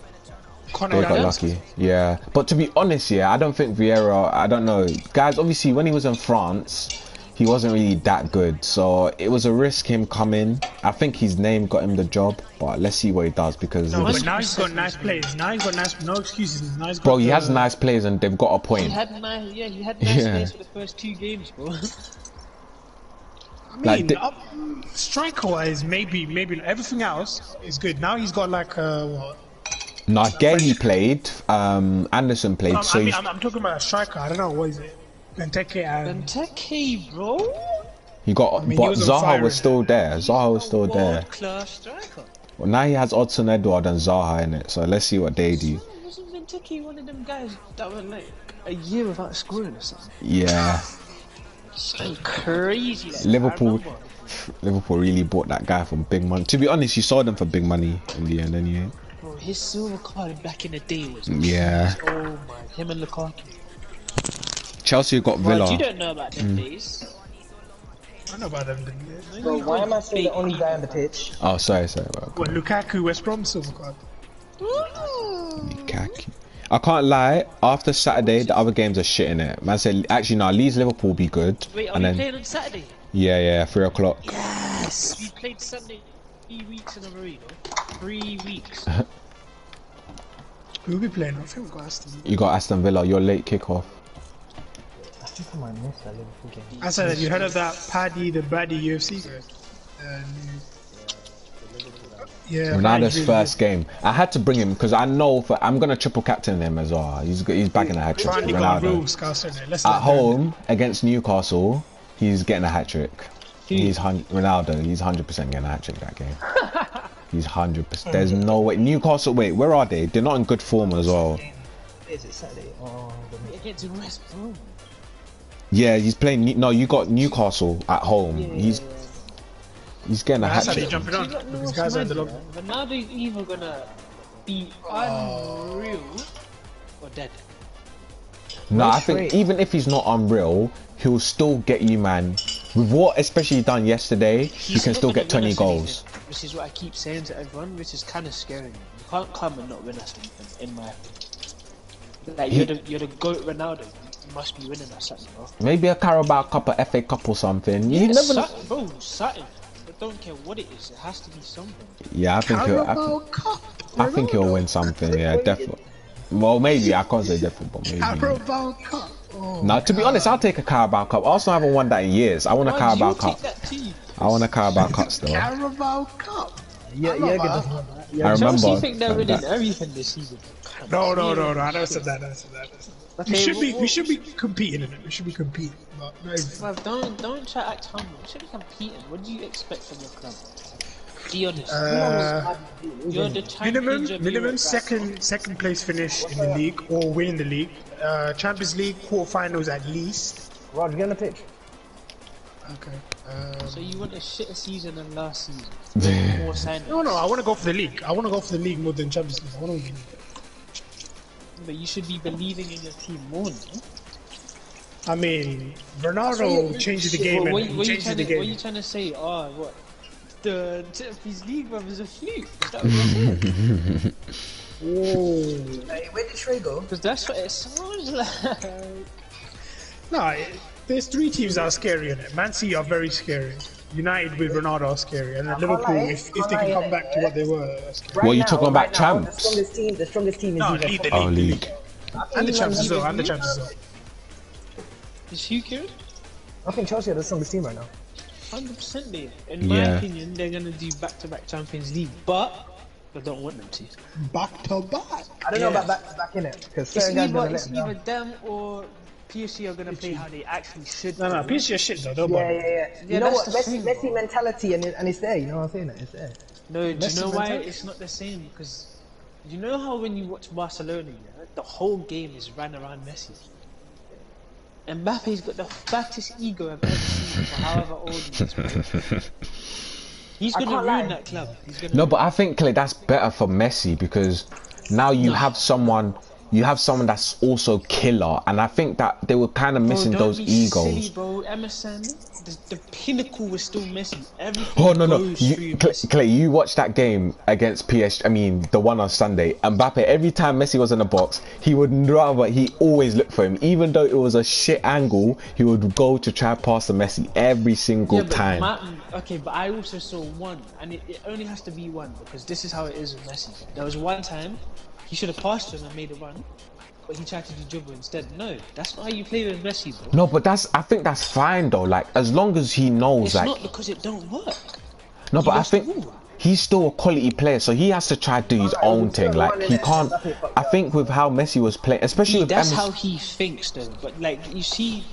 Conor They got Gallagher. lucky. Yeah. But to be honest, yeah, I don't think Vieira. I don't know, guys. Obviously, when he was in France, he wasn't really that good. So it was a risk him coming. I think his name got him the job. But let's see what he does because. No, but now he's got nice players. Now he's got nice. No excuses. Now he's got. Bro, he has nice players and they've got a He point. had nice, he had nice players for the first 2 games, bro. I mean, striker-wise, maybe everything else is good. Now he's got like what? Nah, Gay played. Anderson played. So I'm talking about a striker. I don't know what is it. Benteke and Benteke, bro. he got. mean, he But was on Zaha fire. was still there. Zaha was still there. World-class striker. Well, now he has Odson Edward and Zaha in it. So let's see what they do. Wasn't Benteke one of them guys that were like a year without scoring or something? Yeah. So crazy. Like, Liverpool really bought that guy for big money. To be honest, you sold him for big money in the end, anyway. Bro, his silver card back in the day was Yeah. oh my, him and Lukaku. Chelsea got Bro, Villa. you don't know about them days. I know about them. Bro, why am I still the only guy on the pitch? Oh, sorry. Bro. What, Lukaku, West Brom silver card? Lukaku. I can't lie. After Saturday, the other games are shit in it. Man said, actually, no. Leeds Liverpool will be good. Wait, are and we then playing on Saturday? yeah, 3 o'clock. Yes, we played Sunday 3 weeks in a row, you know? 3 weeks. Who'll be playing? I think we've got Aston. You got Aston Villa. Your late kickoff. I think I might miss that Liverpool game. I said, you heard of that Paddy the Baddy UFC guy? Yeah. Ronaldo's really first game. I had to bring him because I know I'm gonna triple captain him as well. He's back in the hat trick. Finally got a real Ronaldo Scouse in there. Let's at let them- home against Newcastle, he's getting a hat trick. Ronaldo. He's 100% getting a hat trick that game. He's 100%. There's no way. Newcastle. Wait, where are they? They're not in good form as well. Is it Saturday? Oh, Against West Brom. Yeah, he's playing. No, you got Newcastle at home. He's getting a hat That's how they trick. jumping on. These guys are the long. Ronaldo's either gonna be unreal or dead. No, I think even if he's not unreal, he'll still get you, man. With what especially done yesterday, he can not still gonna get 20 win us goals. anything, which is what I keep saying to everyone, which is kind of scary. You can't come and not win us anything, in my opinion. Like, you're the GOAT Ronaldo. You must be winning us something, bro. Maybe a Carabao Cup, a FA Cup or something. You never know. Bro, something. I don't care what it is. It has to be something. Yeah, I think he'll win something. Yeah, definitely. Well, maybe I can't say definitely, but maybe. Carabao Cup. Oh, Now, to be honest, I'll take a Carabao Cup. Arsenal haven't won that in years. I want a Carabao Cup. I want a Carabao Cup still. Carabao Cup. yeah, doesn't want that. I remember. Chelsea think they're winning everything this season. No. I never said that. We should be competing in it. We should be competing. But no, Bruv, don't try to act humble. You should be competing. What do you expect from your club? Be honest. You're the champions of minimum Europe, second place finish in the league or win the league. Champions League quarterfinals at least. Rod, get on the pitch. Okay. So you want a shitter season than last season? More signings. No, I want to go for the league. I want to go for the league more than Champions League. I want to win. But you should be believing in your team more, no? I mean, Ronaldo changed the game. What are game. you trying to say? Oh, what? The Champions League, bruv, is a fluke. Is that what you're saying? Whoa. Hey, where did Trey go? Because that's what it sounds like. No, there's 3 teams that are scary in it. Man City are very scary. United with Ronaldo are scary, and then Liverpool, if they can come back to what they were. What are you talking about, champs? The strongest team is No, either league, Oh, league. and the champions as well. And the champions as well. Is who good? I think Chelsea are the strongest team right now. 100% they. In my opinion, they're gonna do back-to-back Champions League, but I don't want them to. Back to back. I don't know about back in it because It's certain guys either them or PSG are gonna play how they actually should. No, PSG are shit though. Don't bother. Yeah. You know what? that's the thing, Messi mentality and it's there. You know what I'm saying? It's there. No, do you Messi know why mentality. it's not the same? Because you know how when you watch Barcelona, yeah, the whole game is ran around Messi. Mbappe's got the fattest ego I've ever seen for however old he is, bro. He's I gonna can't ruin lie. that club. He's gonna. No, but I think, Clay, that's better for Messi because now you have someone that's also killer, and I think that they were kind of missing Bro, those don't be egos. silly, bro. Emerson, the pinnacle was still Messi. Everything Oh no, goes through Messi. Clay, you watched that game against PSG. I mean, the one on Sunday. Mbappe, every time Messi was in the box, he always looked for him, even though it was a shit angle. He would go to try pass to Messi every single time. Okay, but I also saw one, and it only has to be one because this is how it is with Messi. There was one time he should have passed him and made a run, but he tried to do dribble instead. No, that's not how you play with Messi, bro. No, but I think that's fine though. Like as long as he knows, It's like not because it don't work. no, but I lost the think ball. he's still a quality player, so he has to try to do his own thing. Like he can't. I think with how Messi was playing, especially with That's Emerson, how he thinks, though. But like you see,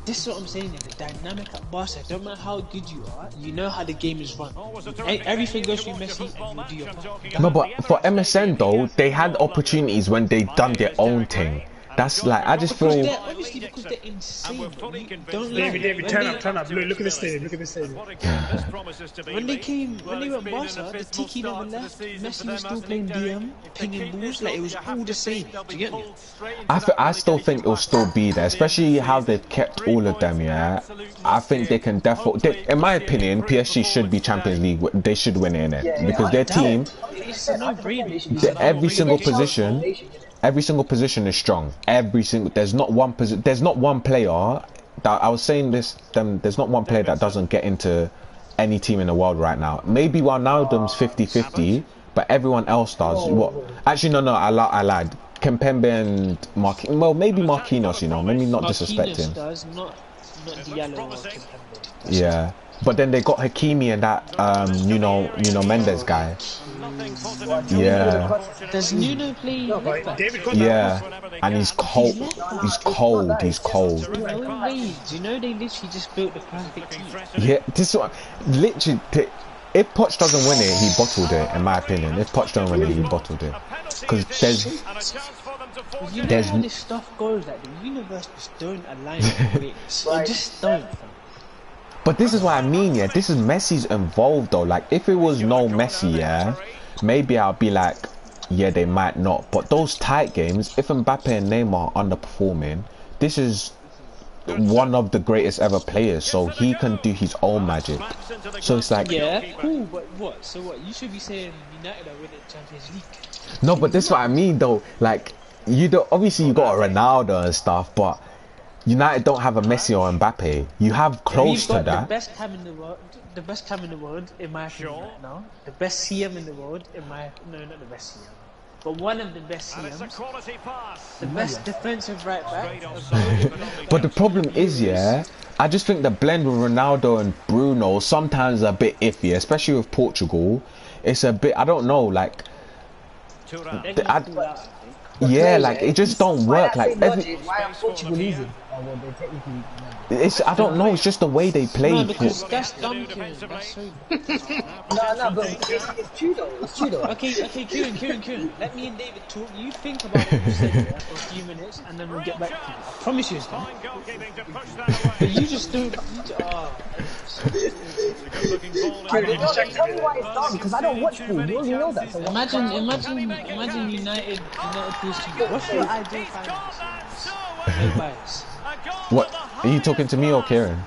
this is what I'm saying. The dynamic at Barca. Don't matter how good you are, you know how the game is run. Everything goes through Messi, and you do your part. no, but for MSN though, they had opportunities when they done their own thing. That's like I just Because feel. they're obviously because they're insane. Don't lie. David, turn up. Look at this stadium. When they went Barca, the Tiki never left. Messi was still playing DM, pinging balls, like it was all the same. Do you get me? I still think it'll still be there, especially how they've kept all of them. Yeah, I think they can definitely. In my opinion, PSG should be Champions League. They should win it in it because their team, It's a no-brainer. every single position is strong. There's not one player that I was saying this. There's not one player that doesn't get into any team in the world right now. Maybe Wijnaldum's 50-50, but everyone else does. What? Actually, no, I lied. Kempembe and Marquinhos. Well, maybe Marquinhos. You know, maybe not disrespecting. Marquinhos does, not Diallo or Kempembe. Yeah, but then they got Hakimi and that Nuno Mendes guy. Yeah. Does Nuno play left back? Yeah, and he's cold. He's cold. No way. Do you know they literally just built the perfect team? Yeah, this one, literally. If Poch doesn't win it, he bottled it. In my opinion, if Poch don't win it, he bottled it. Because You know how this stuff goes, like the universe just don't align with it. It just don't. But this is what I mean, yeah. This is Messi's involved though. Like, if it was no Messi, yeah, maybe I'll be like, yeah, they might not. But those tight games, if Mbappe and Neymar are underperforming, this is one of the greatest ever players, so he can do his own magic. So it's like, Yeah, cool, but what? So what? You should be saying United are winning Champions League. no, but this is what I mean though. Like, obviously you got a Ronaldo and stuff, but United don't have a Messi or Mbappe. You have close to We've got that. the best cam in the world. The best cam in the world, in my opinion, right now. The best CM in the world, no, not the best CM, but one of the best CMs. The best defensive right back. But the problem is, yeah, I just think the blend with Ronaldo and Bruno sometimes is a bit iffy, especially with Portugal. It's a bit, I don't know, like, yeah, like it just don't work. Like Why are Portugal losing? Well, they technically. I don't know. It's just the way they play. No, because that's dumb, Kieran. That's so. No, but it's true though. It's true though. Okay, Kieran. Let me and David talk. You think about what you said here for a few minutes, and then we'll get back to you. I promise you it's done. But you just don't. Tell me why it's done, because I don't watch football. You only know that. So Imagine United PSG. What's your ideal finance? No bias. What? Are you talking to me or Kieran?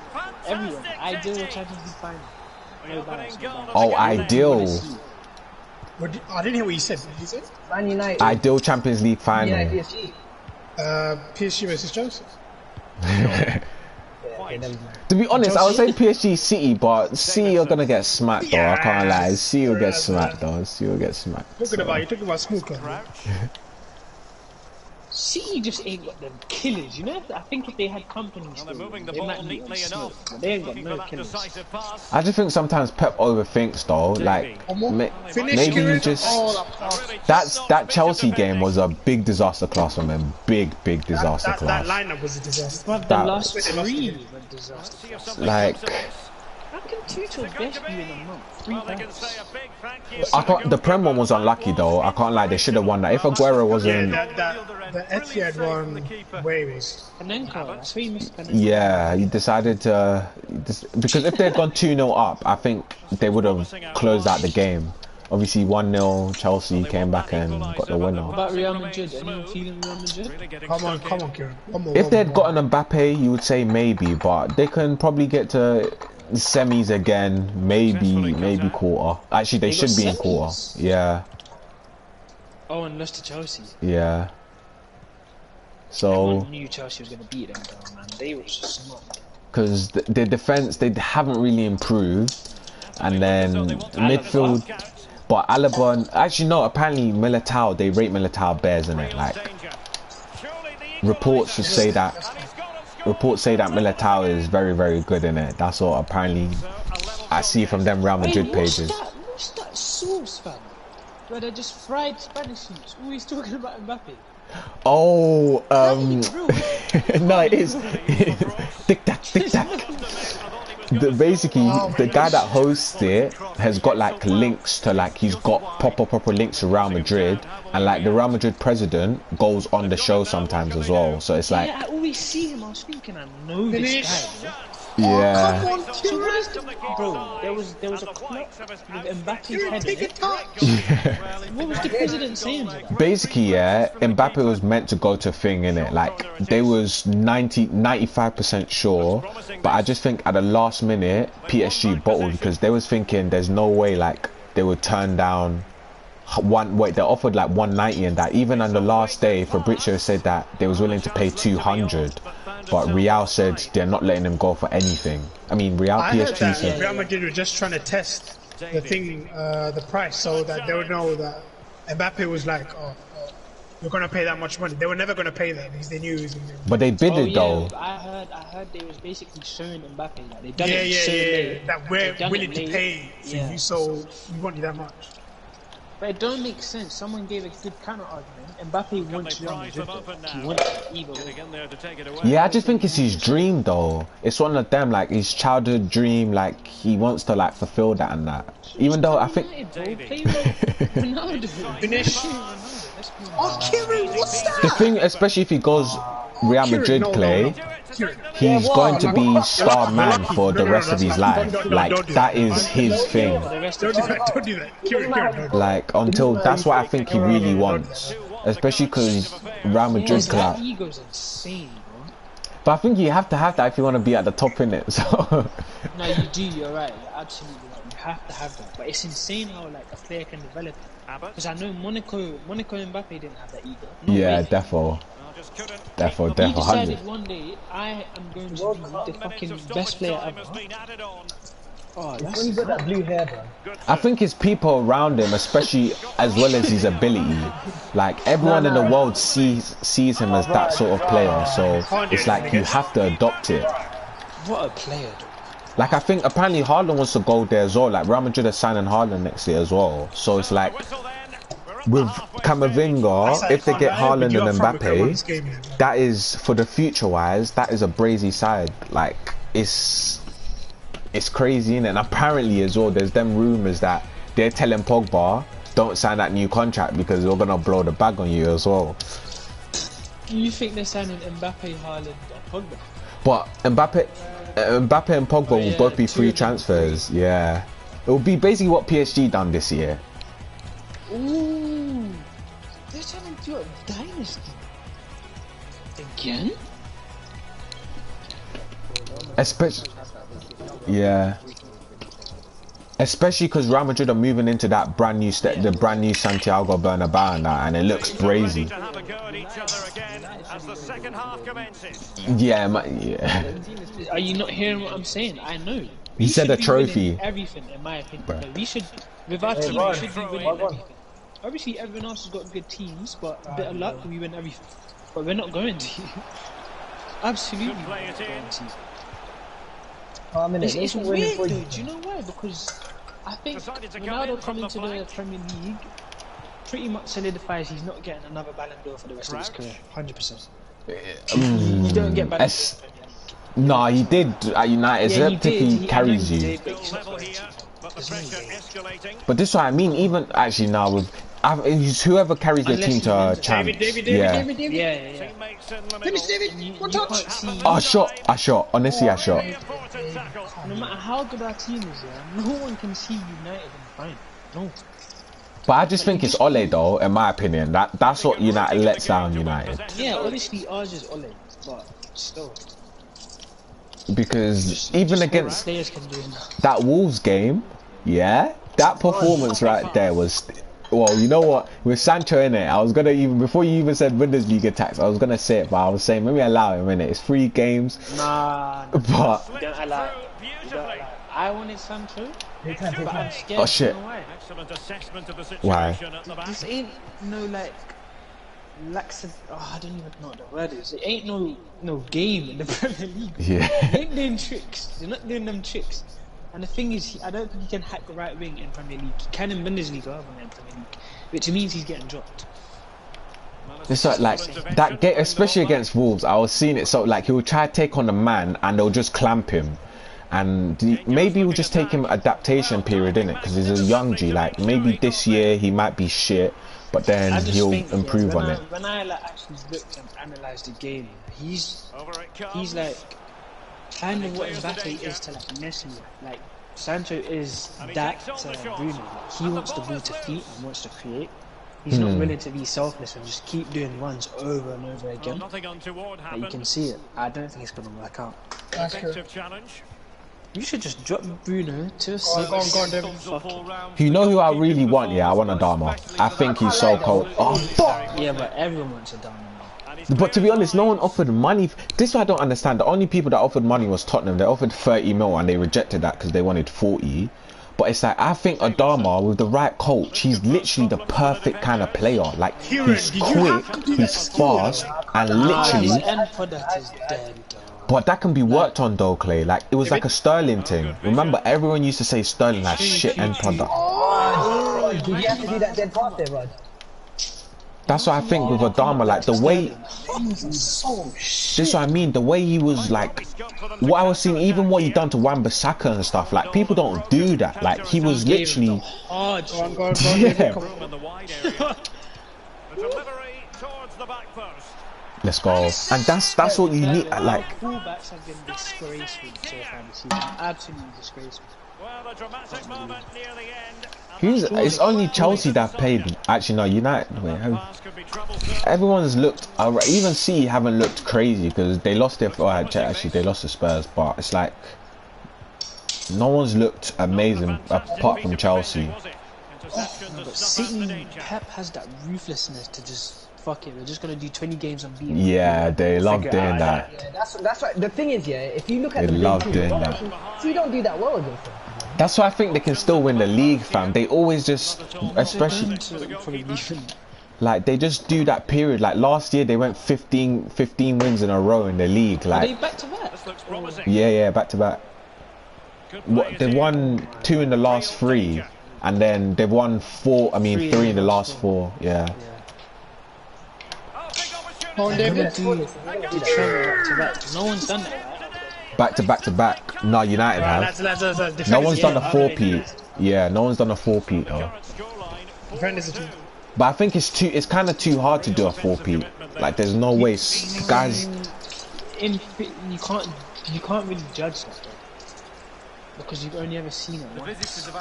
Everyone. Ideal Champions League final. No bias. Oh, ideal. I didn't hear what you said. What did you say? Man United. Ideal Champions League final. Yeah, PSG. PSG versus Chelsea. To be honest, I would say PSG City, but City are gonna get smacked though. I can't lie. City will get smacked though. City will get smacked. You're talking about snooker. City just ain't got them killers, you know? I think if they had company still, they might be on smoke, but they ain't got no killers. I just think sometimes Pep overthinks though. Like maybe you just that Chelsea game was a big disaster class from him. Big disaster class. That lineup was a disaster. But the last three were disasters. Like How can Tuchel best you in a month? 3 times. I can't, the Prem one was unlucky though. I can't lie. They should have won that. If Aguero wasn't, the Etihad one way was. Panenka, I saw you missed Panenka. yeah, he decided to because if they'd gone 2-0 up, I think they would have closed out the game. Obviously 1-0 Chelsea came back and got the winner. What about Real Madrid? Anyone feeling Real Madrid? Come on, Kieran. If they'd gotten Mbappe, you would say maybe, but they can probably get to semis again, maybe quarter. Actually, they should be in quarter. Yeah. Oh, and lost to Chelsea. Yeah. So. Everyone knew Chelsea was going to beat them, though, man. They were just not. Because the defense, they haven't really improved, and then midfield. But Alaba, actually no, apparently Militao, they rate Militao bears in it. Like reports say that Militao is very, very good in it. That's what apparently I see from them Real Madrid pages. What's that sauce, fam? Where they just fried Spanish soups. Always talking about Mbappe. Oh, no, it is. Tic tac, tic tac. Basically, the guy that hosts it has got like links to like he's got proper links to Real Madrid, and like the Real Madrid president goes on the show sometimes as well. So it's like yeah, I always see him. I was thinking, I know this guy. Bro. Yeah. So what is the bro? There was a clock with Mbappe's head in it. What was the president saying? Basically, yeah, Mbappe was meant to go to thing in it. Like they was 95% sure, but I just think at the last minute PSG bottled because they was thinking there's no way like they would turn down they offered like 190 and that. Even on the last day, Fabrizio said that they was willing to pay 200, but Real said they're not letting them go for anything. I mean, PSG said Real Madrid were just trying to test the thing, the price, so that they would know that Mbappe was like, oh, you're gonna pay that much money. They were never gonna pay that because they knew he was gonna be. But they bid it though. I heard they was basically showing Mbappe that they done it so late. That we're willing to pay for you, so we want you that much. But it don't make sense. Someone gave a good counter argument. Mbappe wants Real Madrid. He wants either way. Yeah, I just think it's his dream though. It's one of them, like his childhood dream. Like he wants to like fulfill that and that. Even though I think. Oh, Kieran, what's that? The thing, especially if he goes Real Madrid play, he's going to be star man for the rest of his life. Like that is his thing. Don't do that. Kieran, like until that's what I think he really wants, especially because Real Madrid club. That ego's insane, bro. But I think you have to have that if you want to be at the top in it. So. No, you do. You're right. You're absolutely right. You have to have that. But it's insane how like a player can develop it. Because I know Monaco and Mbappe didn't have that ego. Yeah, defo. He decided one day, I am going to be the fucking best player ever. Oh, when you got that blue hair, bro. I think it's people around him, especially as well as his ability. Like everyone in the world sees him as that sort of player. So it's like you have to adopt it. What a player, though. Like I think apparently Haaland wants to go there as well. Like Real Madrid are signing Haaland next year as well. So it's like with Camavinga, if they get Haaland and Mbappe, that is for the future wise. That is a brazy side. Like it's crazy, innit? And apparently as well, there's them rumors that they're telling Pogba don't sign that new contract because we're gonna blow the bag on you as well. You think they're signing Mbappe, Haaland, and Pogba? But Mbappe and Pogba will both be free transfers. Yeah, it will be basically what PSG done this year. Ooh, they're trying to do a dynasty again. Especially, yeah. Especially because Real Madrid are moving into that brand new the brand new Santiago Bernabeu and that, and it looks crazy. Yeah, yeah. Are you not hearing what I'm saying? I know. He said a trophy. Everything, in my opinion. Like, we should, with our team, we should be winning everything. Obviously, everyone else has got good teams, but a bit of luck, we win everything. But we're not going to. Absolutely not going to. It's weird though, do you know why? Because I think Ronaldo coming to the Premier League pretty much solidifies he's not getting another Ballon d'Or for the rest of his career, 100%. You don't get Ballon d'Or. Nah, he did at United. Yeah, he Except if did. he carries he you. did, but he's not Level got a here, team. but the There's no pressure way. escalating. But this is what I mean. Even actually now with it's whoever carries their Unless team he to wins it. champs. David. Yeah. Yeah, yeah. Teammates in the Finish, middle. David. You, One you touch. can't see. I shot. Honestly, I shot. Very important tackle. No matter how good our team is, yeah, no one can see United in the final. No. But I just think it's Ole though, in my opinion. That's what United lets down United. Yeah, obviously ours is Ole, but still. Because even against Players can do enough. that Wolves game, yeah, that performance right there was, well, you know what, with Sancho in it, I was gonna even, before you even said Bundesliga attacks, I was gonna say it, but I was saying maybe allow him in it. It's 3 games, Nah, but you don't allow. You don't allow. I wanted Sancho, but I'm scared. Oh, shit. You know why? Excellent assessment of the Why? situation at the back. This ain't no like laxative. Oh, I don't even know what the word is. It ain't no game in the Premier League. yeah. They ain't doing tricks. They're not doing them tricks. And the thing is, I don't think he can hack the right wing in Premier League. He can in Bundesliga, rather than in Premier League, which means he's getting dropped. It's like that game, especially against Wolves. I was seeing it so like he'll try to take on a man and they'll just clamp him, and maybe we'll just take him adaptation period in it because he's a young G. Like maybe this year he might be shit, but then I just he'll think, improve on it. When I like actually looked and analysed the game, he's like kind of what Mbappe is to like Messi. Like Sancho is that to Bruno. Like, he wants the ball to feet and wants to create. He's not willing to be selfless and just keep doing runs over and over again. Nothing untoward Like, happened. you can see it. I don't think it's going to work out. Effective challenge. You should just drop Bruno to a Go on, David. You know who I really want? Yeah, I want Adama. I think he's so cold. Oh fuck! Yeah, but everyone wants a down now. But to be honest, no one offered money. This is what I don't understand. The only people that offered money was Tottenham. They offered 30 mil and they rejected that because they wanted 40. But it's like, I think Adama, with the right coach, he's literally the perfect kind of player. Like, he's quick, he's fast, and literally... His end product is dead, though. But that can be worked on though, Clay. Like, it was like a Sterling thing. Remember, everyone used to say Sterling has shit end product. Did you have to do that dead pass there, Rod? That's what I think with Adama, like the way, this is what I mean, the way he was like, what I was seeing, even what he done to Wan-Bissaka and stuff, like people don't do that, like he was literally, Oh, yeah, Room in the wide area. The delivery towards the back post. let's go, and that's what you need, like, fullbacks have been disgraceful so far this season. Absolutely disgraceful. Well, the dramatic moment near the end. it's only Chelsea that played, actually no, United, wait, Pass could be troublesome. everyone's looked, even City haven't looked crazy because they lost their, actually they lost to Spurs, but it's like, no one's looked amazing apart from Chelsea. But City, Pep has that ruthlessness to just fuck it. We're just gonna do 20 games unbeaten. Yeah, they love doing that. Yeah, that's right. The thing is, yeah, if you look at They the big love teams, doing you that. don't do that well against them. That's why I think they can still win the league, fam. They always just, especially, like, they just do that period. Like, last year, they went 15 wins in a row in the league. Are they Like, back to back? This looks promising. yeah, back to back. Good They play won 2 in the last 3, and then they've won 3 in the last 4. Yeah. Go on, David. No one's done that. Back to back to back. No, United have. That's No one's done a 4-peat. Yeah, no one's done a 4-peat though. Defenders are too. But I think it's kind of too hard to do a 4-peat. Like, there's no way, guys. You can't really judge that though, because you've only ever seen it once. This is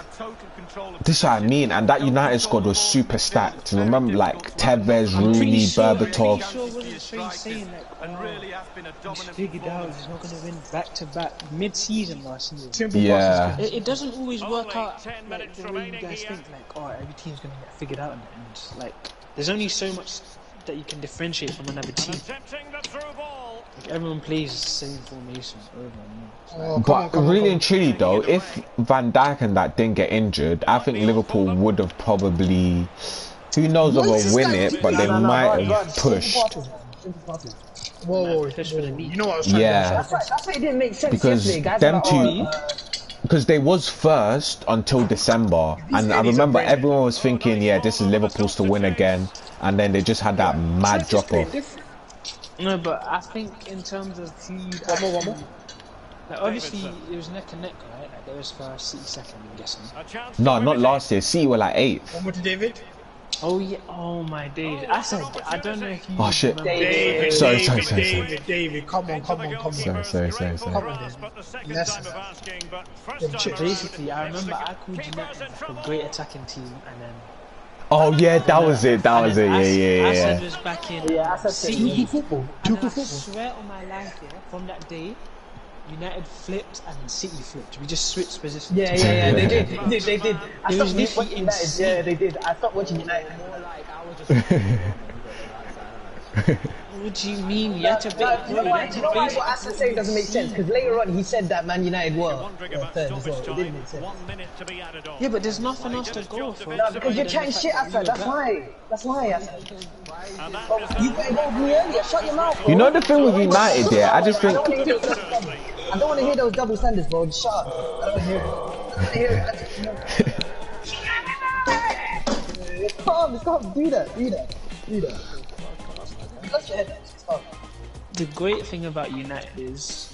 what I mean, and that United squad was super stacked. Remember, like Tevez, Rooney, Berbatov. Sure, wasn't Strange saying that? He's figured out he's not going to win back to back mid-season last season. Simple Yeah. passes. It doesn't always work Only out 10 like minutes the way you remaining guys here. think. Like, oh, every team's going to get figured out in the end. Like, there's only so much that you can differentiate from another team. Attempting the through ball. Like, everyone plays the same formation over and over. Oh, But really and truly though, if Van Dijk and that didn't get injured, I think Liverpool would have probably, who knows if they'll win it, but they might have pushed. Whoa. You know what I was trying Yeah. to say? That's why it didn't make sense Because yesterday, guys. them Like, two, because they was first until December, and I remember everyone was thinking, yeah, this is Liverpool's to win again, and then they just had that mad drop off. No, but I think in terms of who you'd actually... Like, obviously, it was neck and neck, right? Like, there was first, City second, I'm guessing. No, not last year. City were like 8th. One more to David. Oh, yeah. Oh, my days. I said, I don't know if you... Oh, shit. David, Sorry. David, come on. Sorry. Come on, David. Basically, I remember I called United like a great attacking team, and then... Oh, yeah, that was it. I said was back in City. football. I swear on my life, yeah, from that day, United flipped and then City flipped. We just switched positions. Yeah, they did. I stopped literally watching United. Yeah, they did. I stopped watching United. What do you mean? You had to You know why what Asa saying doesn't make sense? Because later on he said that Man United were third as well. It didn't make sense. Yeah, but there's nothing else to go for. No, because you're chatting shit, Asa. That's why, Asa. You got involved me earlier. Shut your mouth, bro. You know the thing with United, yeah? I just think... I don't want to hear those double standards, bro. Just shut up. I don't want to hear it. Stop. Do that. The great thing about United is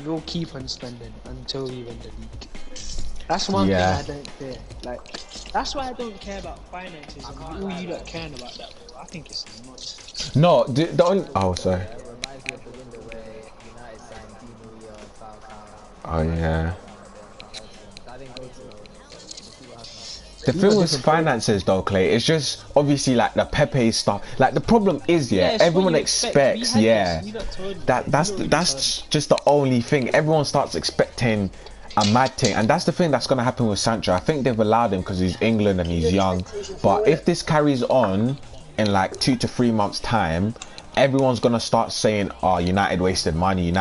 we'll keep on spending until we win the league. That's one thing I don't care. Like, that's why I don't care about finances and all you lot caring about that, bro. I think it's nuts. No, the only... Oh, sorry. Oh, yeah. The thing with finances though, Clay, it's just obviously like the Pepe stuff. Like the problem is, everyone expects, that's just the only thing. Everyone starts expecting a mad thing, and that's the thing that's gonna happen with Sancho. I think they've allowed him because he's England and he's young. But if this carries on in like 2 to 3 months' time, everyone's gonna start saying, "Oh, United wasted money.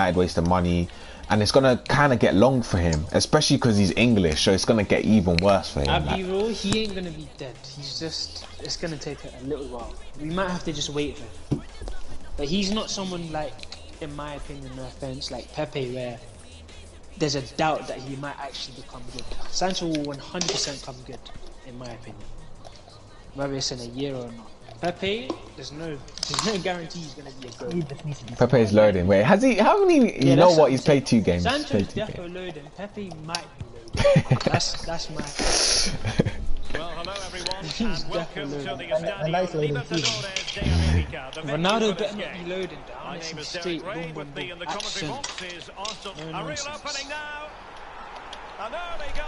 And it's gonna kind of get long for him, especially because he's English, so it's gonna get even worse for him. I'll be real, he ain't gonna be dead. It's gonna take a little while. We might have to just wait for him. But he's not someone like, in my opinion, no offense, like Pepe, where there's a doubt that he might actually become good. Sancho will 100% come good, in my opinion. Whether it's in a year or not. Pepe, there's no guarantee he's gonna be a good. Pepe is loading. Wait, has he? How many? You know what? He's played 2 games. Sancho's definitely loading. Pepe might be loading. that's my. Well, hello everyone, He's and welcome to the A nice loading team. Ronaldo better not be loading down. My name is Derek Ray. With me in the commentary box is Arsenal. A real opening now. And there we go.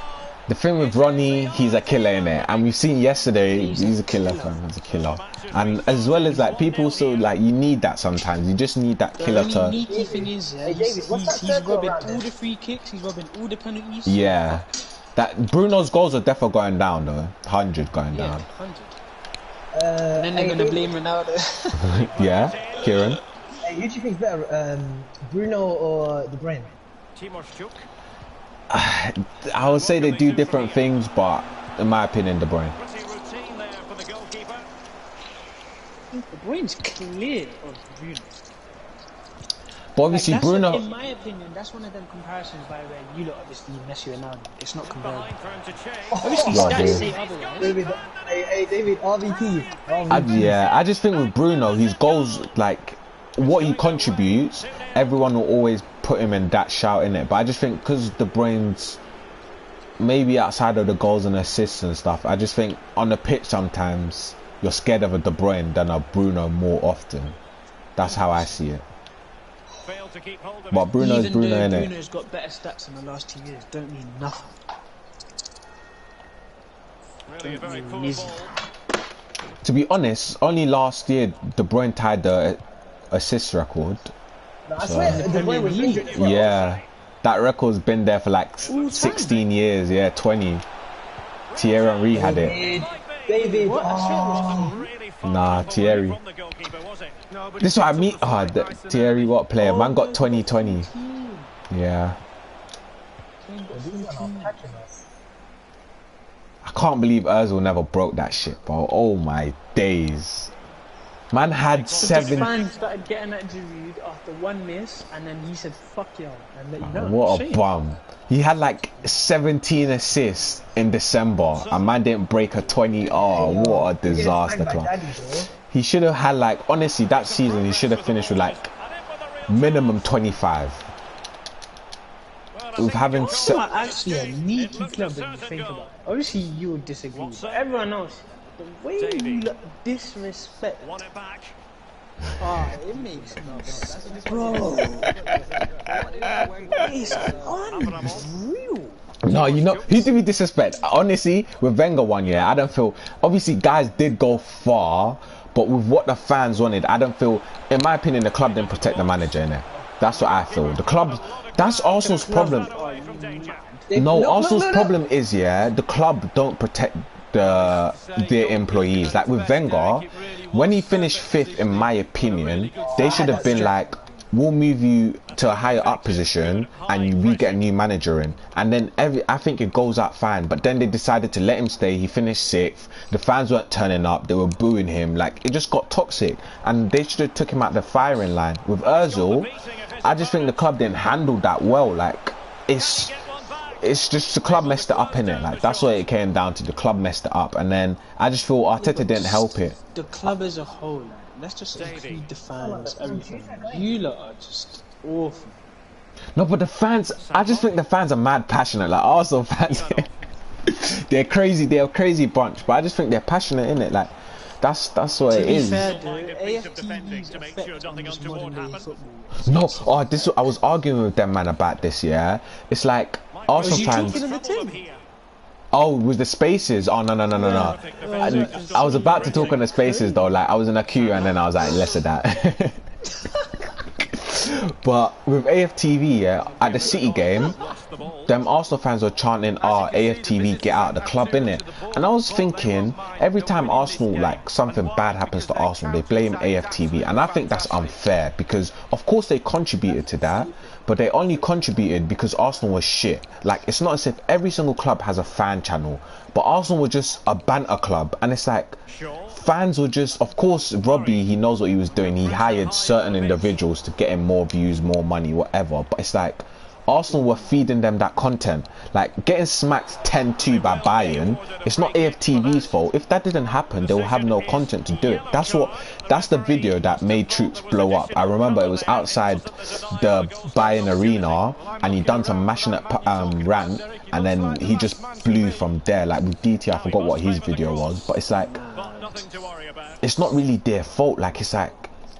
The thing with Ronnie, he's a killer in it, and we've seen yesterday he's a killer. He's a killer, and as well as like people, so like you need that sometimes. You just need that killer to. The only sneaky thing is, he's robbing all the free kicks. He's robbing all the penalties. Yeah, that Bruno's goals are definitely going down though. 100 going down. 100. And then they're gonna blame Ronaldo. Yeah, Kieran. Hey, who do you think's better, Bruno or De Bruyne? I would say they do different things, but in my opinion, De Bruyne. De Bruyne's clear of Bruno. But obviously, like, Bruno. In my opinion, that's one of them comparisons by where you lot obviously Messi and Ronaldo. It's not comparable. Obviously, stats say otherwise. David, RVP. I just think with Bruno, his goals, like what he contributes, everyone will always put him in that shout in it. But I just think because De Bruyne's maybe outside of the goals and assists and stuff, I just think on the pitch sometimes you're scared of a De Bruyne than a Bruno more often. That's how I see it. But Bruno's Even Bruno though in it. Bruno's got better stats in the last 2 years, don't mean nothing. Don't mean To be honest, only last year De Bruyne tied the assist record. No, I swear, De Bruyne was injured as well. Yeah, that record's been there for like 16 years. Yeah, 20. Thierry Henry had it. David, Nah, Thierry. This is what I mean. Thierry, what player? Man got 2020. Yeah. I can't believe Ozil never broke that shit, bro. Oh my days. Man had 7. The fans started getting at Giroud after 1 miss, and then he said, "Fuck y'all," and let you know. What a bum. He had like 17 assists in December, and man didn't break a 20. Oh, what a disaster, club. He should have had like, honestly, that season he should have finished with like minimum 25. With having actually a sneaky club when you think about it. Obviously you would disagree, but everyone else, the way you look disrespect. Oh, it makes no sense. Bro, it's unreal. No, you know, who do we disrespect? Honestly, with Wenger one year, I don't feel, obviously guys did go far, but with what the fans wanted, I don't feel, in my opinion, the club didn't protect the manager in it. That's what I feel. The club, that's Arsenal's problem. No, Arsenal's problem is, yeah, the club don't protect their employees. Like with Wenger, when he finished 5th, in my opinion, they should have been like, we'll move you to a higher up position and we get a new manager in. And then I think it goes out fine. But then they decided to let him stay. He finished 6th. The fans weren't turning up. They were booing him. Like, it just got toxic. And they should have took him out the firing line. With Ozil, I just think the club didn't handle that well. Like, it's just the club messed it up, innit? Like, that's what it came down to. The club messed it up. And then I just feel Arteta didn't help it. The club as a whole, like, let's just include the fans, everything. You lot are just awful. No, but the fans, I just think the fans are mad passionate. Like Arsenal fans, they're crazy. They're a crazy bunch. But I just think they're passionate, innit? Like, that's what it is. Fair, AFTV's effect on this modern day football. No, I was arguing with them, man, about this. Yeah, it's like Arsenal fans. Oh, with the spaces? Oh, no. I was about to talk on the spaces, though. Like, I was in a queue, and then I was like, less of that. But with AFTV, yeah, at the City game, them Arsenal fans were chanting, AFTV, get out of the club, innit? And I was thinking, every time Arsenal, like, something bad happens to Arsenal, they blame AFTV. And I think that's unfair, because, of course, they contributed to that, but they only contributed because Arsenal was shit. Like, it's not as if every single club has a fan channel, but Arsenal was just a banter club. And it's like, fans were just, of course, Robbie, he knows what he was doing. He hired certain individuals to get him more views, more money, whatever. But it's like, Arsenal were feeding them that content. Like, getting smacked 10-2 by Bayern, it's not AFTV's fault. If that didn't happen, they will have no content to do it. That's the video that made Troops blow up. I remember it was outside the Bayern arena, and he done some passionate rant, and then he just blew from there. Like, with DT, I forgot what his video was, but it's like, it's not really their fault. Like, it's like,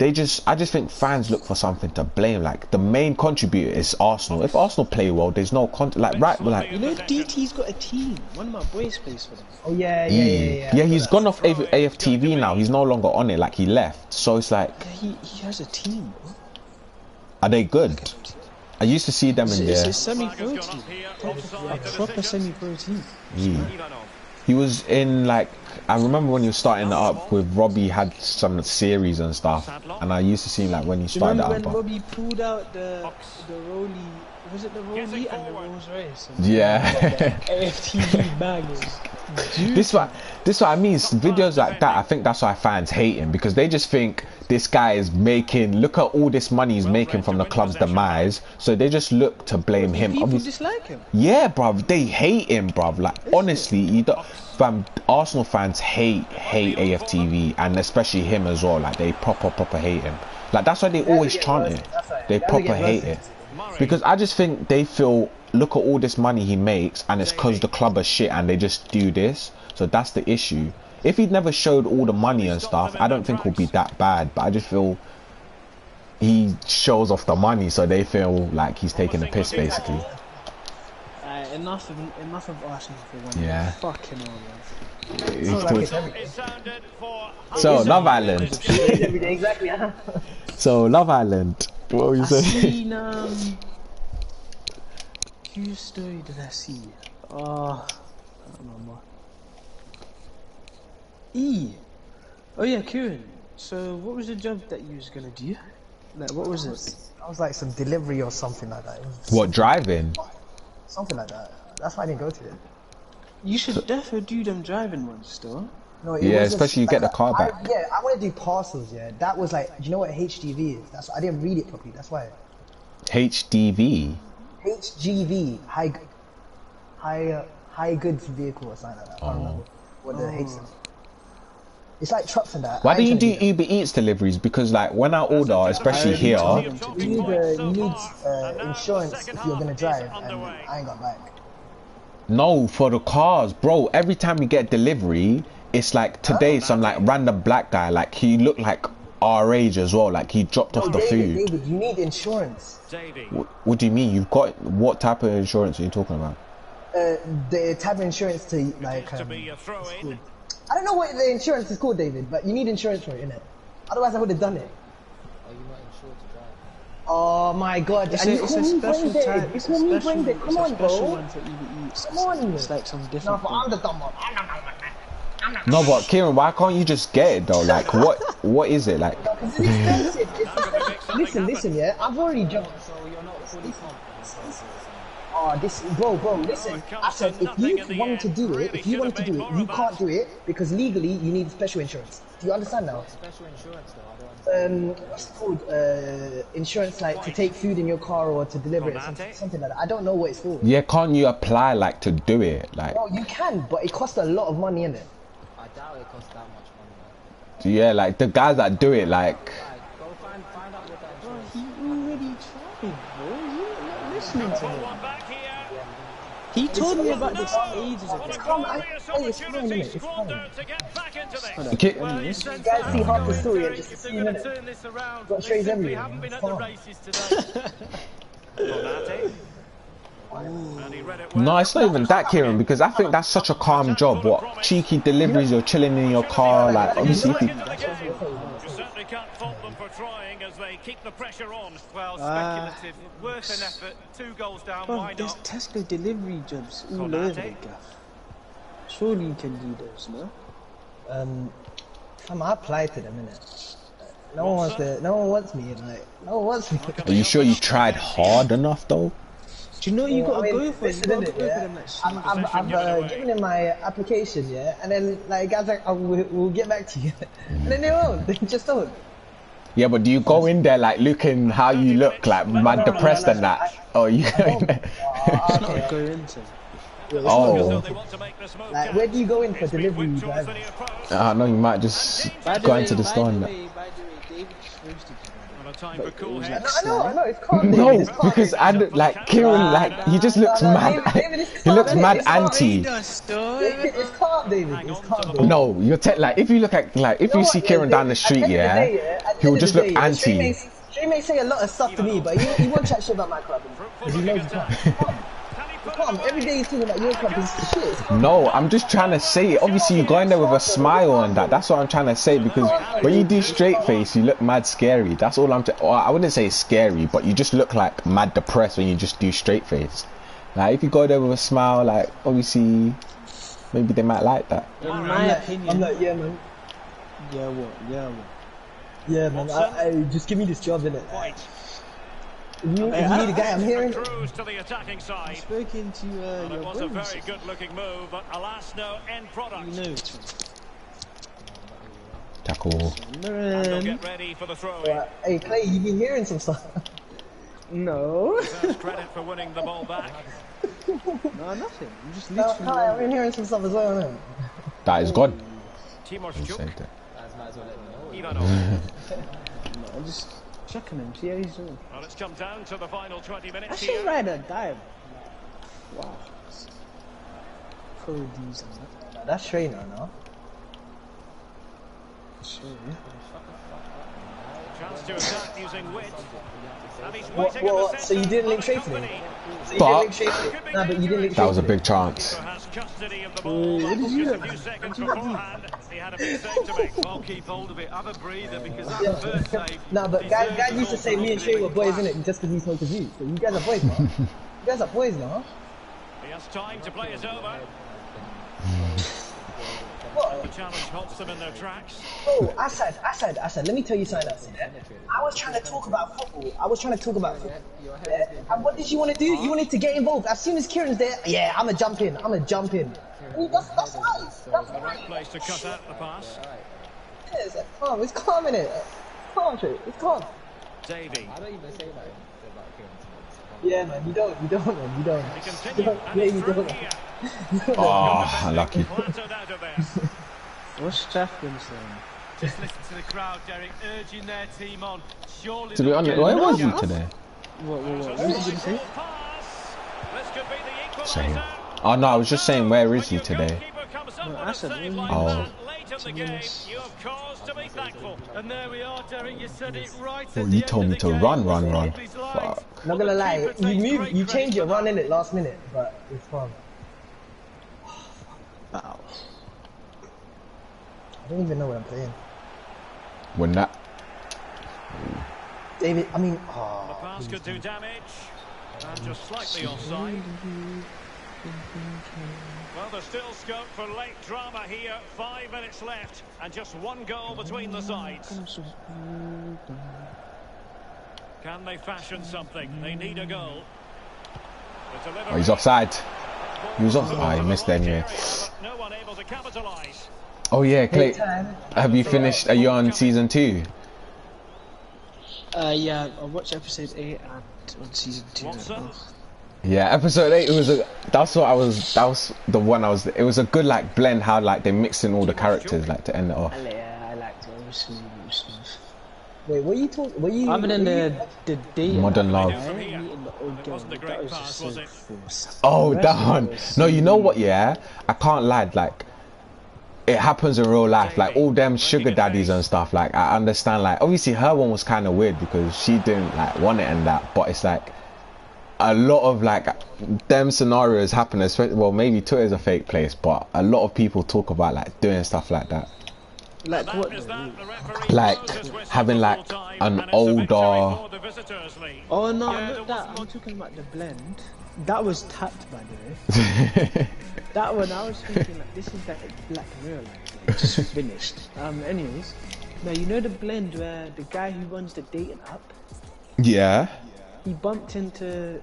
I just think fans look for something to blame. Like, the main contributor is Arsenal. If Arsenal play well, there's no like, right, like, you know, DT's got a team. One of my boys plays for them. Oh yeah. Yeah, he's gone off AFTV now. He's no longer on it. Like, he left. So it's like, he has a team, bro. Are they good? I used to see them in there. It's a semi-pro team. A proper semi-pro team. He was in, like, I remember when he was starting it up with Robbie, had some series and stuff, and I used to see him, like, when he started it up. Remember when Robbie pulled out the Rolly, was it the Rolly and the Rolls Royce? Yeah. AFTV bangers. This what I mean. Videos like that, I think that's why fans hate him, because they just think this guy is look at all this money he's making from the club's demise, so they just look to blame him. People dislike him. Yeah, bruv, they hate him, bruv. Like, honestly, Arsenal fans hate AFTV, and especially him as well. Like, they proper hate him. Like, that's why they always chant it. They proper hate it. Because I just think they feel, look at all this money he makes, and it's because the club are shit and they just do this. So that's the issue. If he'd never showed all the money and stuff, I don't think it would be that bad. But I just feel he shows off the money, so they feel like he's taking the piss, basically. Enough of Arsenal for one. Yeah. Fucking hell, man. So, Love Island. Exactly. So, Love Island. What were you saying? Whose story did I see? Oh, I don't remember. Oh yeah, Kieran. So, what was the job that you was gonna do? Like, what was it? I was like some delivery or something like that. What, driving? Something like that. That's why I didn't go to it. You should definitely do them driving ones still. No, yeah, especially you get the car back. I want to do parcels. Yeah, that was like, do you know what HGV is? That's, I didn't read it properly. That's why. HDV. HGV, high goods vehicle or something like that. I don't remember what the H is. It's like trucks and that. Why do you do Uber Eats deliveries? Because like when I order, especially here, you need insurance if you're gonna drive, and I ain't got bike. no, for the cars, bro. Every time we get delivery, it's like today some like random black guy, like he looked like our age as well, like he dropped off the food. David, you need insurance. What do you mean? You've got what type of insurance are you talking about? The type of insurance to like. I don't know what the insurance is called, David, but you need insurance for it, innit? Otherwise, I would have done it. Are you not insured to drive? Oh my God! It's a special type. It's a special one. Come on, bro. Come on. It's like some different. No, I'm the dumb one. No, but Kieran, why can't you just get it though? Like, what is it like? Because it's expensive. Listen, yeah. I've already jumped. So you're not fully confident. Oh, bro, listen. I said, if you want to do it, you can't do it because legally you need special insurance. Do you understand now? Special insurance though, I don't understand. What's it called? Insurance like to take food in your car or to deliver it, something like that. I don't know what it's for. Yeah, can't you apply like to do it? Like, no, you can, but it costs a lot of money, innit? I doubt it costs that much money. yeah, like the guys that do it, like. Go find out what that insurance. He already tried, bro. You're not listening to him. He told me about this ages ago. It's fine, innit? It's fine. Okay. You guys see half the story in just a few minutes. Got strays everywhere. No, it's not even that, Kieran, because I think that's such a calm job. What cheeky deliveries? You're chilling in your car, like obviously. Certainly can't fault them for trying as they keep the pressure on. Well, speculative, worth an effort. 2 goals down. Why There's not? Tesla delivery jobs all over the gaff. Surely you can do those, no? I applied to them, innit? No one wants me, like, no one wants me. Are you sure you tried hard enough though? Do you know you gotta go for it? You gotta go for them like I've given him my application, yeah, and then like guys like, oh, we'll get back to you, and then they won't. They just don't. Yeah, but do you go in there like looking how you look, like mad depressed and that? Oh, you go in there. Okay. Go into. Oh. Like, where do you go in for delivery driving? I know you might just go into the store and that. By the way, David just roasted you. Time for cool heads. I know, it's calm. No, because I like Kieran, like he just looks mad. He looks mad anti. It's calm, David. It's calm. No, you're like if you look at like if you see Kieran down the street, yeah, he will just look anti. He may say a lot of stuff to me, but he won't chat shit about my club because he knows he can't. Every day he's talking about your club is shit. No, I'm just trying to say it. Obviously, you go in there with a smile and that. That's what I'm trying to say because when you do straight face, you look mad scary. That's all I'm. I wouldn't say scary, but you just look like mad depressed when you just do straight face. Like if you go there with a smile, like obviously, maybe they might like that. In my opinion, I'm like, yeah, man. Yeah, what? Yeah, man. I just give me this job, innit? If you need a guy, I'm hearing. Cruise to the attacking side. Spoken to It your was a bros. very good-looking move, but alas, no end product. You know it. Tackle. And they'll get ready for the throw-in. Hey, Clay, you been hearing some stuff? No. First credit for winning the ball back. No, nothing. I'm just No, literally. I've been hearing some stuff as well, man. That is God. Timur He Sjuk. said that. Might as well let me know. Ivanov. I'm just checking him. See how he's doing. Well, it's come down to the final 20 minutes I should here. ride a dive. Wow. These and that. That's trainer, no? Sure. Chance to attack using wit. And he's waiting What? at the So you centre. didn't link Shay for Company. me? So you But- didn't link Shay for me? No, but you didn't link Shay That was a for me. big chance. Has custody of the ball. what did you Just do? a few seconds beforehand. He had a big save to make. I'll keep hold of it, have a breather because that first save. No, but guys used to say me and Shay were boys, innit? Just because he smoked his weed. So you guys are boys, man. You guys are boys now. He has time to play us over. What? The challenge halts them in their tracks. Oh, Assad, let me tell you something else, yeah? I was trying to talk about football. Yeah? And what did you want to do? You wanted to get involved. As soon as Kieran's there, yeah, I'ma jump in. I mean, that's right. That's The right right. place to cut out the pass. Yeah, it's like calm. It's calm, innit? Calm, Shay. It's calm. Davey. I don't even say that about Kieran. Yeah, man, you don't, man, you don't. He continued, and Yeah, he's you through don't. here. Oh, unlucky. Flattered out of there. What's Chafflin's saying? Just listen to the crowd, Derek, urging their team on. Surely To be honest, where was he today? What did you say? Same. Oh no, I was just saying, where is he today? I said, Oh. And there we are, Derek, you said it right. Well, you told me to run. Fuck. Not gonna lie, you changed your run in it last minute, but it's fun. Wow. I don't even know what I'm playing. When that. David, I mean, The pass could do damage. And just slightly offside. Well, there's still scope for late drama here. 5 minutes left, and just one goal between the sides. Can they fashion something? They need a goal. Oh, he's offside. He was off. Oh, he missed it anyway. No one able to capitalize. Oh yeah, Clay. Have you finished? Are you on season 2? Yeah, I watched episode 8 and on season 2. Yeah, episode 8 was that was the one I was. It was a good like blend how like they mixed in all the characters like to end it off. Yeah, I liked it. It was smooth. wait, what are you talking? What are you? Other than the date, Modern Love. Wasn't a great pass, was it? Oh, that one. No, you know what? Yeah, I can't lie. Like, it happens in real life. Like all them sugar daddies and stuff. Like I understand. Like obviously her one was kind of weird because she didn't like want it and that. But it's like a lot of like them scenarios happen. Especially, well, maybe Twitter's a fake place, but a lot of people talk about like doing stuff like that. Like what? Like having like an older. Oh no, not that. I'm talking about the blend. That was tapped, by the way. That one, I was thinking like this is like Black Mirror, like just finished. Anyways, now you know the blend where the guy who runs the dating app. Yeah. He bumped into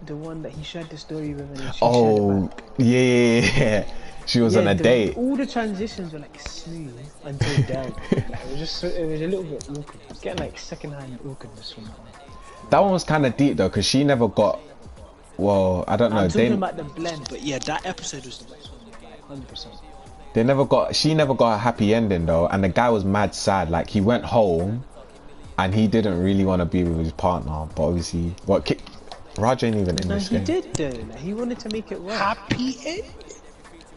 the one that he shared the story with, and oh yeah. She was on a date. All the transitions were like smooth until then. Like, it was a little bit awkward. I was getting like second-hand awkwardness from that one. That one was kind of deep though, because she never got. Well, I don't know. I'm talking about the blend, but yeah, that episode was the best one, like 100%. They never got. She never got a happy ending though, and the guy was mad sad. Like he went home, and he didn't really want to be with his partner, but obviously, Raj ain't even in this game. He did though. Like, he wanted to make it work. Happy end?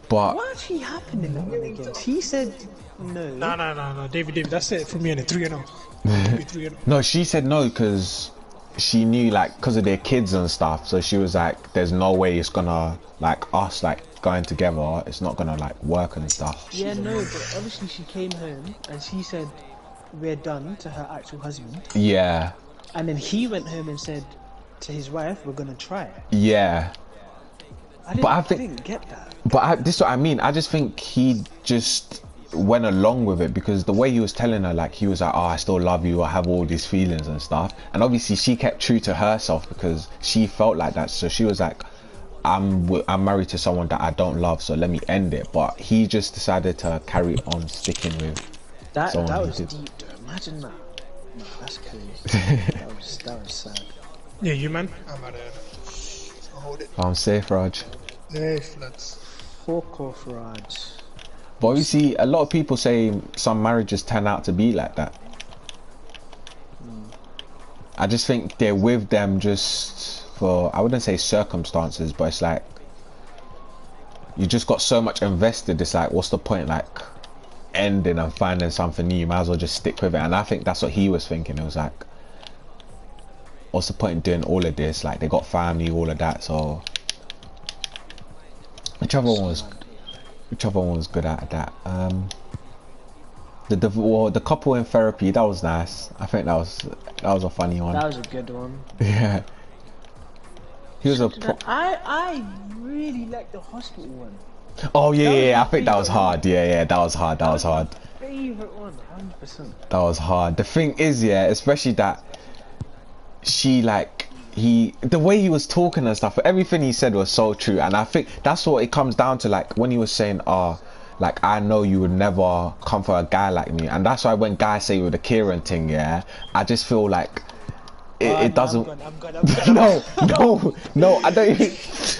But what actually happened in that one again? He said no. No. David, that's it for me. And 3-0. 3-0. No, she said no because she knew like because of their kids and stuff. So she was like, "There's no way it's gonna like us like going together. It's not gonna like work and stuff." Yeah, no, but obviously she came home and she said we're done to her actual husband. Yeah. And then he went home and said to his wife, "We're gonna try it." Yeah. I didn't get that. But this is what I mean. I just think he just went along with it because the way he was telling her, like he was like, "Oh, I still love you. I have all these feelings and stuff." And obviously, she kept true to herself because she felt like that. So she was like, "I'm married to someone that I don't love, so let me end it." But he just decided to carry on sticking with that. Someone That was who deep. Though. Imagine that. No, that's crazy. that was sad. Yeah, you man. I'm out of here. Hold it. I'm safe, Raj. Safe, let's. Fuck off, Raj. But you see, a lot of people say some marriages turn out to be like that. I just think they're with them just for, I wouldn't say circumstances, but it's like you just got so much invested. It's like, what's the point like ending and finding something new? You might as well just stick with it. And I think that's what he was thinking. It was like, what's the point in doing all of this? Like they got family, all of that. So which other one was good at that? The couple in therapy, that was nice. I think that was a funny one. That was a good one. Yeah. He was I really like the hospital one. Oh yeah, I think that was hard. Yeah, that was hard. Favorite one, 100%. That was hard. The thing is, yeah, especially that she like the way he was talking and stuff, everything he said was so true, and I think that's what it comes down to. Like when he was saying, like I know you would never come for a guy like me, and that's why when guys say with the Kieran thing, yeah, I just feel like it doesn't. I'm good. No, I don't even.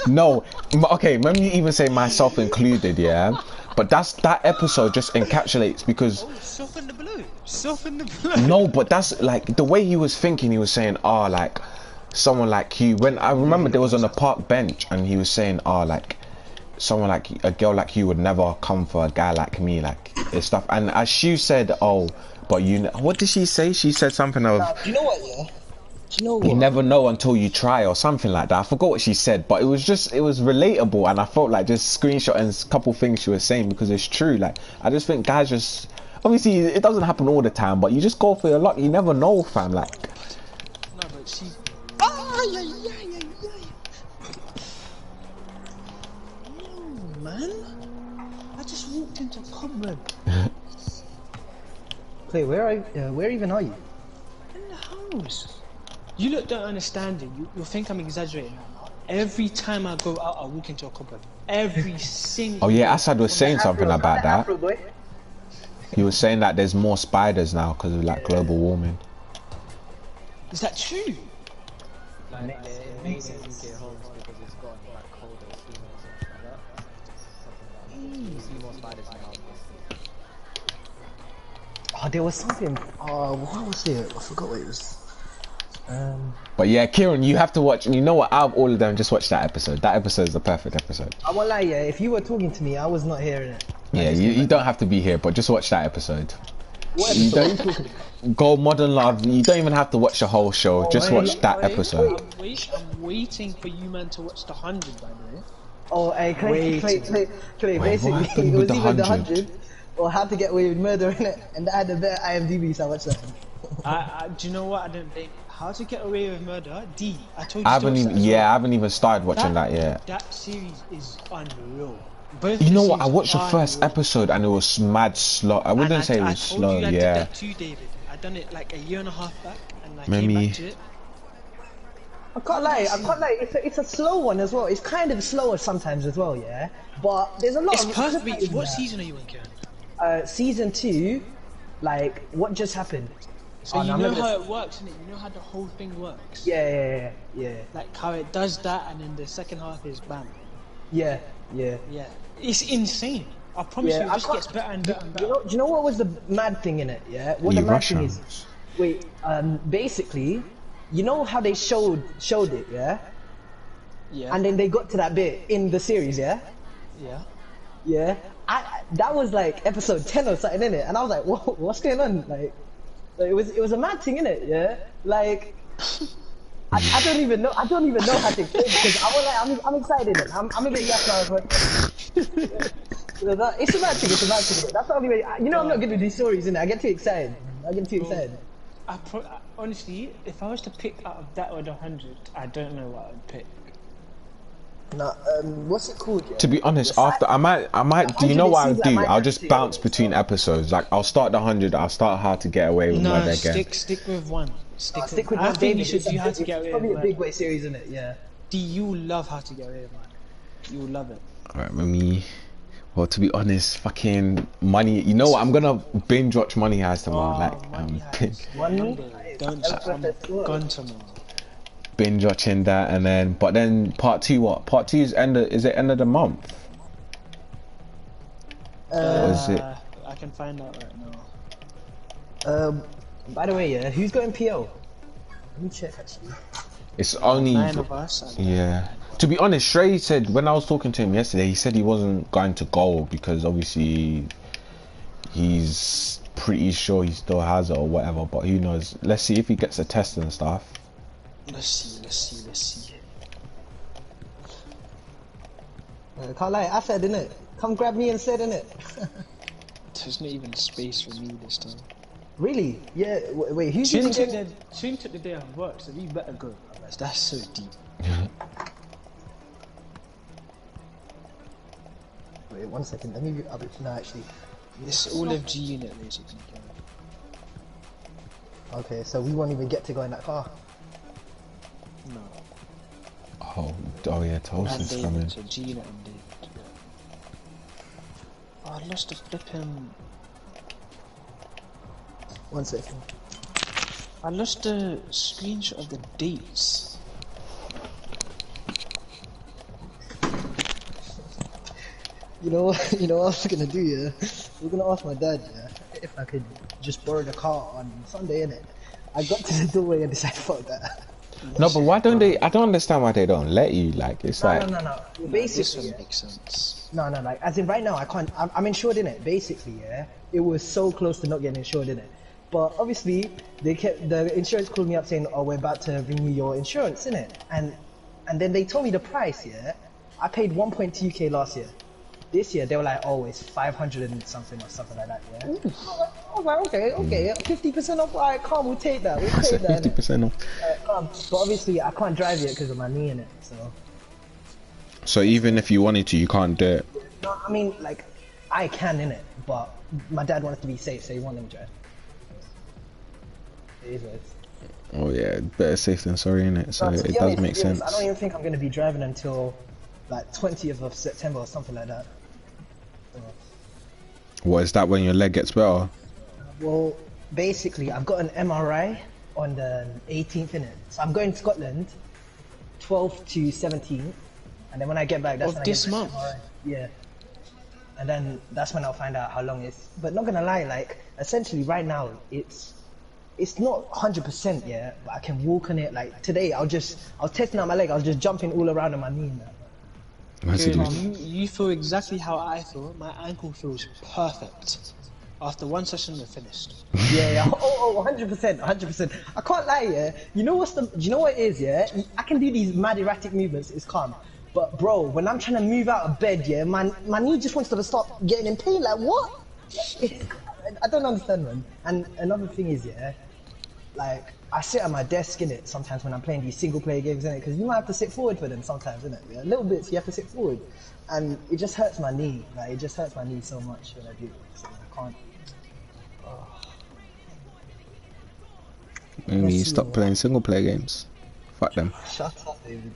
No, okay, let me even say myself included, yeah. But that episode just encapsulates because. Oh, soften the blow. Soften the blow. No, but that's like the way he was thinking. He was saying, "Ah, like someone like you." When I remember, there was on the park bench, and he was saying, "Ah, like someone like a girl like you would never come for a guy like me, like it's stuff." And as she said, "Oh, but you," what did she say? She said something of, Do you know what? Yeah. Do you know what? "You never know until you try," or something like that. I forgot what she said, but it was relatable, and I felt like just screenshotting a couple things she was saying because it's true. Like I just think guys just. Obviously, it doesn't happen all the time, but you just go for your luck. You never know, fam. Like, No, but she. Oh, man. I just walked into a cobweb. Clay, where even are you? In the house. You look don't understand it. You'll think I'm exaggerating. Every time I go out, I walk into a cobweb. Every single. oh yeah, Assad was saying something about that. Afro boy. He was saying that there's more spiders now because of like global warming. Is that true? Like, it made it UK homes because it's gotten like colder, females and like that. You see more spiders now. Oh, there was something. Oh, what was it? I forgot what it was. But yeah, Kieran, you have to watch. You know what? Out of all of them, just watch that episode. That episode is the perfect episode. I won't lie, yeah. If you were talking to me, I was not hearing it. Yeah, you don't have to be here, but just watch that episode. What You episode? don't What are you talking about? go Modern Love. You don't even have to watch the whole show. Just watch that episode. I'm waiting for you, man, to watch the 100, by the way. Oh, hey, Clay, Wait, what basically, happened it with was the either the 100? 100 or How to Get Away with Murder in it, and that had a better IMDb, so I watched that. Do you know what? I don't think. How to Get Away with Murder? D. I told you. I haven't even. Yeah, I haven't even started watching that yet. That series is unreal. Both You the know what? I series watched the are first unreal. episode and it was mad slow. I wouldn't say it was slow. I told you I did Yeah. that too, David. I done it like a year and a half back, and I Maybe- came back to it. I can't lie, it's a slow one as well. It's kind of slower sometimes as well, yeah? But there's a lot It's of... perfect. in What there. season are you in, Karen? Season 2, like, what just happened? So Oh, you no, know I'm how not- it works, innit? You know how the whole thing works. Yeah. Like how it does that, and then the second half is bam. Yeah. Yeah, it's insane. I promise you, it I just can't- gets better and better and better. Do you know what was the mad thing in it, yeah? What the You mad thing is... Russians. Wait, basically, you know how they showed it, yeah? Yeah. And then they got to that bit in the series, yeah? Yeah. Yeah. That was like episode 10 or something, innit? And I was like, what's going on? Like it was a mad thing, innit? Yeah? Like I don't even know how to explain it because I'm excited, innit? I'm a bit yapped now, but it's a mad thing, innit? That's the only way. You know I'm not good with these stories, innit? I get too excited. Honestly, if I was to pick out of that or the 100, I don't know what I would pick. Nah, what's it called? Yeah? To be honest, after I might. Do you know what I'll do? I'll just bounce between episodes. Like I'll start the 100. I'll start How to Get Away with Murder again. stick with one. Stick with I one. think you should do How to Get Away It's probably with a Murder. big way series, isn't it? Yeah. Do you love How to Get Away with Murder? You will love it. Alright, me. Well, to be honest, fucking Money. You know what? I'm gonna binge watch Money Heist tomorrow. Money Heist. Don't I'm gone tomorrow. Binge watching that, and then part 2. What? Part 2 is end of the month? Or is it? I can find out right now. By the way, yeah, who's going PO? Let me check actually. It's only 9 of us. yeah. To be honest, Shrey said when I was talking to him yesterday, he said he wasn't going to go because obviously he's pretty sure he still has it or whatever. But who knows? Let's see if he gets a test and stuff. Let's see. Can't lie, I said, innit? Come grab me and said, innit? There's not even space for me this time. Really? Yeah. Wait, who's Soon using? took the day off work, so we better go. That's so deep. Wait, 1 second. Let me. No, actually. It's all of G Unit basically. Okay, so we won't even get to go in that car. No. Oh yeah, Toast And is David, coming. so G Unit and David. Oh, I lost the flipping. 1 second. I lost the screenshot of the dates. You know, you know what I was gonna do, yeah? We're gonna ask my dad, yeah, if I could just borrow the car on Sunday, innit? I got to the doorway and decided, fuck that. No, but why don't they? I don't understand why they don't let you. Like, it's No, like. no, no, no. Well, This basically, one makes sense. no, no, like, as in right now, I can't, I'm insured in it. Basically, yeah, it was so close to not getting insured in it. But obviously, the insurance called me up saying, oh, we're about to renew your insurance, innit? And then they told me the price, yeah? I paid 1.2k last year. This year, they were like, oh, it's 500 and something or something like that, yeah? I was like, okay, 50% off, alright, calm, we'll take that, I said 50% off. But obviously, I can't drive yet because of my knee in it, so. So even if you wanted to, you can't do it. No, I mean, like, I can in it, but my dad wants to be safe, so he wants me to drive. It is what it is. Oh yeah, better safe than sorry, innit? So No, to it be does honest, make sense. I don't even think I'm going to be driving until like 20th of September or something like that. What is that when your leg gets better? Well, basically, I've got an MRI on the 18th in it. So I'm going to Scotland 12th to 17th, and then when I get back, that's when I get this the month? MRI. Yeah. And then that's when I'll find out how long it's. But not gonna lie, like essentially right now it's not 100% yet, but I can walk on it. Like today, I was testing out my leg. I was just jumping all around on my knee now. Good, you feel exactly how I feel. My ankle feels perfect. After one session, we're finished. Yeah. Oh, 100%, 100%. I can't lie, yeah. You know what it is, yeah? I can do these mad erratic movements, it's calm. But bro, when I'm trying to move out of bed, yeah, my knee just wants to stop getting in pain, like what? I don't understand, man. And another thing is, yeah, like, I sit at my desk, innit, sometimes when I'm playing these single player games, innit, because you might have to sit forward for them sometimes, innit, yeah? Little bits, you have to sit forward. And it just hurts my knee, like, it just hurts my knee so much when I do it, so I can't. Maybe you stop playing single player games. Fuck them. Shut up, David.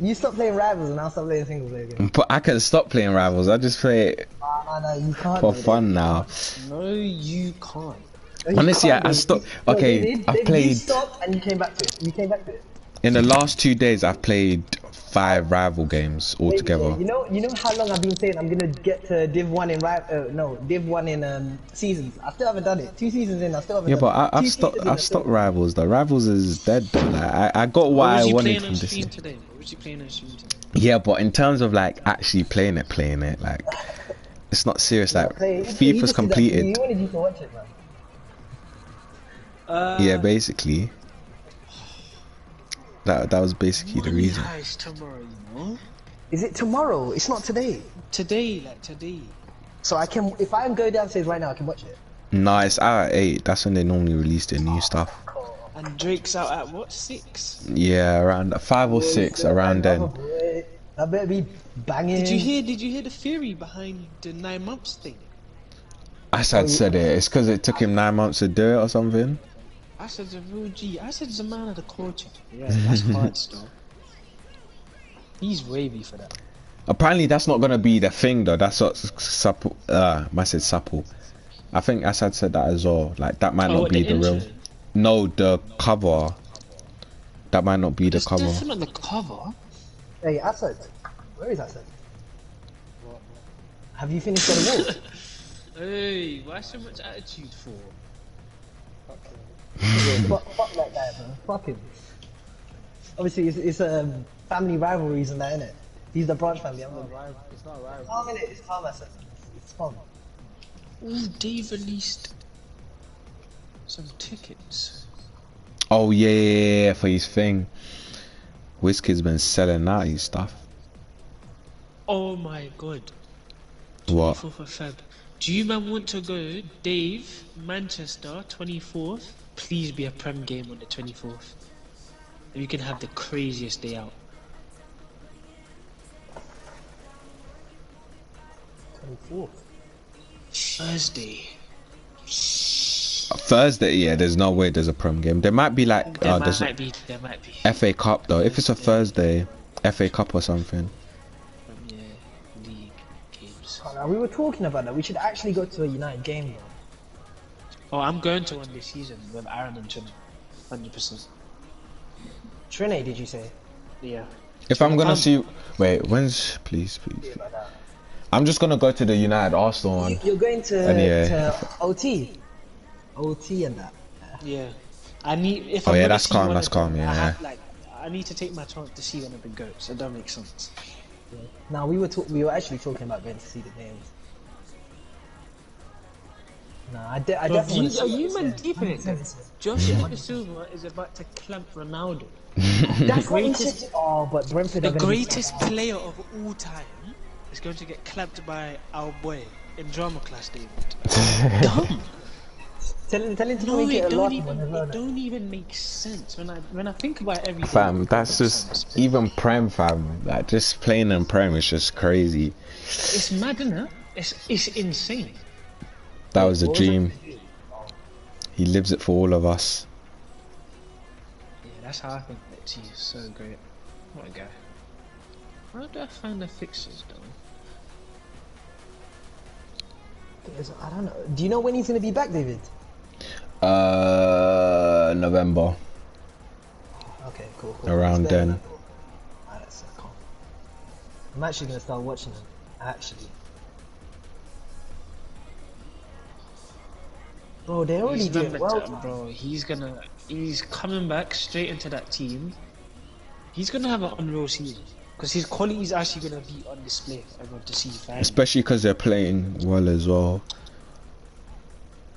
You stop playing Rivals and I'll stop playing single player games. But I can stop playing Rivals. I just play it No, you can't. for fun now. No, you can't. Honestly, I stopped. Okay, I played. You stopped and you came back to it. You came back to it. In the last 2 days, I've played 5 rival games altogether. You know how long I've been saying I'm gonna get to Div 1 in Div 1 in seasons. I still haven't done it. 2 seasons in, I still haven't done it. Yeah, but I've stopped Rivals though. Rivals is dead though. Like, I got what I wanted from this. Today? What was you playing on stream today? Yeah, but in terms of like actually playing it, like it's not serious. Like FIFA's completed. You wanted you to watch it, man. Yeah, basically. That was basically the reason. It's tomorrow, you know? Is it tomorrow? It's not today. Today. So I can, if I go downstairs right now, I can watch it. No, it's out at 8. That's when they normally release their new stuff. And Drake's out at what, 6? Yeah, around 5 or 6, around then. I better be banging. Did you hear the theory behind the 9 months thing? Assad said it. It's because it took him 9 months to do it or something. Assad's a real G. Assad's a man of the culture. Yeah, that's hard still. He's wavy for that. Apparently that's not gonna be the thing though. That's what I said supple. I think Assad said that as well. Like that might not be the real. No, the cover. That might not be the cover. There's nothing on the cover. Hey, Assad. Where is Assad? Have you finished on the wall? Hey, why so much attitude for? Fuck that guy, man. Fuck him. Obviously, it's family rivalries and that, innit? He's the branch family. I'm not. It's not a rival. Calm, innit? It's calm, Assad. It's calm. Ooh, Dave released some tickets. Oh yeah, for his thing. Wizkid's been selling out his stuff. Oh my god. What? 24th of Feb. Do you man want to go, Dave, Manchester, 24th? Please be a Prem game on the 24th. And you can have the craziest day out. 24th. Thursday. Thursday, yeah. There's no way there's a Prem game. There might be like There might be. FA Cup though. If it's a Thursday, FA Cup or something. Yeah, league games. Oh, we were talking about that. We should actually go to a United game, though. Oh, I'm going to one this season with Aaron and Trin. 100%. Trine, did you say? Yeah. If I'm gonna see, wait, when's please. I'm just gonna go to the United Arsenal one. You're going to OT and that. Yeah. I need. If Oh I'm yeah, gonna that's see calm. one That's of them, calm. I Yeah. have, like, I need to take my chance to see one of the goats. So that makes sense. Now we were actually talking about going to see the games. No, I definitely want to see. Are you man deep in it? Joshua Silva is about to clamp Ronaldo. That's what we said. Oh, but Brentford The are going to be greatest player of all time is going to get clapped by our boy in drama class, David. Dumb. Tell him to No, make it a lot. it don't even make sense when I think about everything. Fam, that's just even Prem, fam. Like just playing in Prem is just crazy. It's mad, isn't it? It's insane. That was a dream. He lives it for all of us. Yeah, that's how I think that T is so great. What a guy. How do I find the fixtures though? I don't know. Do you know when he's going to be back, David? November. Okay, cool. Around then. Alright, so cool. I'm actually going to start watching him. Actually. Bro, they already did well. Bro, he's coming back straight into that team. He's gonna have an unreal season because his quality is actually gonna be on display for everyone to see. Finally. Especially because they're playing well as well.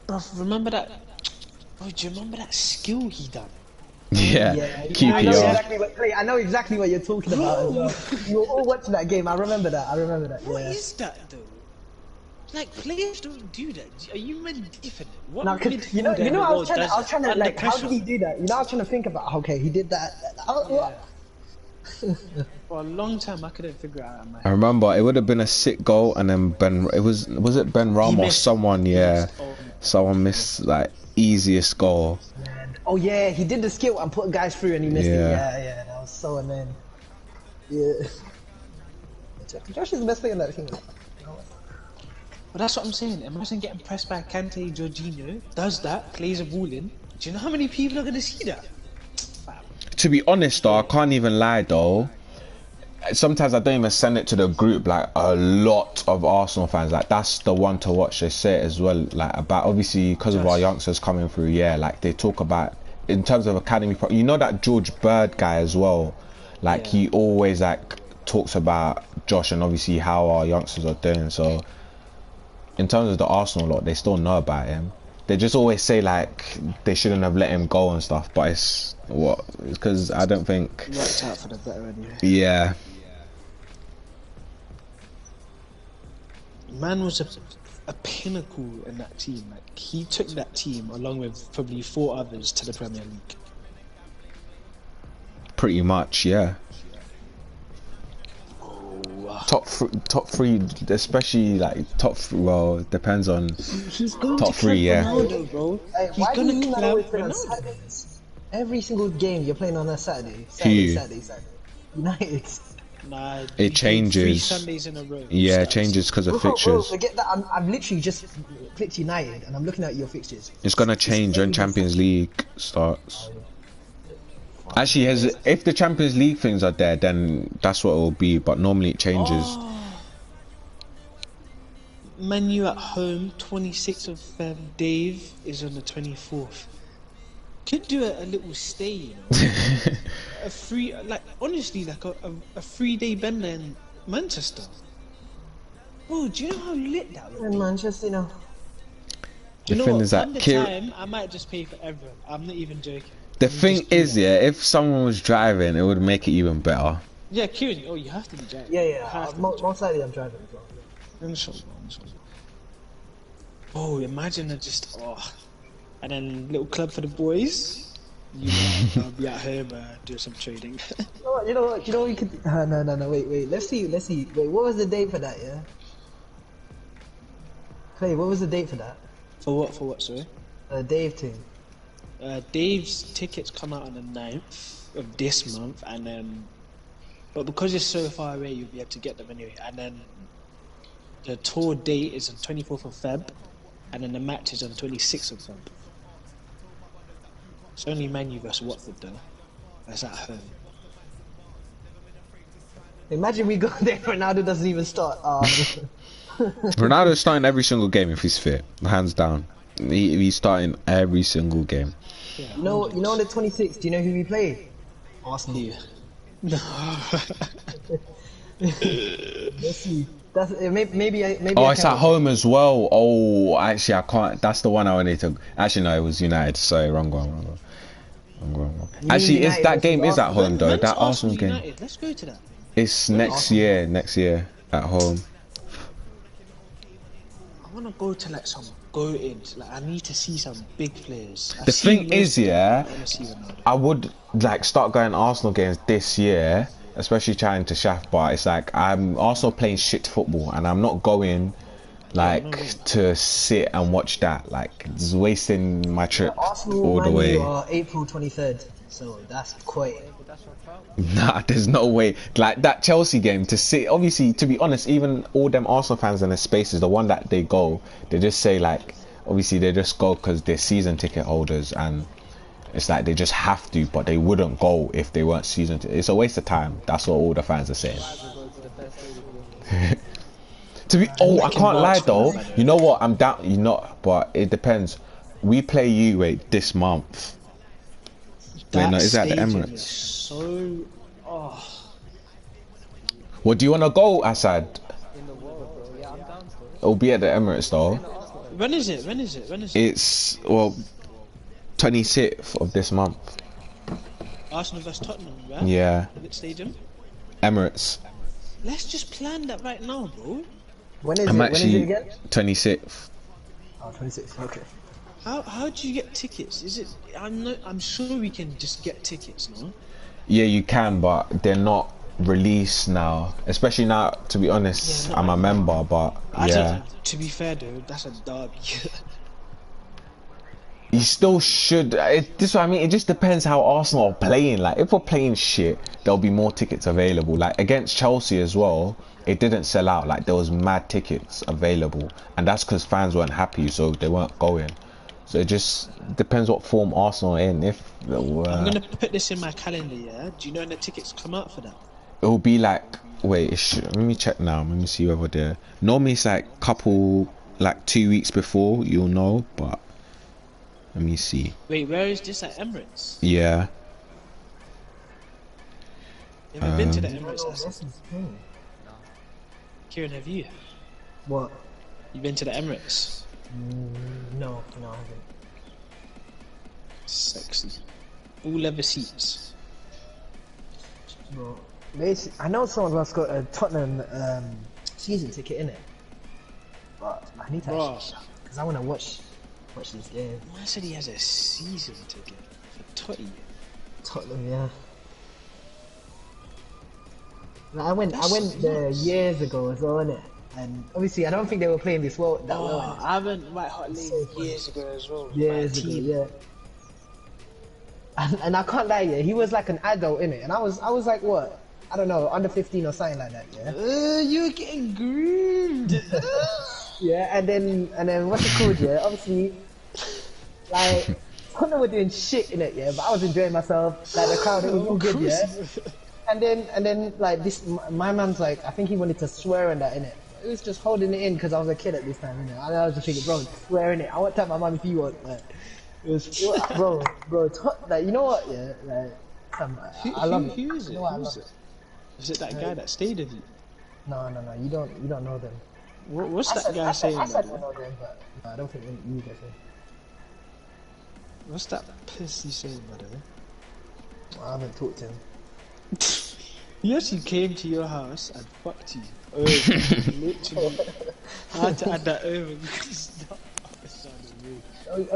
Bro, remember that? Bro, do you remember that skill he done? Yeah, I know exactly what you're talking about. As well. You were all watching that game. I remember that. What is that though? Like players don't do that. Are you meant different? What now, you know, I was trying to like, how did he do that? You know, I was trying to think about. Okay, he did that. For a long time, I couldn't figure it out. I remember it would have been a sick goal, and then was it Ben Ram or someone? Yeah, someone missed like easiest goal. Oh yeah, he did the skill and put guys through, and he missed it. Yeah, that was so annoying. Yeah, Josh is the best player in that team. But that's what I'm saying. Imagine getting pressed by Kante, Jorginho, does that, plays a ball in. Do you know how many people are going to see that? To be honest though, I can't even lie though. Sometimes I don't even send it to the group. Like a lot of Arsenal fans, like that's the one to watch. They say it as well, like about obviously because of our youngsters coming through. Yeah, like they talk about in terms of academy. You know that George Bird guy as well. Like he always like talks about Josh and obviously how our youngsters are doing. So. In terms of the Arsenal lot, they still know about him. They just always say like they shouldn't have let him go and stuff, but it's because I don't think worked out for the better anyway. Yeah. Man was a pinnacle in that team. Like he took that team along with probably 4 others to the Premier League. Pretty much, yeah. Top three, especially like top. Well, depends on top 3. Yeah. Ronaldo, bro. Hey, He's gonna clap Ronaldo. Every single game you're playing on a Saturday. Saturday. United. Nah, it changes. 3 Sundays in a row. Yeah, it changes because of fixtures. Bro, forget that. I've literally just clicked United and I'm looking at your fixtures. It's gonna change when Champions League starts. Actually, if the Champions League things are there, then that's what it will be. But normally it changes. Oh. Man U at home, 26th of Feb. Dave is on the 24th. Could do a little stay, you know. A free, like honestly, like a 3-day bender in Manchester. Oh, do you know how lit that would be? In Manchester, you know. The thing is that time, I might just pay for everyone. I'm not even joking. The thing is, yeah, if someone was driving, it would make it even better. Yeah, Kieran, oh, you have to be driving. Yeah. Most likely I'm driving as well. Inshallah. Oh, imagine and then little club for the boys. I'll be at home do some trading. You know what we could. No. Wait. Let's see. Wait, what was the date for that? Yeah. Clay, what was the date for that? For what? Sorry. Dave thing. Dave's tickets come out on the 9th of this month, and then, but because it's so far away, you'll be able to get them anyway. And then the tour date is on 24th of Feb, and then the match is on 26th of Feb. It's only Man U versus Watford though. That's at home. Imagine we go there, Ronaldo doesn't even start. Ronaldo's starting every single game if he's fit, hands down. He's starting every single game. You know on the 26th, do you know who we play? Arsenal. Yeah. Let's see. That's maybe. Oh, it's at home as well. Oh, actually, I can't. That's the one I wanted to. Actually, no, it was United. Sorry, wrong one. Actually, United that game is at home though. When's That Arsenal game. United? Let's go to that. It's next year. Next year at home. I want to go to like some go-ins. Like I need to see some big players. The thing is, yeah, I would like start going Arsenal games this year, especially trying to shaft. But it's like I'm Arsenal playing shit football, and I'm not going like to sit and watch that. Like it's wasting my trip all the way. Are April 23rd, so that's quite. Nah, there's no way. Like that Chelsea game to sit. Obviously, to be honest, even all them Arsenal fans in the spaces, the one that they go, they just say like, obviously they just go because they're season ticket holders, and it's like they just have to, but they wouldn't go if they weren't season ticket. It's a waste of time. That's what all the fans are saying. I can't lie though. You know what? I'm down. You know, but it depends. We play you this month. Wait, no, is that the Emirates? So, Well, do you want to go, Assad? It'll be at the Emirates though. When is it? It's 26th of this month. Arsenal vs Tottenham, right? Yeah. Which stadium? Emirates. Let's just plan that right now, bro. When is Actually, it again? 26th. Oh, 26th. Okay. How do you get tickets? Is it? I'm sure we can just get tickets, no? Yeah, you can, but they're not released now. Especially now, to be honest, I'm a member, but yeah. To be fair though, that's a derby. You still should. This is what I mean. It just depends how Arsenal are playing. Like, if we're playing shit, there'll be more tickets available. Like against Chelsea as well, it didn't sell out. Like there was mad tickets available, and that's because fans weren't happy, so they weren't going. So it just depends what form Arsenal are in. If I'm gonna put this in my calendar, yeah. Do you know when the tickets come out for that? It'll be like, wait, let me check now. Let me see whether they're. Normally it's like like 2 weeks before, you'll know, but let me see. Wait, where is this at Emirates? Yeah. You haven't been to the Emirates? Kieran, have you? What? You been to the Emirates? No, I haven't. Sexy. All leather seats. Bro, I know someone else got a Tottenham season ticket in it, but I need to because I want to watch this game. Man said he has a season ticket for Tottenham, yeah. Like, I went there years ago as well, innit? And obviously, I don't think they were playing this well. I went White Hart Lane years ago as well. Years ago, yeah. And I can't lie, yeah, he was like an adult in it, and I was like what? I don't know, under 15 or something like that, yeah. You're getting groomed. Yeah, and then what's it called, yeah? Obviously, like Tottenham were doing shit in it, yeah, but I was enjoying myself. Like the crowd, it was all good, yeah. And then like my man's like, I think he wanted to swear in that, in it. It was just holding it in because I was a kid at this time, you know. And I was just thinking, bro, swear in it. I won't tell my mum if you want. Like, it was, bro, like, you know what? Yeah, like, I love it. Who is it? Is it that guy that stayed with you? No, you don't know them. What's that guy saying? I said I know them, but no, I don't think you guys know. What's that pussy saying, by the way? I haven't talked to him. He actually came to your house and fucked you. Literally. I had to add that over because that sounded rude.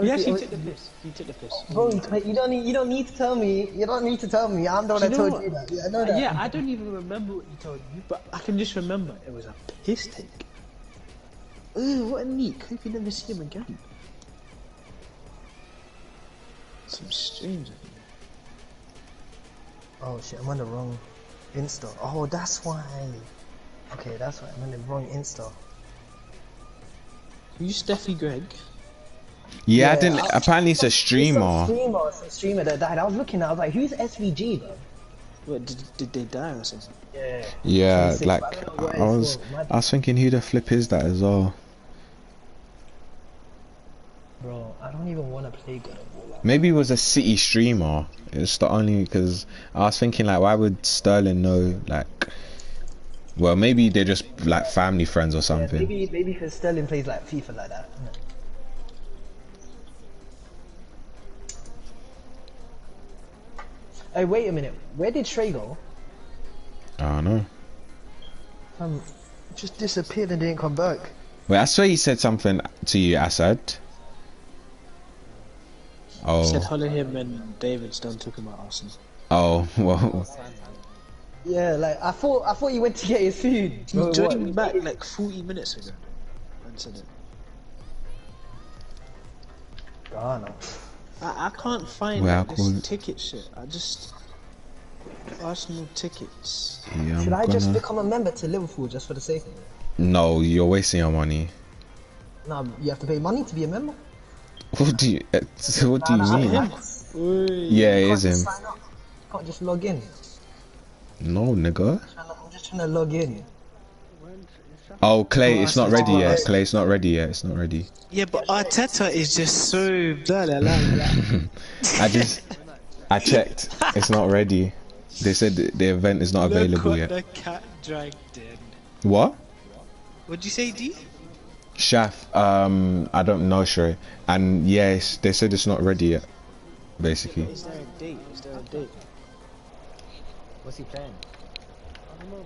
He actually took the piss. He took the piss. Bro, you don't need to tell me. You don't need to tell me. I'm the one that told you that. Yeah, I know that. Yeah, I don't even remember what he told you, but I can just remember it was a piss take. Ugh, what a neat. Hope you never see him again. Some strange. Oh shit, I'm on the wrong Insta. Oh, that's why. Okay, that's why I'm on the wrong Insta. Who's Steffi Greg? Yeah, I didn't. Apparently, it's a streamer. It's a streamer that died. I was looking. I was like, who's SVG though? What, did they die or something? Yeah. Yeah, 26, like but I don't know where I it's was, from. I was thinking, who the flip is that as well? Bro, I don't even want to play God of War. Maybe it was a City streamer. It's the only because I was thinking like, why would Sterling know? Like, well, maybe they're just like family friends or Yeah, something. maybe because Sterling plays like FIFA like that. Hey, wait a minute. Where did Trey go? I don't know. Just disappeared and didn't come back. Wait, I swear he said something to you, Assad. He said Oh, Hollow him and David's done talking about Arsenal. oh, well. Yeah, like I thought he went to get his food. He Bro, joined what? back like 40 minutes ago and said it. Ghana. I can't find Well, like, cool. this ticket shit. Arsenal tickets. Yeah, Should I'm I just gonna... become a member to Liverpool just for the sake of it? No, you're wasting your money. No, you have to pay money to be a member. What do you? What do you Nah, mean? him. Yeah, it You is can't just him. sign up. You can't just log in. No, nigga. I'm just trying to log in. Oh, Clay, Oh, it's not Arsenal's ready yet. lost. Clay, it's not ready yet. It's not ready. Yeah, but Arteta is just so blah blah blah. I checked. It's not ready. They said the event is not available Look yet. what the cat dragged in. What? What'd you say, D? Shaf, I don't know, Shrey. And yes, they said it's not ready yet. Basically. Is there a date? Is there a date? What's he playing? I don't know.